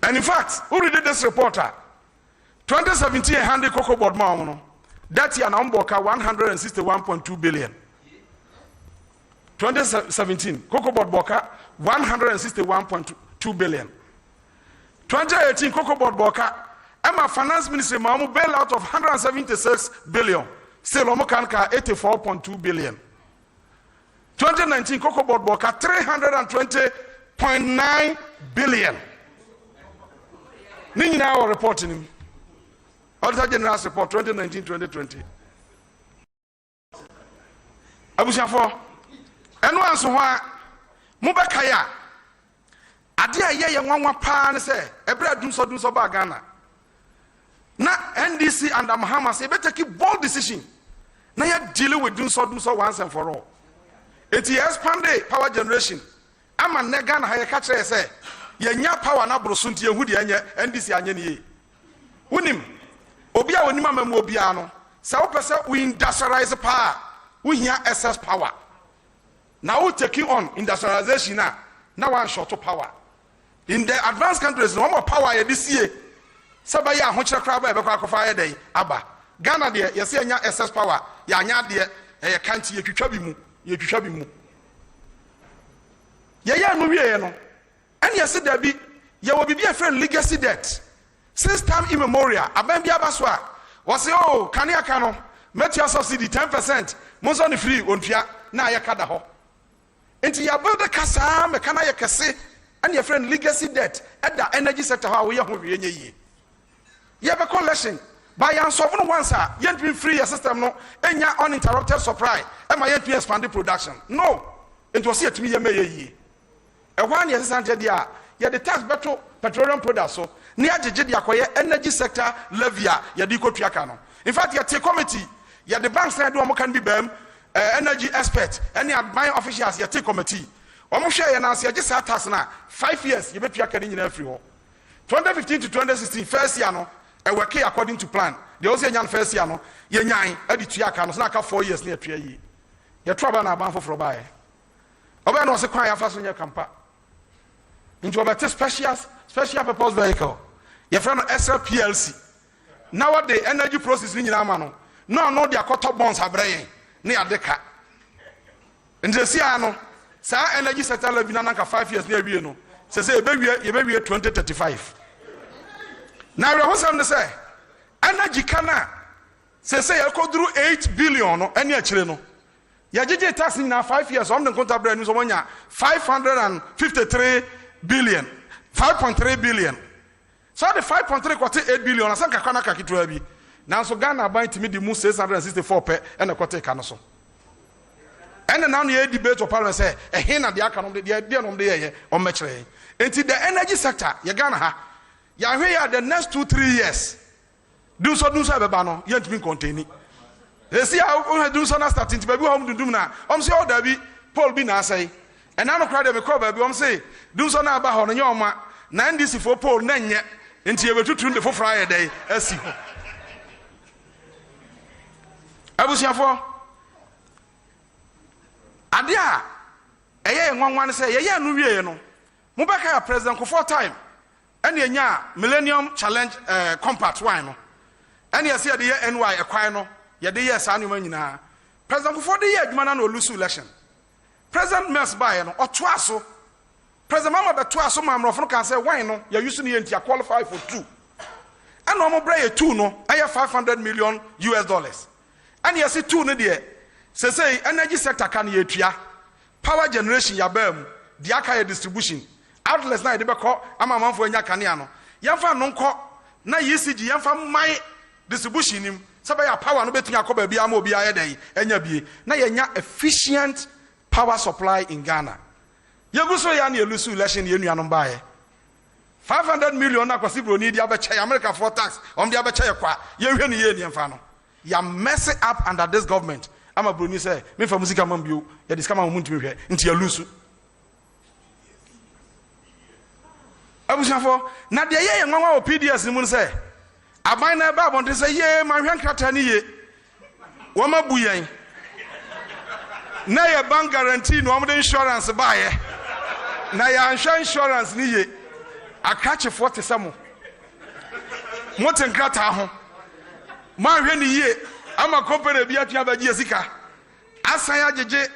And in fact, who did this reporter? 2017 handed Cocoa Board Mauno. That year Namboka 161.2 billion. 2017, Cocoa Board Boka 161.2 billion. 2018, Cocoa Board Boka, Emma Finance Ministry Mamu bailout of 176 billion. Still Omokanka 84.2 billion. 2019 cocoa board boka 320.9 billion. Ni nyina our reporting. Auditor General's report 2019-2020. Abushafo eno anso ho a mobekaya ade a ye nwanwa pa ne se ebra dumso ba Ghana na NDC and Mahama say better keep bold decision na ya deal with dumso once and for all. It expand power generation ama ne Ghana ha ye ka kire se ye nya power na broso ntie hu de anya NDC anya ne ye unim obi a onim amamu obi ano se wo pese we industrialize power we hear excess power. Now we taking on industrialization now one short of power. In the advanced countries, no more power this year. Sabaya honcha crab e fire day. Aba. Ghana there, you see excess power. Ya nya there, e can't ye twitwa bi mu. Ye twitwa bi mu. Ya no wie no. And you see there be ye will be a friend legacy debt. Since time immemorial, aban bia baswa. Was say oh, kania kano. Met your subsidy 10%. Monso ni free ontua na ya kada ho. Enti ya build the kasa me kana ya kese and your friend legacy debt at the energy sector how we ho wie nye. Ye be collection by yan so no once a yen free your system no enya uninterrupted supply e ma yen expand the production. No. Enti o se yetimi ye me ye. E hwan ye sesante dia ye the tax beto petroleum products so ne agege dia koye energy sector levy a ye di ko tuaka no. In fact ye take committee ya the banks na do mo kan bi bam energy expert any admin officials ya take committee o mo hwe ya na se age sa tax na 5 years ye betua kan nyina afri ho 2015 to 2016 first year no e work according to plan the also nyan first year no ye nyan adi tua kan no na ka 4 years na atua yi ye trouble na ban foforo bae oba na o se kwan ya fa so nya kampa into about special purpose vehicle ye friend SL PLC now what the energy process ni nyina ma no no dia quarter bonds abraye ne adeka ndesi ano sa energy sector la bina nanka 5 years na awie no se ye be wie 2035 na we hosam ne say energy kana se ye koduru 8 billion no ene akire no ya jeje tax ni na 5 years on the contract brand so monya 553 billion 5.3 billion so the 5.3 kwate 8 billion asanka kana ka kitwa bi now so Ghana buy to me the most 664 per and a quarter canoso. And now the debate of parliament say a hen at the account of the idea on the year on metre. Into the energy sector, ya Ghana ha. Ya here the next 2-3 years. Do so bano, yet been containing. They see how do so not starting to be home to do now. Say oh there be Paul be na say. And I don't cry the call baby say do so now about on your ma 90 for Paul nanya into you to tune the for Friday as Abusiafo adia eye nwanwan say ye no wie no mobeka president for time ene enya millennium challenge compact wine no ene say de ye NY ekwan no ye de ye sa no nyina president for de ye adwuma na no lose election president mess by no otoaso president mama betoaso mamrofo no kan say wine no ye use no ye ntia qualify for 2 and no mo bra ye 2 no eye $500 million. And you see 2 no there. Say energy sector can ye tua. Power generation ya bam. The aka distribution. Outlets na de be call ama manfo anya kanea no. Yamfa no nko na ECG yamfa my distribution nim. Saba ya power no betumi akoba bia ma obi aye dey enya bie. Na yenya efficient power supply in Ghana. Yeguso ya na elusu election ye nuanom baaye. 500 million na kwasi bro ni dia be che America for tax. Om dia be che kwa. Ye hwe ni ye ni mfa no. You mess it up under this government. I'm a bruni say, me for music among you, ya discover muntu here into your loose. Abushafo, na de ye nwa o PDS ni mun say. Aban na ba bon say ye ma hwan krata ni ye. Wo ma bu yen. Na ye bank guarantee no am the insurance ba ye. Na ya insurance ni ye. Akache 40 samo. Moten krata ho. Man hwe ni ye ama company bia tua ba gi sika asan agege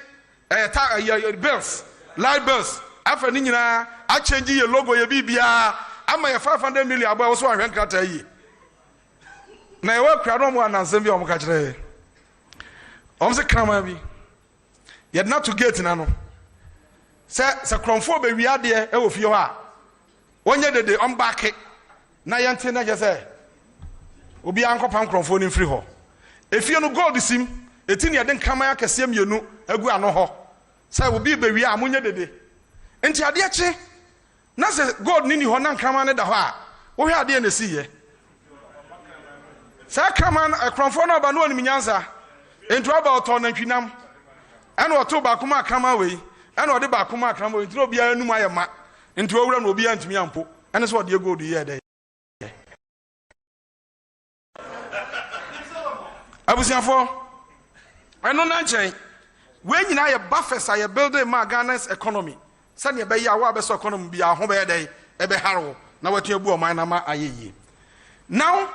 bills light bills afa ni nyina a change ye logo ye bibia ama ye 500 million aba wo so ahwe nkrata yi na ye wa kra no mo anansem bi o mo ka kire o mo se krama bi Yet not to get nano. Say Cronfo be we are there, e wo fie ho a. Onye dede on back it. Na yante na je say. Obi ankopam Cronfo ni free ho. Efie no gold sim, eti ne de nkraman akese mienu agu ano ho. Say obi be we a munye dede. Enti ade ache. Na say gold ni ho na nkraman ne da ho a. Wo hwe ade na si ye. Say kraman Cronfo na ba no oni nyansa. Enti aba oto na twinam. Eno oto ba kuma kraman we. Eno de ba kuma kraman we. Enti obi anu ma ye ma. Enti owura na obi antimi ampo. Ene so de gold ye dey. Abusiafo eno na nchen we nyina ye buffers aye building ma Ghana's economy sane ye be ya wa be so economy bia ho be dey e be haro na watu ebu o man na ma ayeyi now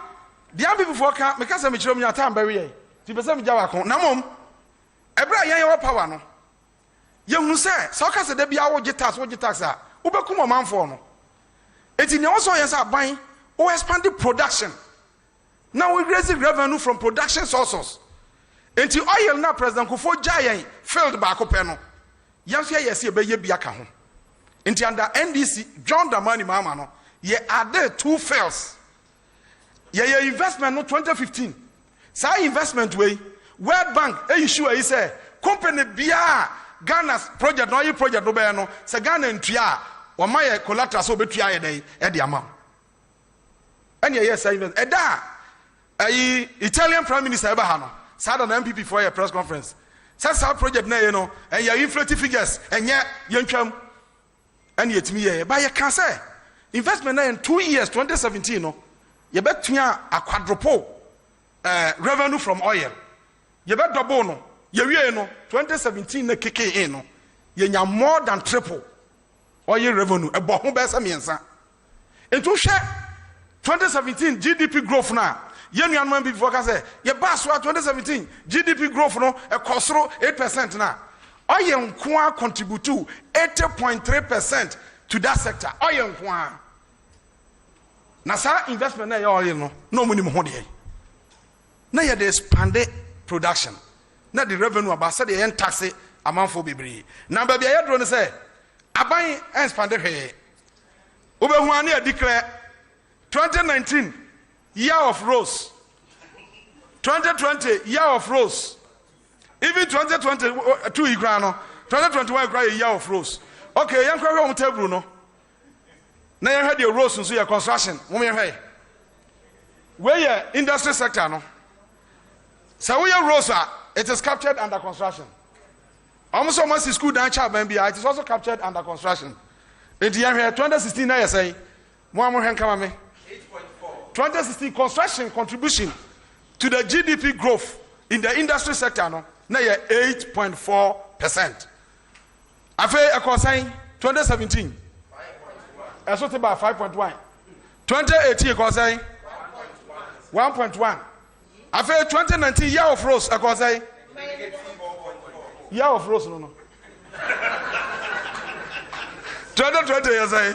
the people for ka me ka se me kiro me ata ambe we ti be se me jawa kon na mom ebra ye ye power no ye hu se so ka se da bia wo gitax a wo be kuma manfo no eti ne wo so ye se aban wo expand the production. Now we raise revenue from production sources. Enti oil na President Kufo Jayen failed back up no. Yamfia yesi ebe ye biaka ho. Enti under NDC John Dramani Mahama no ye added 2 fails. Ye investment no 2015. Sa investment way World Bank issue e say company bia Ghana's project no project no be no se Ghana ntua o maye collateral so betua ye dey e de ama. And yes investment eda Italian Prime Minister Ebahano said on MPP for a press conference. Says our project na you know and your inflated figures and yet young and yet me but you can say investment na in 2 years 2017 no you bet a quadruple revenue from oil. You bet double no you no 2017 na keke in no you more than triple oil revenue e bo ho be sa miensa. Into share 2017 GDP growth now. Yen man before can say ye baswa 2017 GDP growth no e kosoro 8% na. Oye nkoa contribute to 80.3% to that sector. Oye nkoa. Na sa investment na ye oye no money mo ho de. Na ye dey expand production. Na the revenue about say the tax amount for bebre. Na ba bia ye dro no say aban expand hwe. Obehu an e declare 2019 year of rose. 2020 year of rose. Even 2022 igrano. 2021 year of rose. Okay, yan kwa we table no. Na yan head the rose so your construction. Mo me hwe. Where your industry sector no. So we rose it is captured under construction. Almost almost school dan child it is also captured under construction. In the year 2016 na you say mo hwe kama me 2016 construction contribution to the GDP growth in the industry sector no na 8.4%. Afa ekosan 2017 eso te ba 5.1. 2018 ekosan 1.1. Afa 2019 year of rose ekosan year of rose no 2020 you say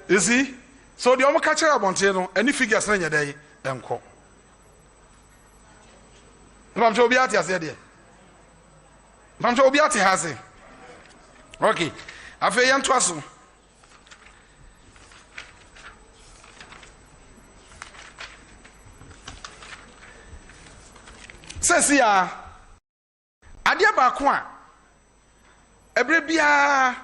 you see. So the omo catcher abonte no any figures na nyedai enko. Mpamcho obi ate ase de. Mpamcho obi ate hase. Okay. Afa yanto aso. Sesi ya ade ba ko a ebre bia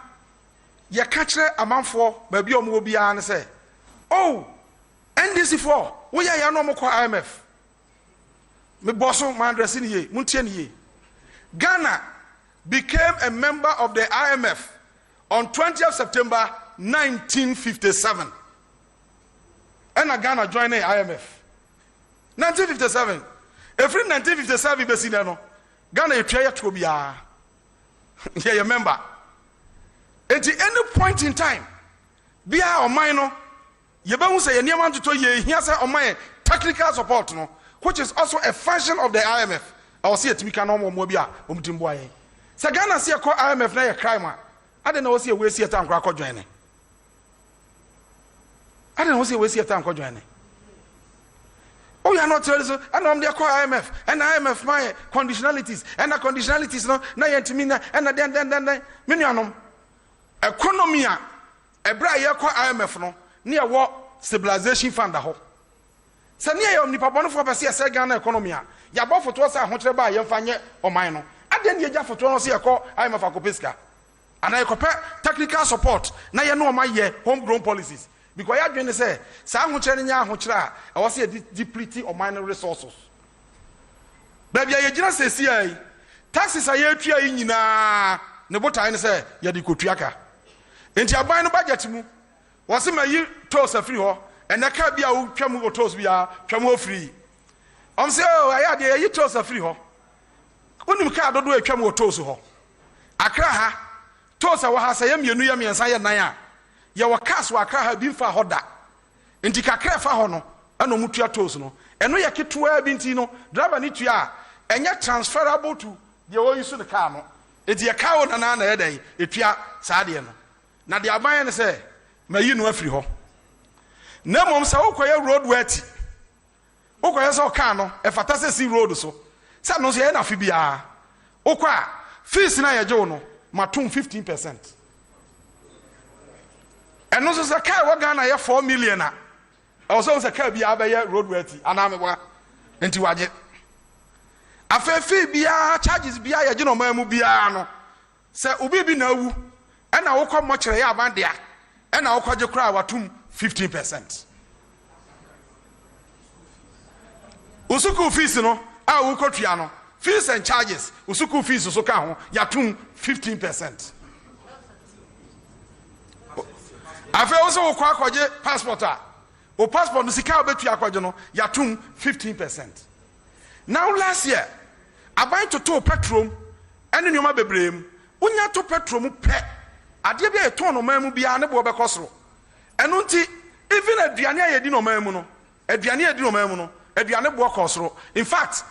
ye catcher amanfo ba bi omo bia ne say oh, NDC 4, we are no more IMF. Me bosso man dressing ye, Muntian ye. Ghana became a member of the IMF on 20th September 1957. And Ghana joined the IMF. 1957. Every 1957 be seen no. Ghana you try to be yeah, you member. At any point in time, be our minor. Yebehu say ye niam to ye hia say oman technical support no, which is also a function of the IMF. I will see it mika no mo bia omtimbo aye. Say Ghana see call IMF na ye crime a. Ade na wo see we see time kwa join ne. Ade na wo see we see time kwa join ne. Oh, you are not ready. So, and I'm there call IMF. And IMF, my conditionalities. And the conditionalities, no, na yentimina, and then, minianum. Economia, a bra call IMF, no, near what stabilization fund. So, near omnipotent for Passia Ghana economia. Ya bought for 2 hours, by your fanya or mine. I didn't get for 2 hours, I call IMF Akopiska. And I compare technical support. Now you know my homegrown policies. Because I didn't say, some I was here depleting of minor resources. Baby, I just say, CIA taxes are here in Nebota and say, Yadikutriaka. And you are buying a budget. Was it my year toast a free hall, and I can't be a Chamu toast we are Chamu free. I'm saying, oh, I had a year toast a free hall. When you can't do a Chamu toast hall. Accra, toast our house, I am your new yammy and Saya Naya. Your cast were have been for hoda. And you can't for hono, and no mutua tosno. And we are kit to bintino, drive an itia, and yet transferable to the oil you the car. It's your cow and another day, if you are Sadian. Now the Abayan say, may you know every ho. No mom saw road wetty. Okoya saw cano, a fantasy road so. Some no say enough fibia. Okwa, fees in a jono, matum 15%. And also, the car was Ghana 4 million. Also, the car be a road worthy, and I'm a into Wajet. A fair fee be charges be a general Mubiano. Sir Ubi no, and I will come much a bandia, and I will call your crowd 15%. Usuku fees, no, I will cotriano. Fees and charges, Usuku fees, Usuka, Yatum 15%. I feel also quack passport. O passport, the Sika bet you are yatum 15%. Now, last year, I buy to petrol and in your mother blame. When you to petrol, pet, I did a ton of memu be unable to costro. And until even a Diania dino memuno, a Diania dino memuno, a Diana costro. In fact,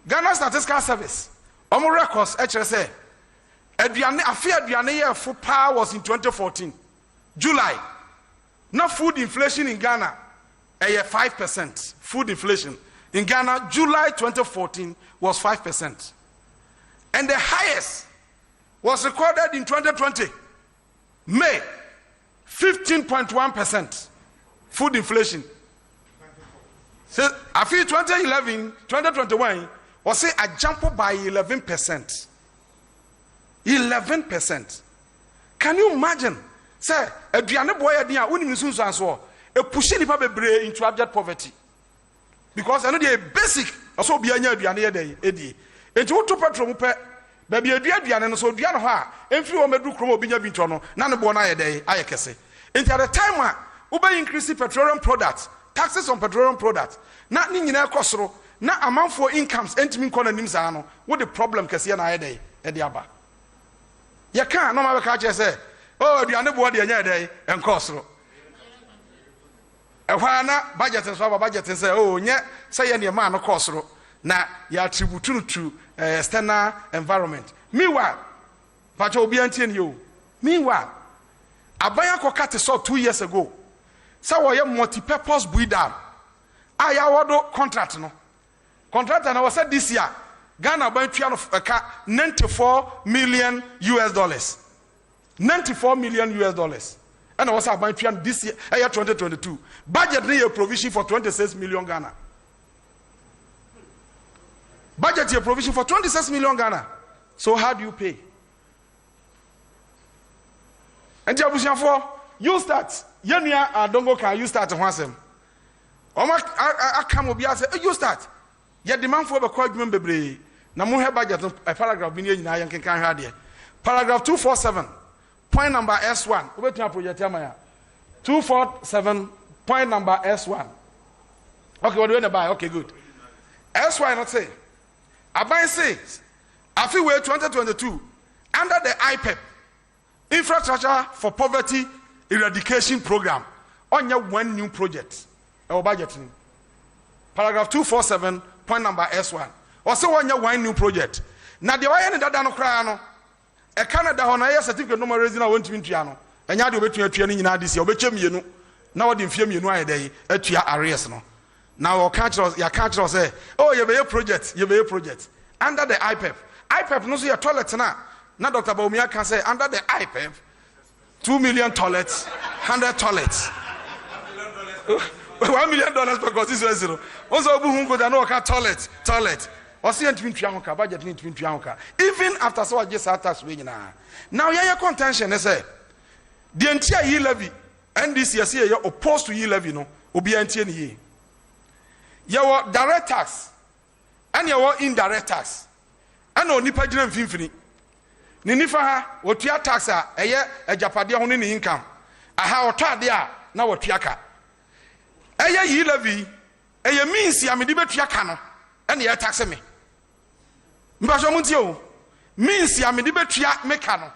Ghana Statistical Service, Omo records, HSA, a Diana, a fair Diana for power was in 2014. July. Now food inflation in Ghana, 5%. Food inflation in Ghana, July 2014 was 5%. And the highest was recorded in 2020, May, 15.1%. Food inflation. So I feel 2011, 2021 was say a jump by 11%. 11%. Can you imagine? Say, a Diana boy, a winning soon as well. A pushing the into abject poverty. Because I know the basic, also be a Diana day, Eddie. And you to petrol, baby, a Diana, so Diana, and few of do chromo binya bintono, none of 1 a day, I can say. And at a time when Uber increasing petroleum products, taxes on petroleum products, not in a costro, not amount for incomes, entering Nimzano, what the problem can see an a day, at the Abba. You can't, no matter what you say. Oh, the underbody day and costro. A while budget and swab budget and say, oh, yeah, say any man of costro. Now, you are tribute to external environment. Meanwhile, Pacho be until you. Meanwhile, a Bayako cat saw 2 years ago. So I am multi-purpose breeder. I award contract no. Contract and I was said this year, Ghana buying $94 million. 94 million US dollars. And I was about this year, 2022. Budget need a provision for 26 million Ghana. Budget a provision for 26 million Ghana. So how do you pay? And you start. Yenya don't go can you start once them. I come be say you start. You demand for the quite member. Na mo have budget a paragraph bi na yan kan ha de. Paragraph 247. Point number S1. Obetua project amaya. 247 point number S1. Okay, what do you buy? Okay, good. S1 not say. Abai says, after 2022, under the IPEP, Infrastructure for Poverty Eradication Program, on your one new project. Our budget. Paragraph 247, point number S1. Also on your one new project. Now the way that dano cry a Canada on a certificate no reason I went to Intiano. And you bet you a training in NDC, or bet you now the infirm you know a day at your arrears no. Now you catch us say, oh, you be a project, under the IPEP. IPEP no see your toilet na. Now Dr. Baumia can say under the IPEP, 2 million toilets, 100 toilets. $1 million because this is zero. Also, who go to know toilet. Or see between triangle budget between triangle. Even after so just tax we now your contention is say the entire year levy NDC you opposed to year levy no obi antie ye. Your direct tax and your indirect tax. And no nipa gina mfimfini. Ni nifa ha wotua tax a eye ajapade ho ne income. Aha otade a na wotua ka. Eye year levy eye means ya me de betua ka no and ye tax me. Mbasho muntie o means ya me de betua me ka no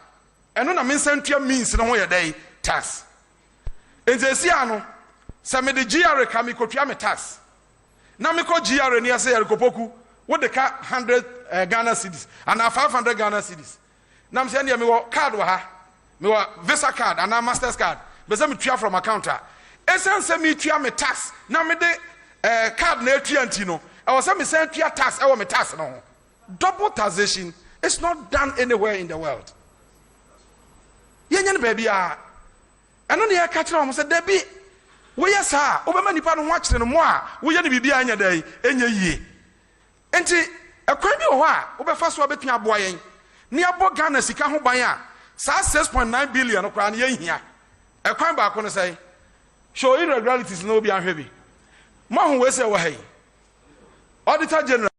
eno na me nsantua means no ho ye dai tax enzesi ano se me de GRA ka me kotua me tax na me ko GRA ni ase yare kopoku wo de ka 100 Ghana cedis and 500 Ghana cedis na me se ne me wo card wa ha me wo Visa card and Masters card be se me tua from accounta esense me tua me tax na me de card na etua ntino e wo se me se tua tax e wo me tax no. Double taxation is not done anywhere in the world. Yenyan baby ah. Eno ne catch am say debi. We yes ah, obema nipa no ho akire no mo a, we ye ne bibia anya dai, enya yie. Enti ekwan bi wo ho a, obefa so obetua aboa yen. Ne abo Ghana sika ho ban a, sa 6.9 billion kra na ye hia. Ekwan ba ko no say, show irregularities no bi ahwe bi. Mo ho we say wo hai. Auditor General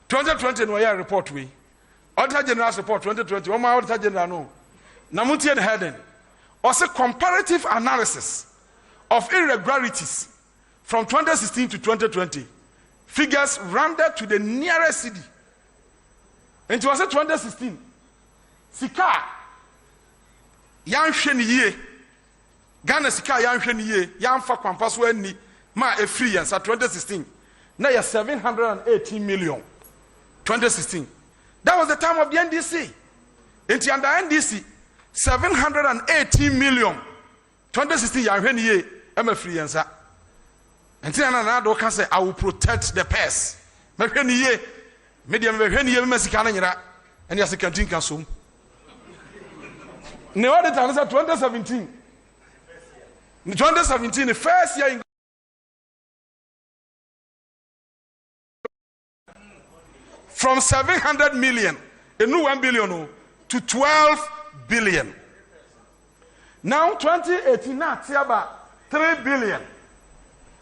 2020 no year report we. Auditor General's report 2020. What my Auditor General no. Namuti and Hayden. Also comparative analysis of irregularities from 2016 to 2020. Figures rounded to the nearest city. And it was 2016. Sika yan hwe ye. Ghana sika yan hwe ye. Yan fa kwampa so ani ma e free yan sa 2016. Now you're 718 million. 2016. That was the time of the NDC. Into under NDC, 718 million. 2016, you are here. I'm a free answer. And then another can say, I will protect the purse. Medium Mexicana, and yes, a canteen can soon. No other time, 2017. 2017, the first year in from 700 million, a new 1 billion to 12 billion. Now 2018 now it's about 3 billion.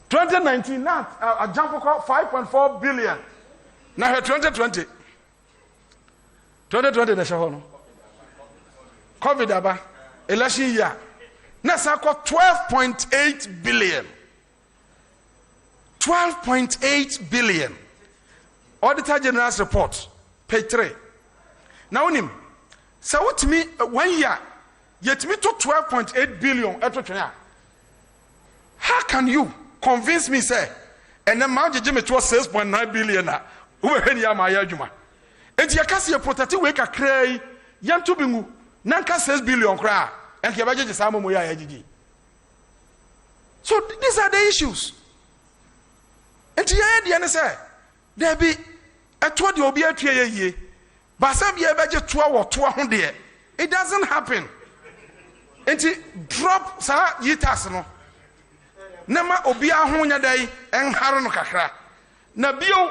2019 now a jump of 5.4 billion. Now here 2020 na shahono. COVID aba election year. Now say 12.8 billion. 12.8 billion. Auditor General's report, page 3. Now, so what me 1 year, yet me to 12.8 billion. How can you convince me, say, and the amount Jimmy to 6.9 billion? Who are any of my argument? And you can see a protective wake a cray, young to be Nanka 6 billion cry, and he budget is Samuel. So these are the issues. And the end, say, there be a 20 or be a 3 year, but some year budget 12 or 200. It doesn't happen. And drop sa yitas no. Nema obi ahonya dai en haro no kakra. Na bio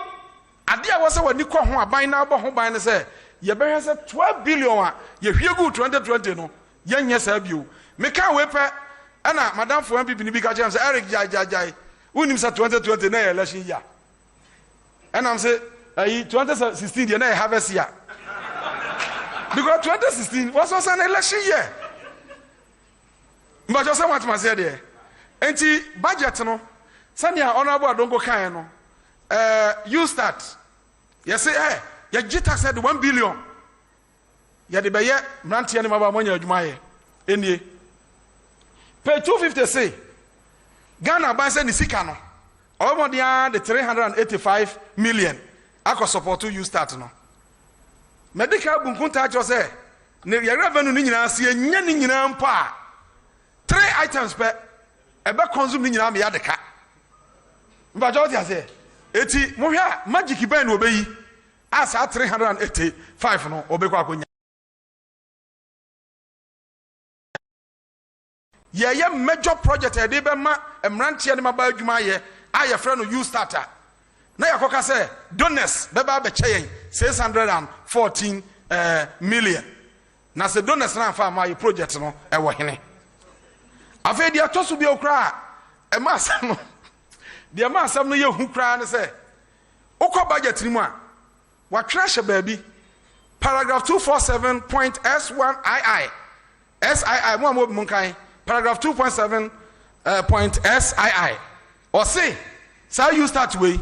ade a wose wani kɔ ho aban na abɔ ho ban ne sɛ ye behwe sɛ 12 billion a ye hwiegu 2020 no ye nyɛ sa bio. Meka we pɛ ana madam fo MPP ni bi ka kyerɛ sɛ Eric jai unim sɛ 2020 na election year. And I'm saying 2016 you know harvest year. Because 2016 was also an election year. But just what I said there. And the budget no, Sanya honorable don't go kind no. You start. You say, hey, your jita said 1 billion. You the baye nanti ani maba money adwumaye. Enie. Pay 250 say. Ghana ban say ni sika no. Almost the 385 million. I could support you start no. Medical bunkunta just say, ne revenue ni nyina se nya ni nyina mpa. 3 items per ebe consume ni nyina me yadeka. Mbajoti ase. Eti mohya magic ben obeyi. Asa 385 no obekwa akonya. Ye major project e de be ma emrantie ne maba adwuma ye aye frɛ no you starter. Na yakoka say donors beba be cheyen 614 million. Na se donors na fa ma project no e wo hene. Afa dia toso bi okra e ma asam no. Dia ma asam no ye hu kra ne say okọ budget ni mu a wa twere baabi paragraph 247.S1II SII mo mo kan paragraph 2.7 or say say you start way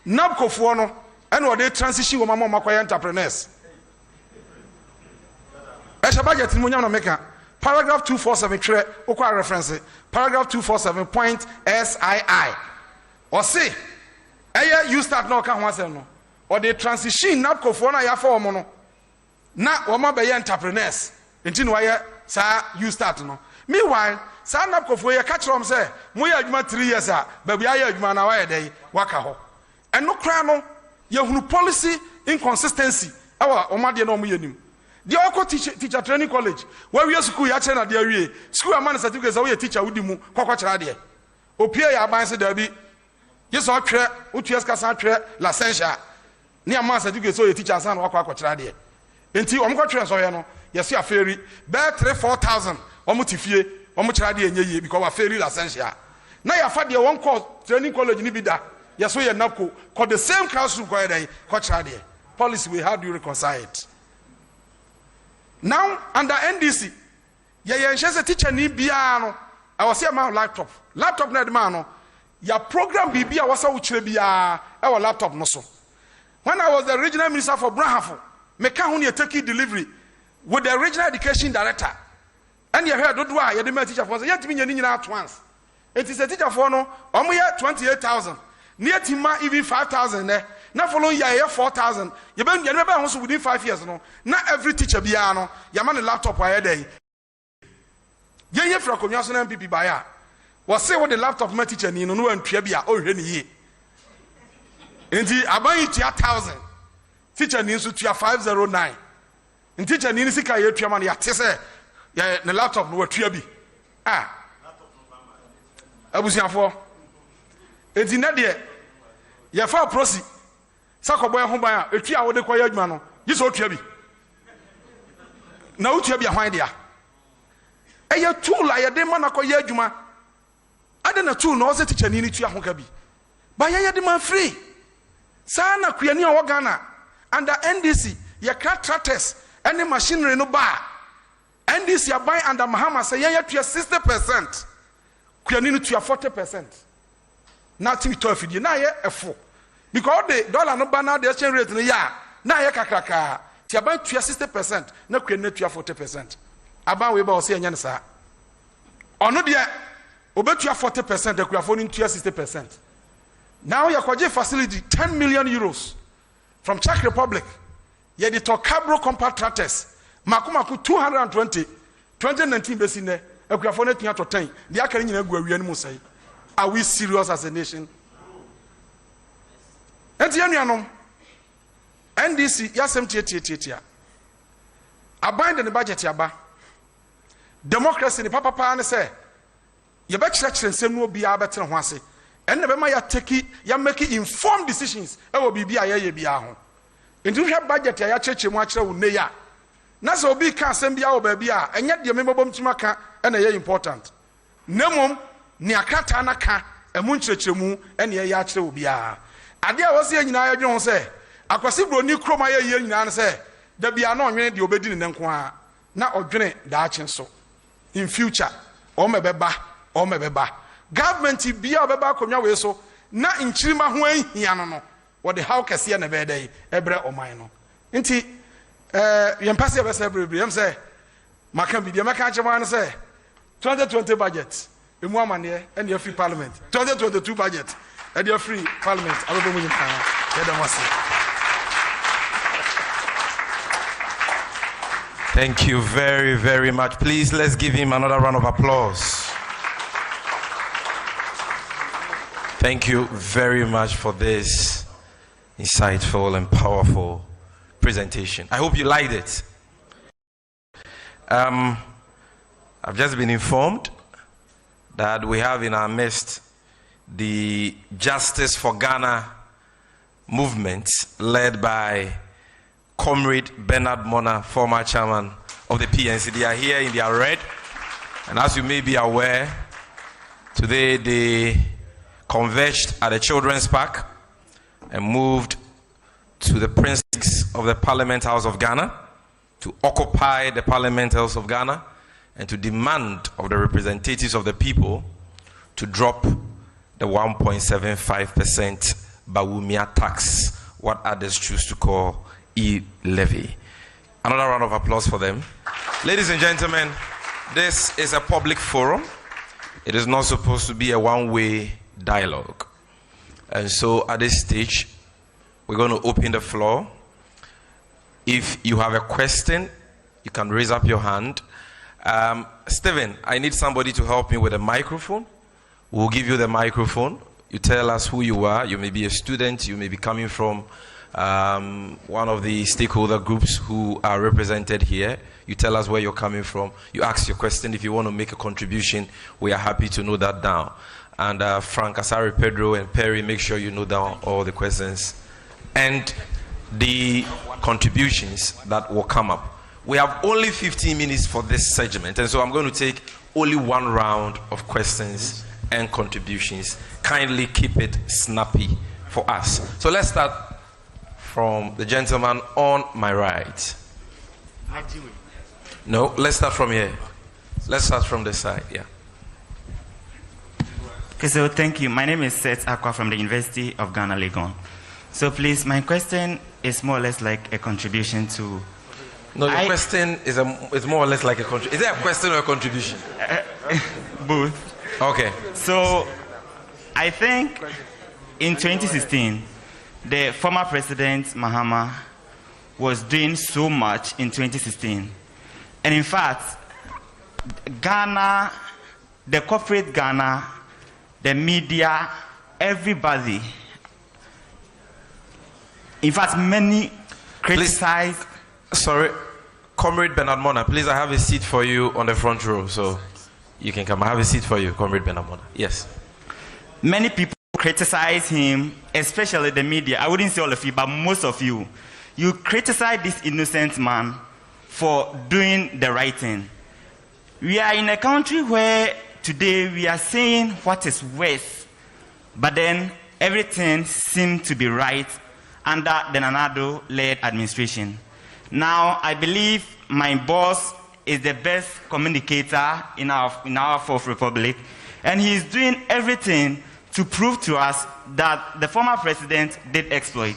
nabkofo no and or they transition wo mama makwaya entrepreneurs e budget ni mo nyam no meka paragraph 247 twere okwa reference paragraph 247.SII or say you start no kan ho asem no or they transition nabkofo na ya fa omo no na wo ma be entrepreneurs enti no why sa you start no meanwhile sa nabkofo ye ka kire om say mo ya adwuma 3 years a baby aye adwuma na why dey waka ho eno kra no ye hunu policy inconsistency awa omade na omo yenim de oko teacher training college where we school ya kire na de awie school amana certificate say we teacher wudi mu kwakwa kire de opie ya ban se dabi yes o twere otues kasa twere licensure ni amana certificate so ye teacher san wakwa kire de enti omko twere so ye no yes ya feri be 3-4,000 omo tifie omo kire de enye ye because wa feri licensure na ya fa de one course training college ni bi da yes so ye napko cause the same classroom ko dey ko kire de policy we how do you reconcile it now under NDC ye yenhye teacher ni bia no I was say my laptop na de man no ya program bibia wasa wo kire bia e wo laptop no so when I was the regional minister for Brahafo me ka ho ne take delivery with the regional education director and you heard do a ye de my teacher for say yetimi nyani nyina at once it is a teacher for no omo ye 28,000 near tima even 5,000 ne na follow year 4,000 you be ho so within 5 years no na every teacher bia no ya ma ne laptop aye dey ye fra konwa so na MPP ba ya was say with the laptop my teacher ni no antwa bia o hwe ni ye enti aban yi 1,000 teacher ni so 509 enti teacher ni sika ye twa ma ya te se ya ne laptop no watwa bi abusiafo enti na de ye fa prosi sakobo ye ho ban a etwa wo de koy adwuma no yi so twa bi na utwa bi ahwan dia eye tool a ye de ma na koy adwuma ade na tool no se teacher ni ni twa ho ka bi ba ye de ma free sa na kuani a wo Ghana under NDC ye tractors any machinery no ba NDC ya buy under Mahama say ye twa 60% kuani no twa 40% na timi to afidie na ye efo because the dollar no ba na the exchange rate no ya na ye kakraka ti aban twa 60% na kuani no twa 40% aban we ba o say enya ne sa ono de obetua 40% akuafo no twa 60%. Now you kwaje facility 10 million euros from Czech Republic. Ye the Tokabro compact tractors makumaku 220 2019 besine akuafo no tua to 10 the akari nyina gu awia no mu sai. Are we serious as a nation? Enti anuanom NDC yasem tietietia abind the budget yaba democracy ni papa ne say ye be kire nsem no bia betere ho ase enne be ma ya take ya make informed decisions e wo bibia ye bia ho enti hwe budget ya cheche mu akire wo ne ya na so obi ka asem bia wo ba bia enye de me bobom tima ka ene ye important nemom ni akata na ka emu nkyerɛkyerɛmu ene ye ya akire wo bia ade a wose nyina ya dwe ho se akwase broni kroma ye nyina ne se da bia na onwene de obedi ne nko a na odwene da akye so in future o mebeba government bia obeba akonwa we so na nchirima ho ahia no what the how kese na be dey ebre oman no nti yempase be say brebre yem say maka bi de maka chema no say 2020 budget emu amane and your free parliament 2022 budget and your free parliament abobo mu npa yedam wase. Thank you very, very much. Please, let's give him another round of applause. Thank you very much for this insightful and powerful presentation. I hope you liked it. I've just been informed that we have in our midst the Justice for Ghana movement led by Comrade Bernard Mona, former chairman of the PNC. They are here in their red, and as you may be aware, today they converged at the Children's Park and moved to the precincts of the Parliament House of Ghana to occupy the Parliament House of Ghana and to demand of the representatives of the people to drop the 1.75% Bawumia tax, what others choose to call e-levy. Another round of applause for them. Ladies and gentlemen, this is a public forum. It is not supposed to be a one-way dialogue. And so at this stage, we're going to open the floor. If you have a question, you can raise up your hand. Stephen, I need somebody to help me with a microphone. We'll give you the microphone. You tell us who you are. You may be a student. You may be coming from one of the stakeholder groups who are represented here. You tell us where you're coming from. You ask your question. If you want to make a contribution, we are happy to note that down. And Frank, Asari, Pedro, and Perry, make sure you note down all the questions and the contributions that will come up. We have only 15 minutes for this segment, and so I'm going to take only one round of questions and contributions. Kindly keep it snappy for us. So let's start from the gentleman on my right. No, let's start from here. Let's start from this side, yeah. Okay, so thank you. My name is Seth Akwa from the University of Ghana, Legon. So please, my question is more or less like a contribution to... No, your question is more or less like a contribution. Is it a question or a contribution? Both. Okay. So I think in 2016, the former president, Mahama, was doing so much in 2016. And in fact, Ghana, the corporate Ghana, the media, everybody, in fact, many criticize. Sorry, Comrade Bernard Mona, please, I have a seat for you on the front row, so you can come. I have a seat for you, Comrade Bernard Mona. Yes. Many people criticize him, especially the media. I wouldn't say all of you, but most of you. You criticize this innocent man for doing the right thing. We are in a country where today we are saying what is worse, but then everything seemed to be right under the Nanado-led administration. Now, I believe my boss is the best communicator in our Fourth Republic, and he is doing everything to prove to us that the former president did exploit.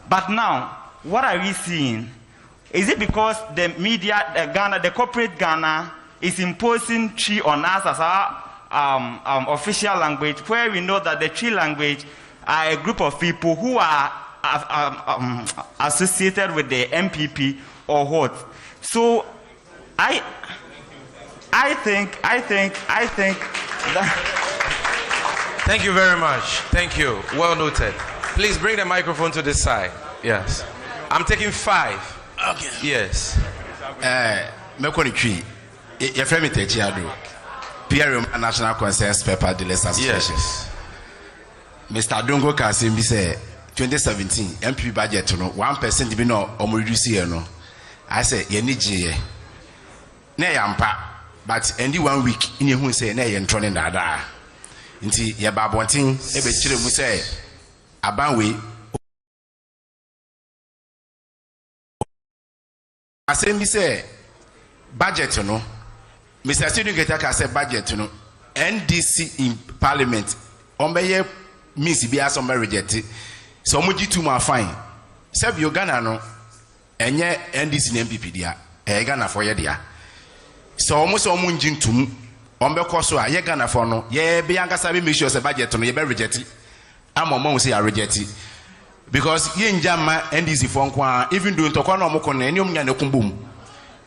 But now, what are we seeing? Is it because the media, the corporate Ghana, is imposing Twi on us as our official language, where we know that the Twi language are a group of people who are associated with the MPP or what? So I think that. Thank you very much. Thank you. Well noted. Please bring the microphone to this side. Yes. I'm taking 5. Okay. Yes. Your friend Techiado, PRM National Consensus Paper Dealers Association. Yes. Mr. Dongo Kasim say 2017 MP budget no 1% be no reduce here no. I say ye need je. Na yampa, but any 1 week in who say na ye ntrone dada. Nti ye ba bonten e be kire mu say abanwe asem bi say budget no Mr. Student Getaka said budget no NDC in Parliament ombeye miss bi asomba reject so muji too ma fine seb yo Ghana no enye NDC na MPP dia Ghana for ye dia so omo njintum ombe koso a ye Ghana for no ye be yankasa be make sure say budget no ye be reject amomon say ya reject because ye njama NDC for nko even though ntokwa no omko na eniom nya ne kumbum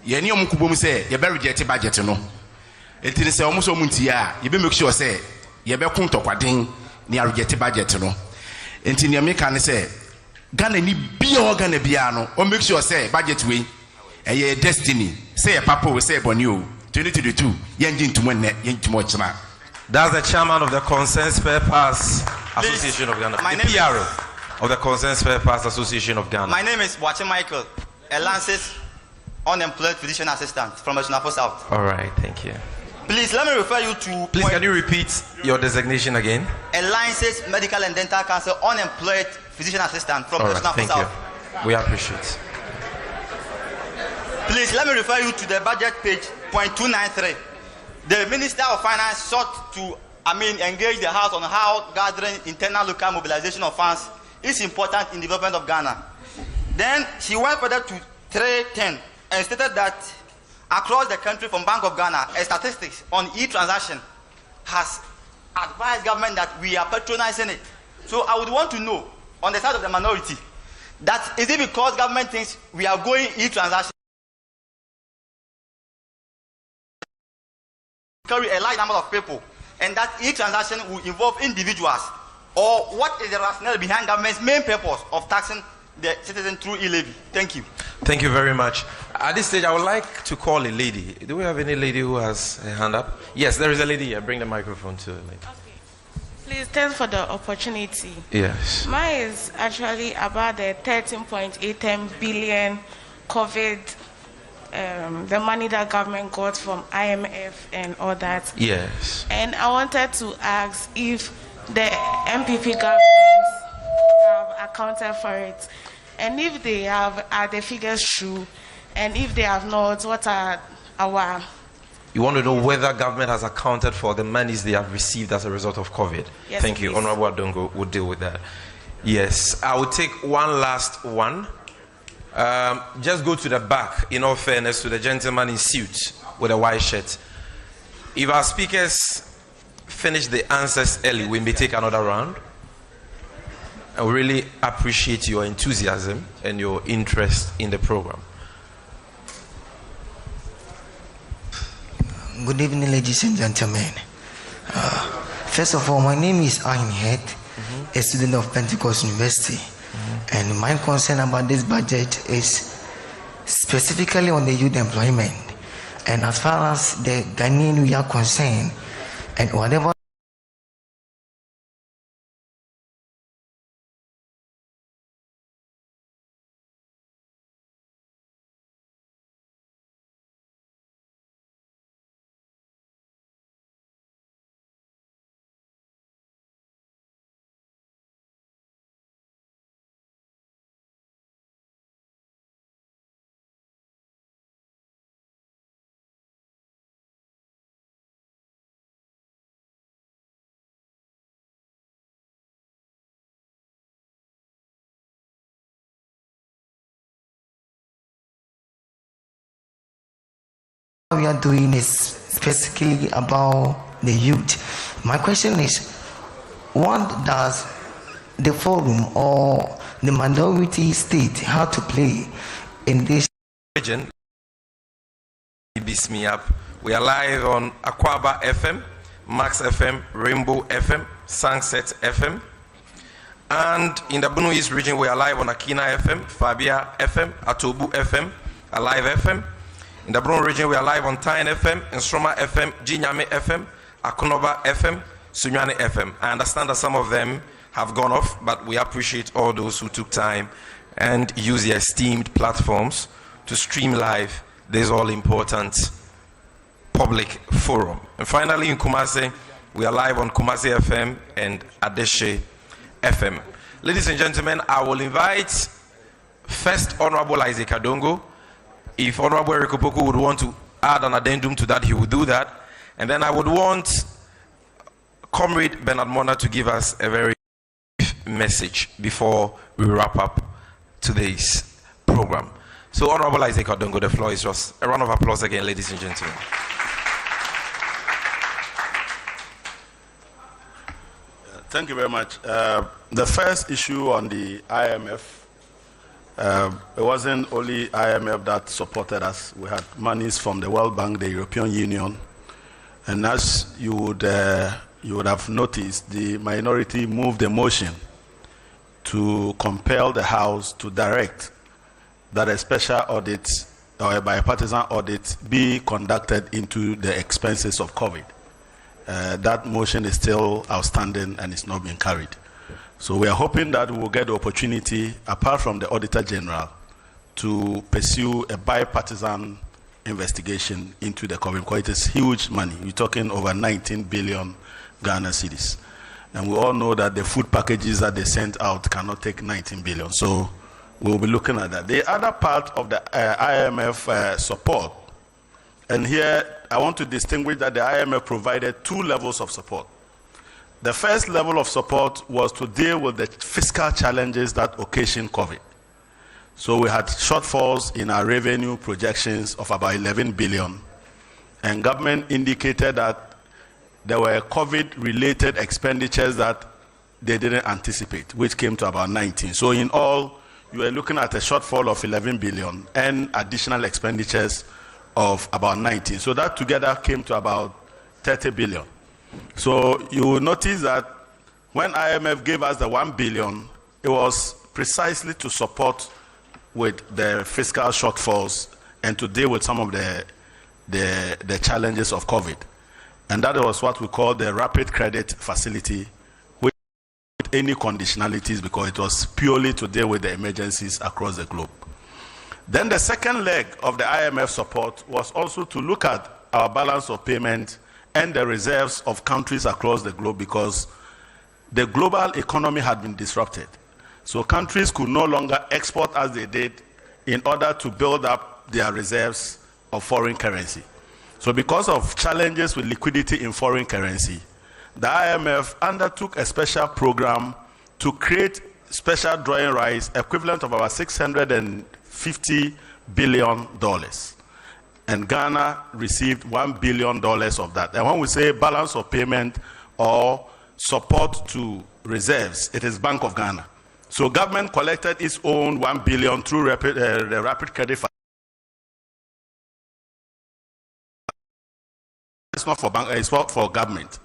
ye ni omkubom say ye be reject budget no etini say omo so muntia ye be make sure say ye be kun tokwaden ni reject budget no enti ne me kan say Ghana ni bia Ghana bia no o make sure say budget we a destiny say a papa we say boni o 2022 yenji ntumo ne yentumo china. That's the chairman of the Concerned Spare Parts Association of Ghana. My the name PRO of the Concerned Spare Parts Association of Ghana. My name is Wache Michael, a Lancet unemployed physician assistant from Ashnafo South. All right, thank you. Please let me refer you to. Please, can you repeat your designation again? A Lancet Medical and Dental Council unemployed physician assistant from All right, Ashnafo thank South. you. We appreciate. Please let me refer you to the budget page, point 293. The Minister of Finance sought to, engage the House on how gathering internal local mobilization of funds is important in development of Ghana. Then she went further to 310 and stated that across the country from Bank of Ghana, a statistics on e-transaction has advised government that we are patronizing it. So I would want to know, on the side of the minority, that is it because government thinks we are going e-transaction carry a large number of people, and that each transaction will involve individuals, or what is the rationale behind government's main purpose of taxing the citizen through e-levy? Thank you. Thank you very much. At this stage, I would like to call a lady. Do we have any lady who has a hand up? Yes, there is a lady here. Bring the microphone to the lady. Okay. Please, thanks for the opportunity. Yes. Mine is actually about the 13.8 billion COVID. The money that government got from IMF and all that. Yes. And I wanted to ask if the MPP government have accounted for it, and if they have, are the figures true, and if they have not, what are our... You want to know whether government has accounted for the monies they have received as a result of COVID? Yes, Thank you. please. Honorable Adongo will deal with that. Yes. I will take one last one. Just go to the back, in all fairness, to the gentleman in suit with a white shirt. If our speakers finish the answers early, we may take another round. I really appreciate your enthusiasm and your interest in the program. Good evening, ladies and gentlemen. First of all, my name is Ayn Het, a student of Pentecost University. And my concern about this budget is specifically on the youth employment. And as far as the Ghanaian we are concerned, and whatever we are doing is specifically about the youth. My question is, what does the forum or the minority state have to play in this Region? Beats me up. We are live on Aquaba FM, Max FM, Rainbow FM, Sunset FM. And in the Bunu East region, we are live on Akina FM, Fabia FM, Atobu FM, Alive FM. In the Brun region, we are live on Tyne FM, Nstroma FM, Jinyame FM, Akonoba FM, Sunyane FM. I understand that some of them have gone off, but we appreciate all those who took time and use their esteemed platforms to stream live this all-important public forum. And finally, in Kumasi, we are live on Kumasi FM and Adeshe FM. Ladies and gentlemen, I will invite First Honorable Isaac Adongo. If Honorable Eric Opoku would want to add an addendum to that, he would do that. And then I would want Comrade Bernard Mona to give us a very brief message before we wrap up today's program. So Honorable Isaac Adongo, the floor is yours. A round of applause again, ladies and gentlemen. Thank you very much. The first issue on the IMF, it wasn't only IMF that supported us. We had monies from the World Bank, the European Union. And as you would you would have noticed the minority moved a motion to compel the House to direct that a special audit or a bipartisan audit be conducted into the expenses of COVID. That motion is still outstanding and it's not being carried. So we are hoping that we will get the opportunity, apart from the Auditor General, to pursue a bipartisan investigation into the COVID, because it is huge money. We're talking over 19 billion Ghana cedis. And we all know that the food packages that they sent out cannot take 19 billion. So we'll be looking at that. The other part of the IMF support, and here I want to distinguish that the IMF provided two levels of support. The first level of support was to deal with the fiscal challenges that occasioned COVID. So we had shortfalls in our revenue projections of about 11 billion. And government indicated that there were COVID-related expenditures that they didn't anticipate, which came to about 19. So in all, you are looking at a shortfall of 11 billion and additional expenditures of about 19. So that together came to about 30 billion. So you will notice that when IMF gave us the 1 billion, it was precisely to support with the fiscal shortfalls and to deal with some of the challenges of COVID. And that was what we call the rapid credit facility, with any conditionalities, because it was purely to deal with the emergencies across the globe. Then the second leg of the IMF support was also to look at our balance of payment and the reserves of countries across the globe, because the global economy had been disrupted. So countries could no longer export as they did in order to build up their reserves of foreign currency. So because of challenges with liquidity in foreign currency, the IMF undertook a special program to create special drawing rights equivalent of about $650 billion. And Ghana received $1 billion of that. And when we say balance of payment or support to reserves, it is Bank of Ghana. So government collected its own 1 billion through the rapid credit facility. It's not for bank, it's for government.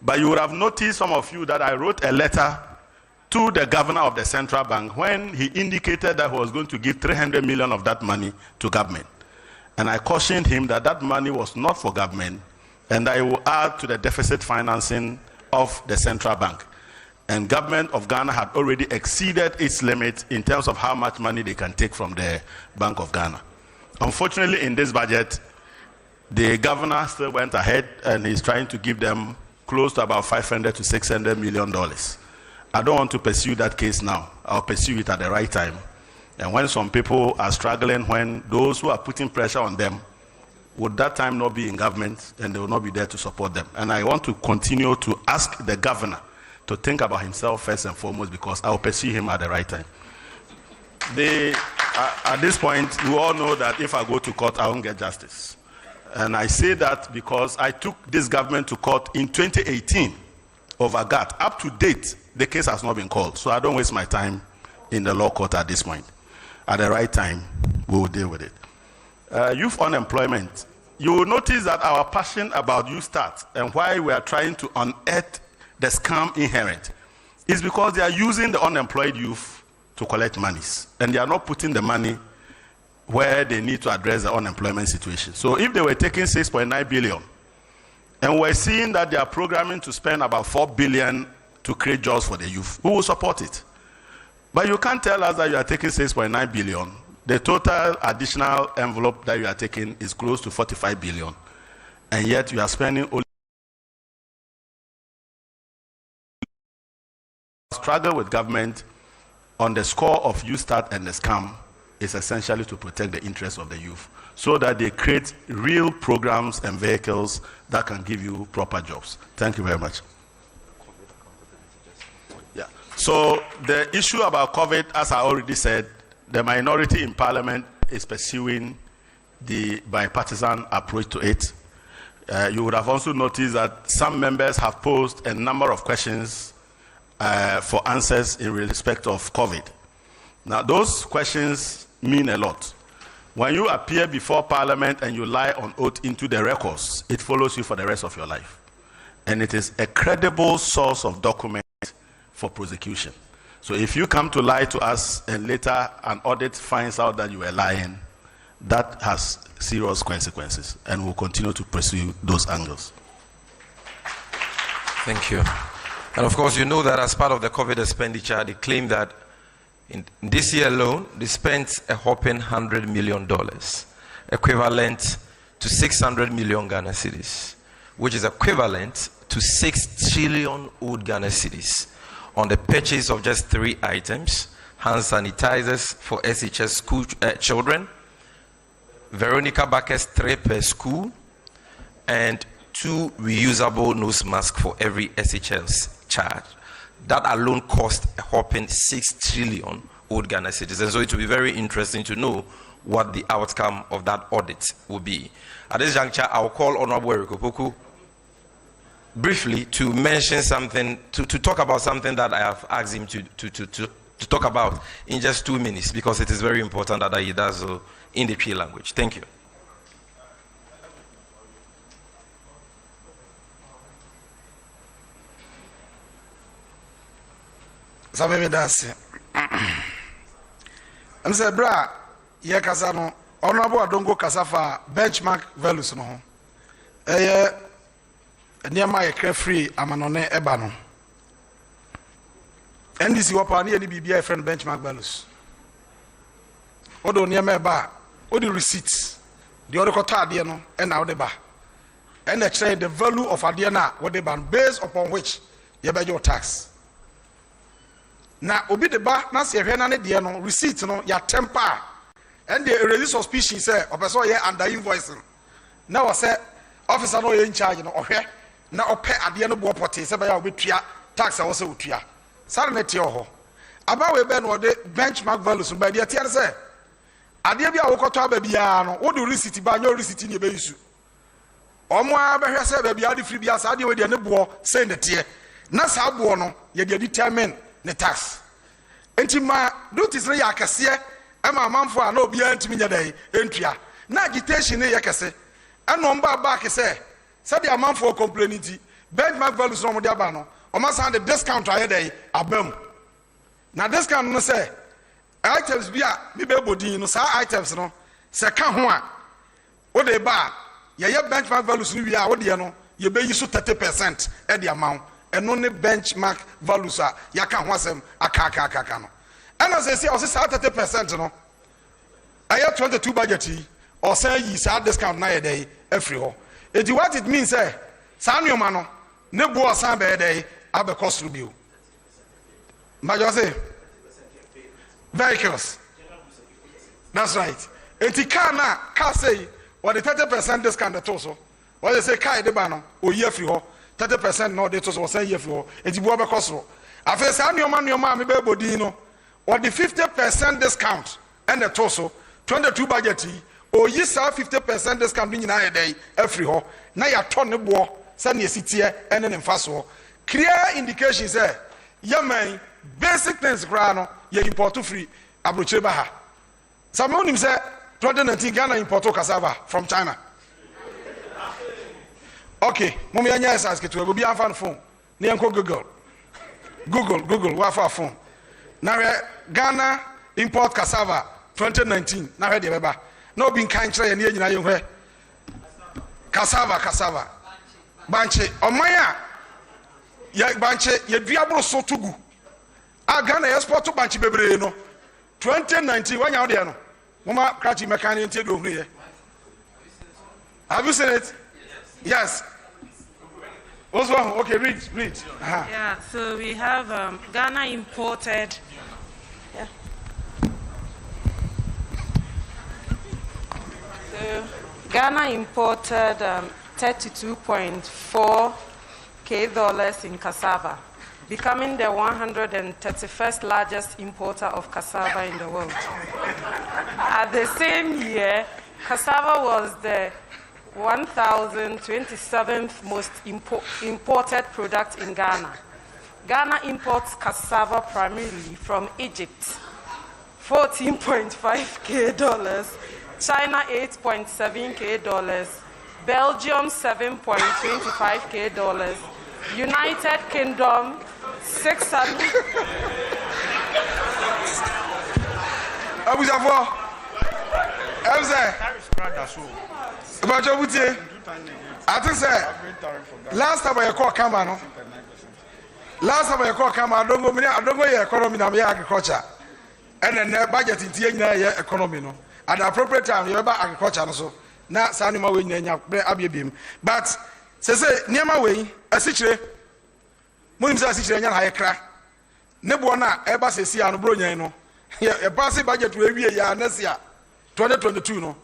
But you would have noticed, some of you, that I wrote a letter to the governor of the central bank when he indicated that he was going to give 300 million of that money to government. And I cautioned him that that money was not for government and that it will add to the deficit financing of the central bank. And government of Ghana had already exceeded its limit in terms of how much money they can take from the Bank of Ghana. Unfortunately, in this budget, the governor still went ahead and he's trying to give them close to about $500 to $600 million. I don't want to pursue that case now. I'll pursue it at the right time. And when some people are struggling, when those who are putting pressure on them, would that time not be in government and they will not be there to support them? And I want to continue to ask the governor to think about himself first and foremost, because I will pursue him at the right time. At this point, we all know that if I go to court, I won't get justice. And I say that because I took this government to court in 2018 over GATT. Up to date, the case has not been called. So I don't waste my time in the law court at this point. At the right time, we will deal with it. Youth unemployment. You will notice that our passion about Youth Start and why we are trying to unearth the scam inherent is because they are using the unemployed youth to collect monies, and they are not putting the money where they need to address the unemployment situation. So if they were taking 6.9 billion and we're seeing that they are programming to spend about 4 billion to create jobs for the youth, we will support it. But you can't tell us that you are taking 6.9 billion. The total additional envelope that you are taking is close to 45 billion, and yet you are spending only. Struggle with government on the score of Youth Start and the scam is essentially to protect the interests of the youth, so that they create real programs and vehicles that can give you proper jobs. Thank you very much. Yeah. So the issue about COVID, as I already said, the minority in Parliament is pursuing the bipartisan approach to it. You would have also noticed that some members have posed a number of questions for answers in respect of COVID. Now, those questions mean a lot. When you appear before Parliament and you lie on oath into the records, it follows you for the rest of your life. and it is a credible source of document for prosecution. So if you come to lie to us and later an audit finds out that you were lying, that has serious consequences, and we'll continue to pursue those angles. Thank you. And of course, you know that as part of the COVID expenditure, they claim that in this year alone, they spent a whopping $100 million, equivalent to 600 million Ghana cedis, which is equivalent to 6 trillion old Ghana cedis on the purchase of just 3 items: hand sanitizers for SHS school children, Veronica Bacchus 3 per school, and 2 reusable nose masks for every SHL's child. That alone cost a whopping 6 trillion old Ghana citizens. So it will be very interesting to know what the outcome of that audit will be. At this juncture, I'll call Honorable Eric Opoku briefly to mention something, to talk about something that I have asked him to talk about in just 2 minutes, because it is very important that he does so in the P language. Thank you. I'm saying, bra, ye kasano, honorable Adongo Kasafa benchmark values no. Near my free amanone ebano. NDC wapani any BBI friend benchmark values. Odo near me ba, odi receipts, the other kota adiano, and now the bar. And they say the value of adiana, what they ban, based upon which you pay your tax. Na obi de ba na se hwe na ne de no receipt no ya temper and the release suspicion say opeso ye under invoicing na wo say officer no ye in charge no ohwe na ope ade no bo pote se ba ya obetua tax a wo se otua sare na tie ho aba we be no de benchmark values ba de tie say ade bia wo koto aba bia no wo do receipt ba nyo receipt ni be yisu omo aba hwe say ba bia de free bia sa ade we de ne bo say ne tie na sa bo no ye de determine ne tax enti ma notice na ya kase e ma manfo a na obi antimi nya dai entua na agitation ne ya kase eno mba ba kase said the manfo complainiti benchmark values no mo de aba no o ma san the discount aye dai abam na discount no say items bia me be bodin no sa items no se ka ho a wo de ba ye benchmark values no wi a wo de no ye be yi so 30% e de amount eno ne benchmark values a yaka ho asem aka no ena say o say 30% no aye 22 budget yi o say yi sa discount na ye dey every ho eti what it means say sa nyoma no ne bo o san be dey abe cost bi o ma jo say vehicles, that's right. Eti car say what the 30% discount that also what they say car de ba no o ye free ho 30% no they also say ye free ho eti bo be cost ro afa say nyoma me be bodi no what the 50% discount and the toso 22 budget o yi sa 50% discount ni na ye dey free ho na ya to ne bo say na sitie ene ne mfaso clear indication say yaman basic things gra no ye import free abrochire ba ha someone him say 2019 Ghana import cassava from China. Okay, mummy anya ask it we be on phone. Ni enko Google wa for phone. Now Ghana import cassava 2019. Now where dey beba. No bin kan kire ye nyina ye hwe. Cassava. Banche omaya ya banche ye duabro so tugu. A Ghana export to banche bebre no. 2019 wanya ode no. Mama Krachi mechanic do here. Have you seen it? Yes. What's wrong? Okay, read. Uh-huh. Yeah, so we have Ghana imported. Yeah. So Ghana imported $32.4 K in cassava, becoming the 131st largest importer of cassava in the world. At the same year, cassava was the 1,027th most imported product in Ghana. Ghana imports cassava primarily from Egypt, $14.5 K, China $8.7 K, Belgium $7.25K, United Kingdom 600. Abujafo. Emze. Abujabutie. I think say last time I call Kamba no. Last time I call Kamba, I don't go economy na me agriculture. And then the budget in the economy no. At the appropriate time, you about agriculture no so. Na sanima we nyanya abiem. But say niema we asichire. Monim say asichire nya na yekra. Ne bo na eba sesi anu bro nyan no. A passing budget we wie ya next year 2022 no.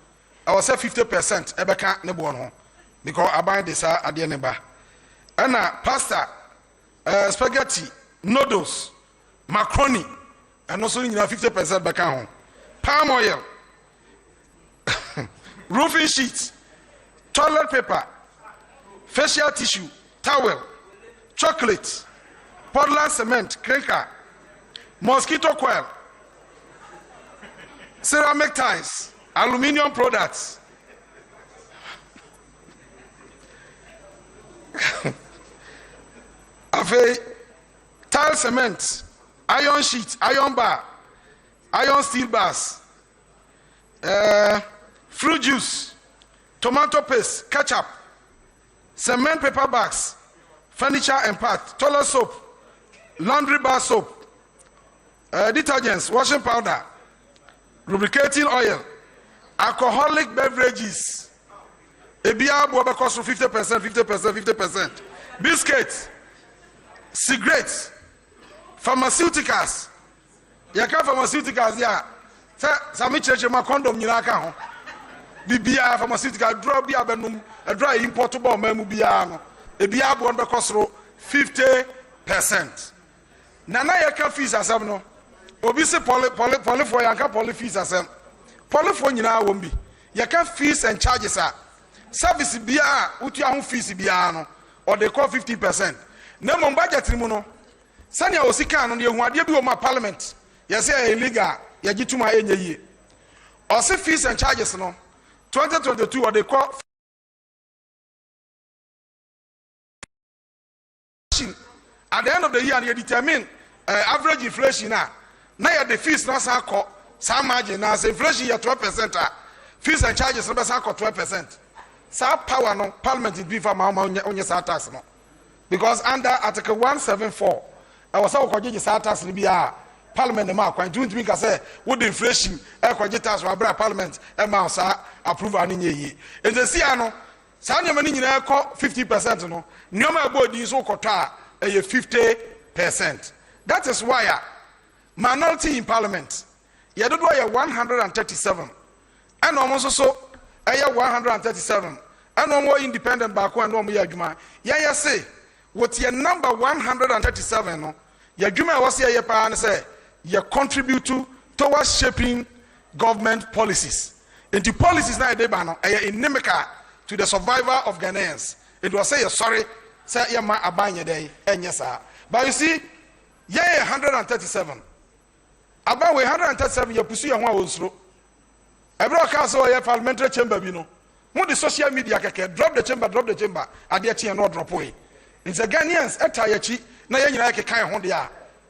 I was say 50% ebeka ne bo no. Because I buy this at the end ba. And pasta, spaghetti, noodles, macaroni, and also 50% back home. Palm oil, roofing sheets, toilet paper, facial tissue, towel, chocolate, Portland cement, clinker, mosquito coil, ceramic tiles, aluminium products. Afe tile cement, iron sheet, iron bar, iron steel bars, fruit juice, tomato paste, ketchup, cement paper bags, furniture and parts, toilet soap, laundry bar soap, detergents, washing powder, lubricating oil, alcoholic beverages. Ebia boba cost 50%. Biscuits, cigarettes, pharmaceuticals. Yaka pharmaceuticals ya. Sami cheche ma condom nyina ka ho. Bibia pharmaceutical drug bia benum, a dry importable memu bia no. Ebia bo be cost 50%. Nana yaka fees asem no. Obi se poly for yanka poly fees asem. Poly for nyina wombi. Yaka fees and charges are service bia utu ahun fees bia no or they call 50%. Na mo budget mu no sania osika no de hu ade bi o ma parliament ye say illegal ye gituma enye yi or say fees and charges no 2022 or they call at the end of the year they determine average inflation na ye the fees no sa call some margin na say inflation ye 12% fees and charges no be sa call 12%. Sa power no parliament is before onye sa tax no because under article 174 I was say ko sa tax ni bia parliament ma kwan do me ka say with inflation e ko tax wa bra parliament e ma sa approve ani nyeyi and the see no sa nyama ni nyina ko 50% no nyama body so ko ta e 50%. That is why minority in parliament ye do 137 and almost so 137 and no more independent back and no more adwuma ya say what your number 137 no your adwuma was here pa and say you contribute towards shaping government policies and the policies na dey ba no inimical to the survival of Ghanaians. It was say sorry say ya ma abanye dey enye sa but you see 137 about 137 you pursue your one osro. Every council or parliamentary chamber, you know. More the social media can drop the chamber, and the chi and not drop away. It's a Ghanaians, a Tayachi, na yen like a kind of Hondia.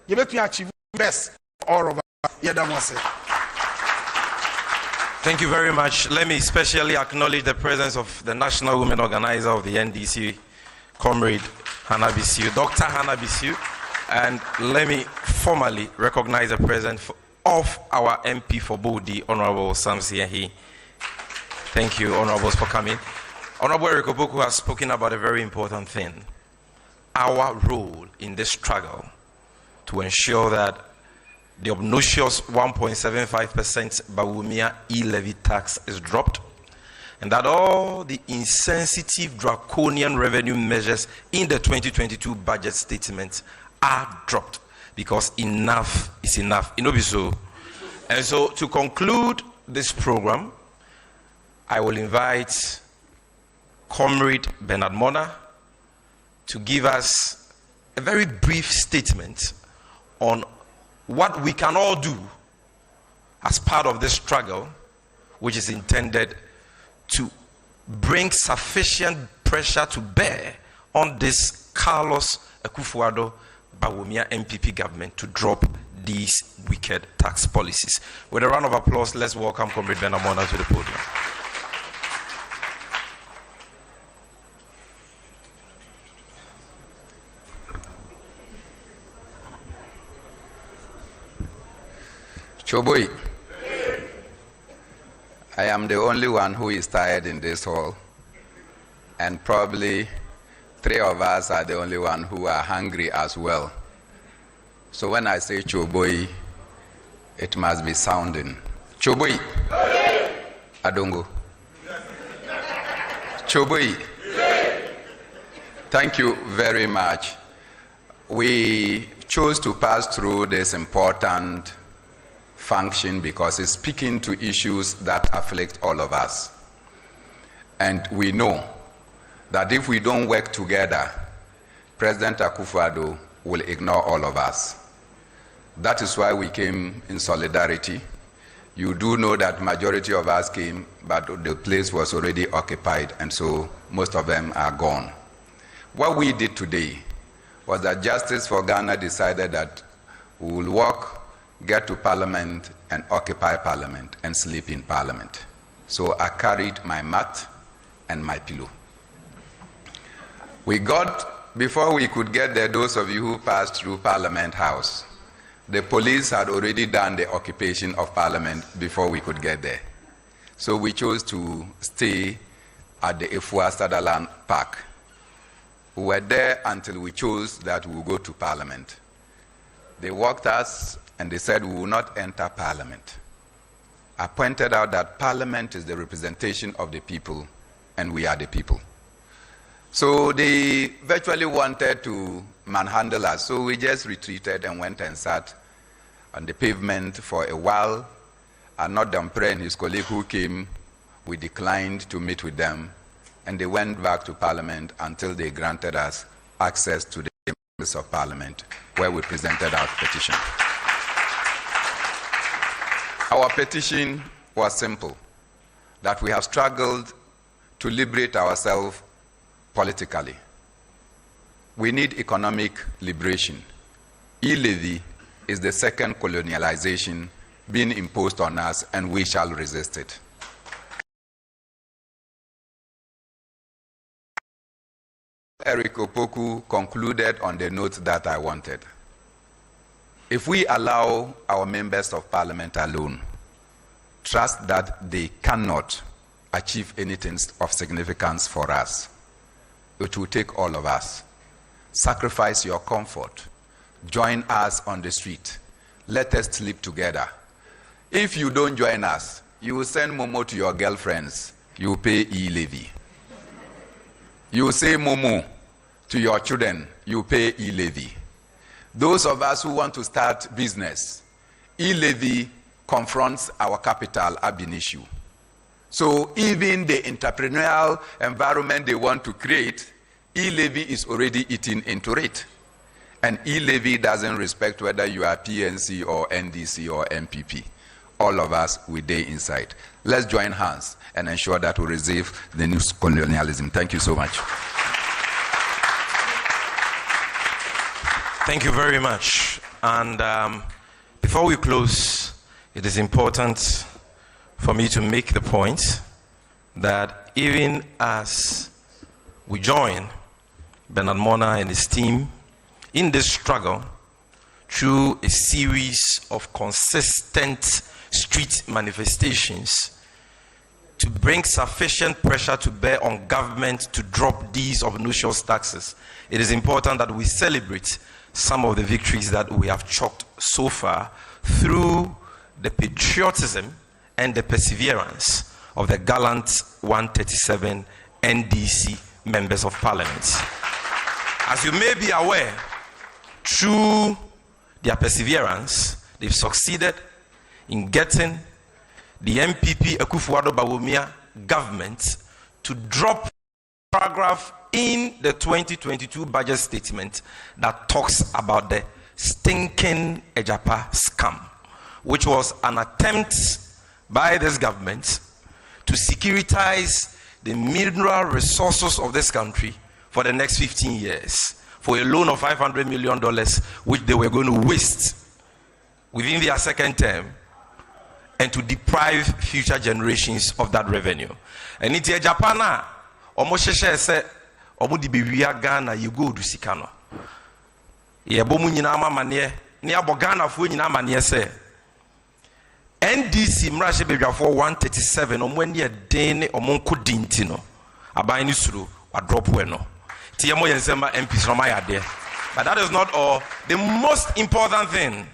You make me achieve best all over. Thank you very much. Let me especially acknowledge the presence of the National Women Organizer of the NDC, Comrade Hannah Bisiu, Dr. Hannah Bisiu, and let me formally recognize the presence of our MP for Awudie, Honorable Samsi Ahi. Thank you, Honorables, for coming. Honorable Eric Oboku has spoken about a very important thing. Our role in this struggle to ensure that the obnoxious 1.75% Bawumia e-levy tax is dropped, and that all the insensitive draconian revenue measures in the 2022 budget statement are dropped. Because enough is enough. So, and so to conclude this program, I will invite Comrade Bernard Mona to give us a very brief statement on what we can all do as part of this struggle, which is intended to bring sufficient pressure to bear on this Carlos Akufo-Addo Bawumia MPP government to drop these wicked tax policies. With a round of applause, let's welcome Comrade Bernard Mona to the podium. Choboi, I am the only one who is tired in this hall, and probably 3 of us are the only one who are hungry as well. So when I say Choboi, it must be sounding. Choboi, Adongo. Choboi, thank you very much. We chose to pass through this important function because it's speaking to issues that afflict all of us. And we know that if we don't work together, President Akufo-Addo will ignore all of us. That is why we came in solidarity. You do know that majority of us came, but the place was already occupied, and so most of them are gone. What we did today was that Justice for Ghana decided that we will walk, get to Parliament and occupy Parliament and sleep in Parliament. So I carried my mat and my pillow. Before we could get there, those of you who passed through Parliament House, the police had already done the occupation of Parliament before we could get there. So we chose to stay at the Efua Sutherland Park. We were there until we chose that we would go to Parliament. They walked us and they said we will not enter Parliament. I pointed out that Parliament is the representation of the people and we are the people. So they virtually wanted to manhandle us, so we just retreated and went and sat on the pavement for a while. Arnaud Dampre and his colleague who came, we declined to meet with them, and they went back to Parliament until they granted us access to the members of Parliament, where we presented our petition. Our petition was simple, that we have struggled to liberate ourselves politically. We need economic liberation. E-levy is the second colonialization being imposed on us, and we shall resist it. Eric Opoku concluded on the note that I wanted. If we allow our members of Parliament alone, trust that they cannot achieve anything of significance for us, it will take all of us. Sacrifice your comfort. Join us on the street. Let us sleep together. If you don't join us, you will send Momo to your girlfriends. You will pay e-levy. You will say Momo to your children. You pay e-levy. Those of us who want to start business, e-levy confronts our capital ab initio. So even the entrepreneurial environment they want to create, e-levy is already eating into it. And e-levy doesn't respect whether you are PNC or NDC or MPP. All of us, we day inside. Let's join hands and ensure that we resist the new colonialism. Thank you so much. Thank you very much. And before we close, it is important for me to make the point that even as we join Bernard Mona and his team in this struggle through a series of consistent street manifestations to bring sufficient pressure to bear on government to drop these obnoxious taxes, it is important that we celebrate some of the victories that we have chalked so far through the patriotism and the perseverance of the gallant 137 NDC members of Parliament. As you may be aware, through their perseverance, they've succeeded in getting the MPP Akufo-Addo Bawumia government to drop a paragraph in the 2022 budget statement that talks about the stinking Ejapa scam, which was an attempt by this government to securitize the mineral resources of this country for the next 15 years for a loan of $500 million, which they were going to waste within their second term, and to deprive future generations of that revenue. And in Japan, almost say, Omudi Biwia Ghana, you go to Sikano. Ye bomu nyina ma mane ne abogana fo nyina mane se NDC mrashe bedwafo 137 omwani e den ne omonko dinti no aban ni suru wa drop we no tie mo yensema MPs no ma yade. But that is not all. The most important thing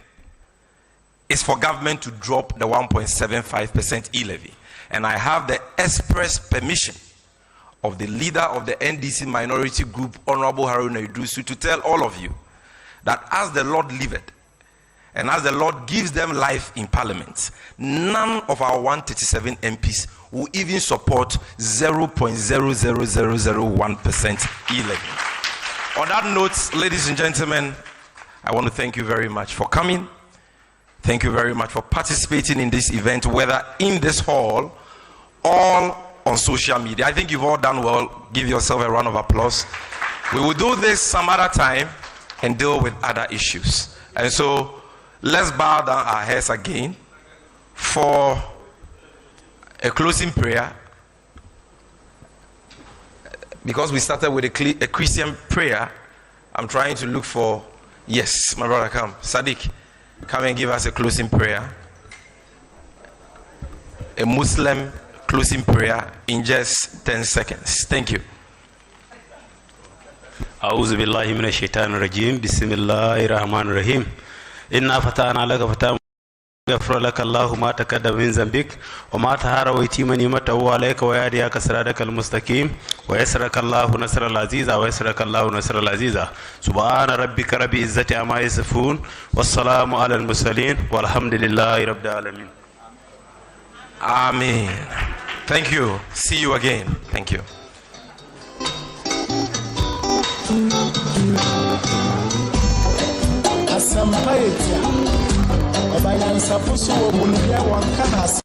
is for government to drop the 1.75% e-levy, and I have the express permission of the leader of the NDC minority group, Honorable Haruna Idrisu, to tell all of you that as the Lord liveth, and as the Lord gives them life in Parliament, none of our 137 MPs will even support 0.00001% e-levy. On that note, ladies and gentlemen, I want to thank you very much for coming. Thank you very much for participating in this event, whether in this hall or on social media. I think you've all done well. Give yourself a round of applause. We will do this some other time and deal with other issues. And so let's bow down our heads again for a closing prayer. Because we started with a Christian prayer, I'm trying to look for, yes, my brother, come. Sadiq, come and give us a closing prayer. A Muslim closing prayer in just 10 seconds. Thank you. أعوذ بالله من الشيطان الرجيم بسم الله الرحمن الرحيم إنا فتحنا لك فتحا يغفر لك الله ما تقدم من ذنبك وما تهار ويتم نعمته عليك ويهديك صراطك المستقيم ويسرك الله نصر العزيزا ويسرك الله نصر العزيزا سبحان ربك رب العزة عما يصفون والسلام على المرسلين والحمد لله رب العالمين. Amen. Thank you. See you again. Thank you. Asampaetia Obayansa Pusu Obunia Wankanasi